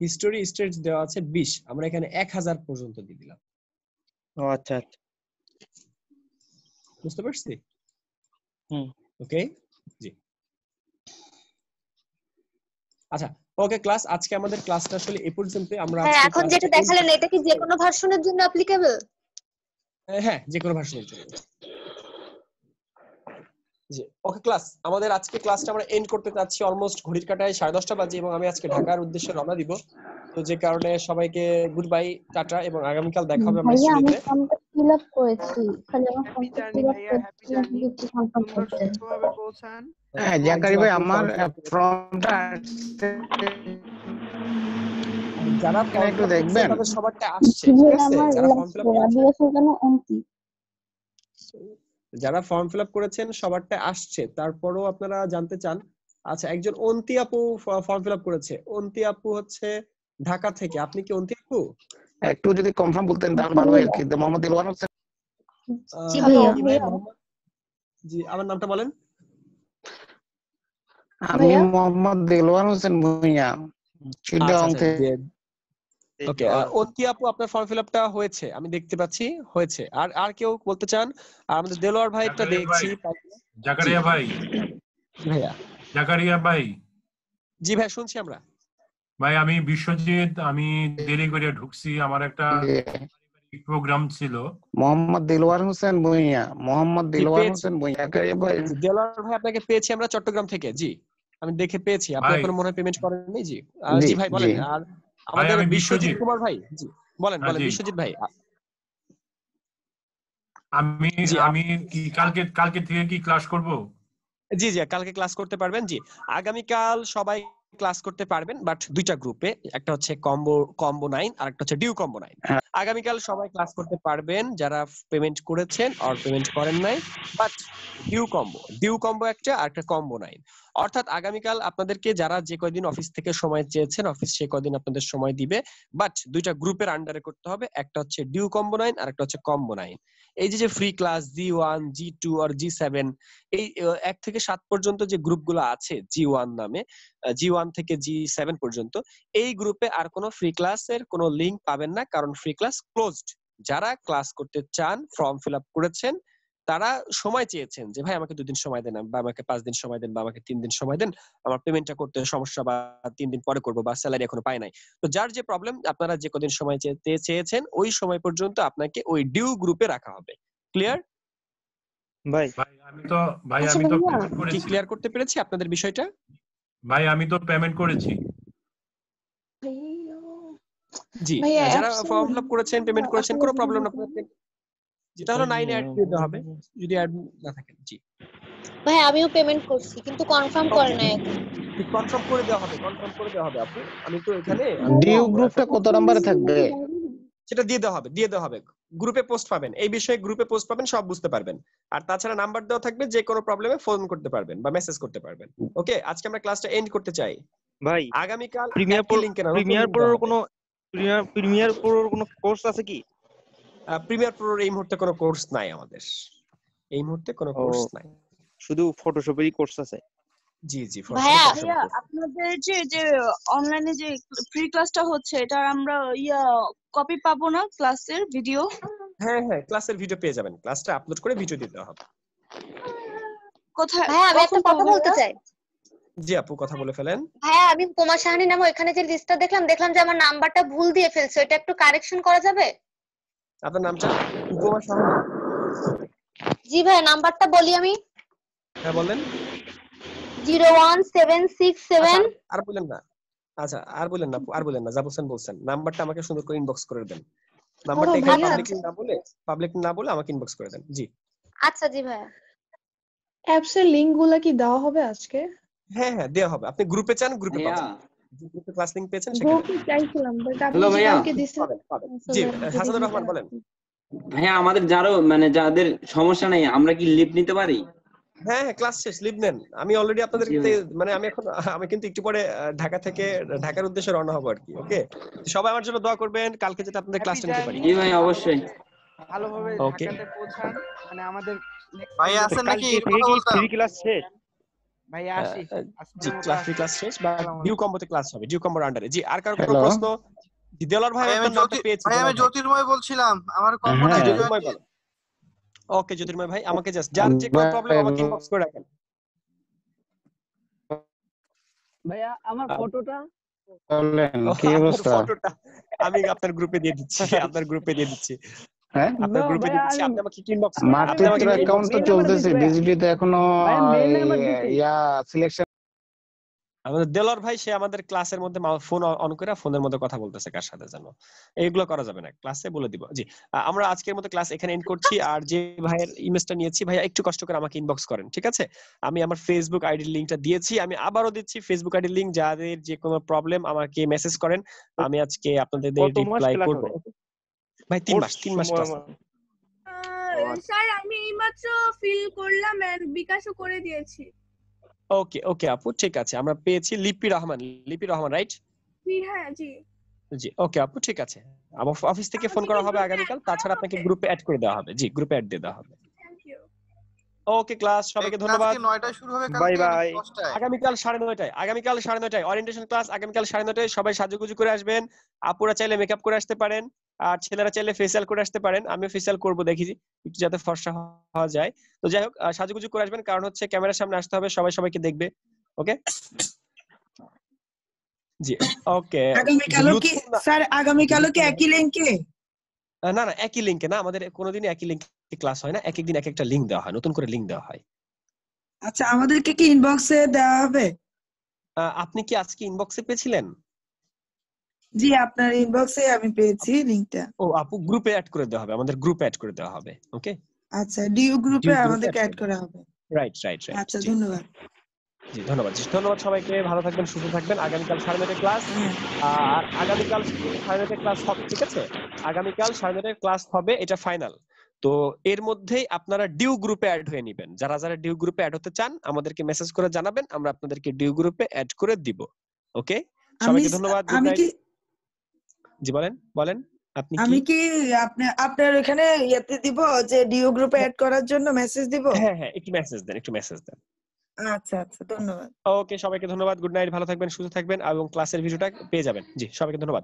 হিস্টোরি স্টেজ দেওয়া আছে 20, আমরা এখানে 1000 পর্যন্ত দিয়ে দিলাম। ও আচ্ছা আচ্ছা, বুঝতে পারছি? ওকে জি আচ্ছা ওকে ক্লাস, আজকে আমাদের ক্লাসটা আসলে এই পর্যন্ত। আমরা হ্যাঁ এখন যেটা দেখালেন এটা কি যে কোনো ভার্সনের জন্য অ্যাপ্লিকেবল? হ্যাঁ যে কোনো ভার্সনের জন্য। জি ওকে ক্লাস, আমাদের আজকে ক্লাসটা আমরা এন্ড করতে যাচ্ছি, অলমোস্ট ঘড়ির কাঁটায় 10:30 বাজে এবং আমি আজকে ঢাকার উদ্দেশ্যে রওনা দিব। তো যে কারণে সবাইকে গুড বাই, টাটা, এবং আগামীকাল দেখা হবে আমরা ভাইয়া আমি স্টুডিওতে। ফর্মটা ফিল আপ করেছি, খালি আমার ফর্মটা ফিল আপ করতে একটু কনফার্ম করতে। সুস্থভাবে পৌঁছান। হ্যাঁ জাকারি ভাই আমার ফর্মটা যারা একটু দেখবেন তাদের সবারটা আসছে, ঠিক আছে? যারা ফর্ম ফিল আপ যারা ফর্ম ফিল আপ করেছেন সবারটা আসছে, তারপরেও আপনারা জানতে চান। আচ্ছা একজন অন্তি আপু ফর্ম ফিল আপ করেছে, অন্তি আপু হচ্ছে ঢাকা থেকে, আপনি কি অন্তি আপু? একটু যদি কনফার্ম বলতেন তাহলে ভালো হয় আর কি। মোহাম্মদ দিলওয়ার হোসেন। জি ভাইয়া। জি আমার নামটা বলেন। আমি মোহাম্মদ দিলওয়ার হোসেন ভুঁইয়া, চিটাগং থেকে। ওকে অন্তি আপু আপনার ফর্ম ফিল আপটা হয়েছে, আমি দেখতে পাচ্ছি হয়েছে। আর কেউ বলতে চান? আমাদের দেলোয়ার ভাইটা দেখছি। জাকারিয়া ভাই, ভাইয়া জাকারিয়া ভাই। জি ভাই শুনছি আমরা। ভাই আমি বিশ্বজিৎ, আমি দেরি করে ঢুকছি, আমার একটা প্রোগ্রাম ছিল। মোহাম্মদ দিলওয়ার হোসেন ভুঁইয়া, মোহাম্মদ দিলওয়ার হোসেন ভুঁইয়া। জাকারিয়া ভাই, দেলোয়ার ভাই আপনাকে পেয়েছি আমরা চট্টগ্রাম থেকে। জি আমি দেখে পেয়েছি, আপনি এখনো মনে হয় পেমেন্ট করেননি। জি জি ভাই বলেন। আর আমাদের বিশ্বজিৎ কুমার ভাই, জি বলেন বিশ্বজিৎ ভাই। আমি কি কালকে থেকে কি ক্লাস করব? জি কালকে ক্লাস করতে পারবেন। জি আগামীকাল সবাই ক্লাস করতে পারবেন, বাট দুইটা গ্রুপে, একটা হচ্ছে কম্বো 9 আর একটা হচ্ছে ডিউ কম্বো 9। আগামীকাল সবাই ক্লাস করতে পারবেন যারা পেমেন্ট করেছেন আর পেমেন্ট করেন নাই, বাট ডিউ কম্বো একটা আর একটা কম্বো 9। অর্থাৎ আগামীকাল আপনাদেরকে যারা যে কয়দিন অফিস থেকে সময় চেয়েছেন অফিস সে কয়দিন আপনাদের সময় দিবে, বাট দুইটা গ্রুপের আন্ডারে করতে হবে, একটা হচ্ছে ডিউ কম্বো 9 আর একটা হচ্ছে কম্বো 9। এই যে ফ্রি ক্লাস G1 G2 আর G7, এই 1 থেকে 7 পর্যন্ত যে গ্রুপগুলো আছে G1 নামে, G1 থেকে G7 পর্যন্ত, এই গ্রুপে আর কোনো ফ্রি ক্লাসের কোনো লিংক পাবেন না, কারণ ফ্রি ক্লাস ক্লোজড। যারা ক্লাস করতে চান, ফর্ম ফিল আপ করেছেন, তারা সময় চেয়েছেন যে ভাই আমাকে 2 দিন সময় দেন, বা আমাকে 5 দিন সময় দেন, বা আমাকে 3 দিন সময় দেন, আমার পেমেন্টটা করতে সমস্যা, বা 3 দিন পরে করব, বা স্যালারি এখনো পাই নাই। তো যার যে প্রবলেম, আপনারা যে কদিন সময় চেয়েছেন ওই সময় পর্যন্ত আপনাকে ওই ডিউ গ্রুপে রাখা হবে। ক্লিয়ার ভাই? আমি তো পেমেন্ট করেছি। কি ক্লিয়ার করতে পেরেছি আপনাদের বিষয়টা? ভাই আমি তো পেমেন্ট করেছি। জি যারা ফর্ম ফিল আপ করেছেন, পেমেন্ট করেছেন, কোনো প্রবলেম না, যেটা হলো 9 অ্যাড দিতে হবে যদি অ্যাড না থাকে। জি ভাই আমিও পেমেন্ট করছি কিন্তু কনফার্ম করে নাই এখন। কনফার্ম করে দেওয়া হবে আপু। আমি তো এখানে ডিউ গ্রুপটা কত নম্বরে থাকবে সেটা দিয়ে দেওয়া হবে। গ্রুপে পোস্ট পাবেন, এই বিষয়ে গ্রুপে পোস্ট পাবেন, সব বুঝতে পারবেন। আর তাছাড়া নাম্বার দেওয়া থাকবে, যে কোনো প্রবলেমে ফোন করতে পারবেন বা মেসেজ করতে পারবেন। ওকে আজকে আমরা ক্লাসটা এন্ড করতে চাই। ভাই আগামীকাল প্রিমিয়ার প্রোর কোনো কোর্স আছে কি? প্রিমিয়ার প্রোর এই মুহূর্তে কোনো কোর্স নাই আমাদের, এই মুহূর্তে কোনো কোর্স নাই, শুধু ফটোশপেরই কোর্স আছে। জি ভাইয়া আপনাদের যে অনলাইনে যে ফ্রি ক্লাসটা হচ্ছে, এটা আমরা কপি পাবো না ক্লাসের ভিডিও? হ্যাঁ ক্লাসের ভিডিও পেয়ে যাবেন, ক্লাসটা আপলোড করে ভিডিও দিতে হবে। কোথায়? ভাইয়া আমি একটা কথা বলতে চাই। জি আপু কথা বলে ফেলেন। ভাইয়া আমি উপমা সাহানি নামে এখানে যে লিস্টটা দেখলাম যে আমার নাম্বারটা ভুল দিয়ে ফেলছে, এটা একটু কারেকশন করা যাবে? আপনার নামটা উপমা সাহানি? জি ভাই নাম্বারটা বলি আমি। হ্যাঁ বলেন। 01767। আর বলেন না, আচ্ছা আর বলেন না, যা বলছেন নাম্বারটা আমাকে সুন্দর করে ইনবক্স করে দেন। নাম্বারটা এখানে পাবলিক না বলে আমাকে ইনবক্স করে দেন। জি আচ্ছা জি ভাইয়া। অ্যাপস এর লিংক গুলা কি দেওয়া হবে আজকে? হ্যাঁ দেওয়া হবে। আপনি গ্রুপে চান গ্রুপে পাবেন, গ্রুপে ক্লাস লিংক পেয়েছেন সেখানে। গ্রুপে চাইছিলাম বাট আপনি হ্যালো ভাইয়া। কালকে দিছেন। জি হাসানুর রহমান বলেন। হ্যাঁ আমাদের যাদের সমস্যা নাই আমরা কি লিভ নিতে পারি? হ্যাঁ ক্লাস শেষ, লিভ নেন। আমি অলরেডি আপনাদের মানে আমি কিন্তু একটু পরে ঢাকার উদ্দেশ্যে রওনা হব আর কি। ওকে সবাই আমার জন্য দোয়া করবেন কালকে যাতে আপনাদের ক্লাসটা নিতে পারি। জি ভাই অবশ্যই। ভালোভাবে ঢাকাতে পৌঁছান। মানে আমাদের ভাই আছেন নাকি কথা বলতে? ফ্রি ক্লাস শেষ ভাই আসি। জি ক্লাস শেষ বা ডিউ কম্বোতে ক্লাস হবে, ডিউ কম্বোর আন্ডারে। জি আর কারো কোনো প্রশ্ন? দেলোয়ার ভাই আপনার নামটা পেয়েছি। ভাই আমি জ্যোতির্ময় বলছিলাম, আমার কম্বোটা জ্যোতির্ময় বল। ওকে জ্যোতির্ময় ভাই আমাকে জাস্ট যার যে কোনো প্রবলেম আমাকে ইনবক্স করে রাখেন। ভাইয়া আমার ফটোটা বলেন কি অবস্থা? ফটোটা আমি আপনার গ্রুপে দিয়ে দিচ্ছি, হ্যাঁ আপনার গ্রুপে দিয়ে দিচ্ছি। আপনি আমাকে ইনবক্স করেন। মার্কেটের অ্যাকাউন্ট তো চলতেছে, ডিজিটিতে এখনো সিলেকশন। আমাদের দেলোয়ার ভাই সে আমাদের ক্লাসের মধ্যে ফোন অন করে ফোনের মধ্যে কথা বলতেছে কার সাথে জানো, এইগুলো করা যাবে না, ক্লাসে বলে দিব। জি আমরা আজকের মতো ক্লাস এখানে এন্ড করছি। আর যে ভাইয়ের ইমেজটা নিয়েছি ভাইয়া একটু কষ্ট করে আমাকে ইনবক্স করেন, ঠিক আছে? আমি আমার ফেসবুক আইডির লিংকটা দিয়েছি, আমি আবারও দিচ্ছি ফেসবুক আইডির লিংক। যাদের যে কোনো প্রবলেম আমাকে মেসেজ করেন, আমি আজকে আপনাদের রিপ্লাই করব। ভাই 3 মাস ক্লাস। স্যার আমি এইমাত্র ফিল করলাম এন্ড বিকাশও করে দিয়েছি। ওকে আপু ঠিক আছে, আমরা পেয়েছি লিপি রহমান রাইট? জি হ্যাঁ জি ওকে আপু ঠিক আছে। আমার অফিস থেকে ফোন করা হবে আগামীকাল, তাছাড়া আপনাকে গ্রুপে অ্যাড করে দেওয়া হবে। জি গ্রুপে অ্যাড দিয়ে দেওয়া হবে। ওকে ক্লাস সবাইকে ধন্যবাদ। ক্লাস কি 9টায় শুরু হবে? Bye bye. আগামীকাল 9:30 আগামীকাল 9:30 সবাই সাজুগুজু করে আসবেন। আপুরা চাইলে মেকআপ করে আসতে পারেন, আর ছেলেরা চাইলে ফেসিয়াল করে আসতে পারেন। আমিও ফেসিয়াল করব, দেখি একটু যাতে ফর্সা হওয়া যায়। তো যাই হোক সাজুগুজু করে আসবেন, কারণ হচ্ছে ক্যামেরার সামনে আসতে হবে, সবাই সবাইকে দেখবে। ওকে জি ওকে। আগামীকালও কি একই লিংকে? না একই লিংকে না, আমাদের কোনোদিনই একই লিংকে ক্লাস হয় না, এক একদিন এক একটা লিংক দেওয়া হয়, নতুন করে লিংক দেওয়া হয়। আচ্ছা আমাদেরকে কি ইনবক্সে দেওয়া হবে? আপনি কি আজকে ইনবক্সে পেয়েছিলেন? জি আপনার ইনবক্সে আমি পেয়েছি লিংকটা। ও আপু গ্রুপে অ্যাড করে দেওয়া হবে, আমাদের গ্রুপে অ্যাড করে দেওয়া হবে। ওকে আচ্ছা ডিউ গ্রুপে আমাদেরকে অ্যাড করা হবে। রাইট আচ্ছা ধন্যবাদ। জি ধন্যবাদ সবাইকে, ভালো থাকবেন, সুস্থ থাকবেন। আগামীকাল 9:30 ক্লাস, আর আগামীকাল 9:30 ক্লাস হবে, ঠিক আছে? আগামীকাল 9:30 ক্লাস হবে, এটা ফাইনাল। তো এর মধ্যেই আপনারা ডিউ গ্রুপে অ্যাড হয়ে নেবেন। যারা ডিউ গ্রুপে অ্যাড হতে চান আমাদেরকে মেসেজ করে জানাবেন, আমরা আপনাদেরকে ডিউ গ্রুপে অ্যাড করে দিব। ওকে সবাইকে ধন্যবাদ। জি বলেন আপনি আমি কি আপনার এখানে ইয়েতে দিব যে ডিউ গ্রুপে অ্যাড করার জন্য মেসেজ দিব? হ্যাঁ একটু মেসেজ দেন। আচ্ছা ধন্যবাদ। ওকে সবাইকে ধন্যবাদ, গুড নাইট, ভালো থাকবেন, সুস্থ থাকবেন এবং ক্লাসের ভিডিওটা পেয়ে যাবেন। জি সবাইকে ধন্যবাদ।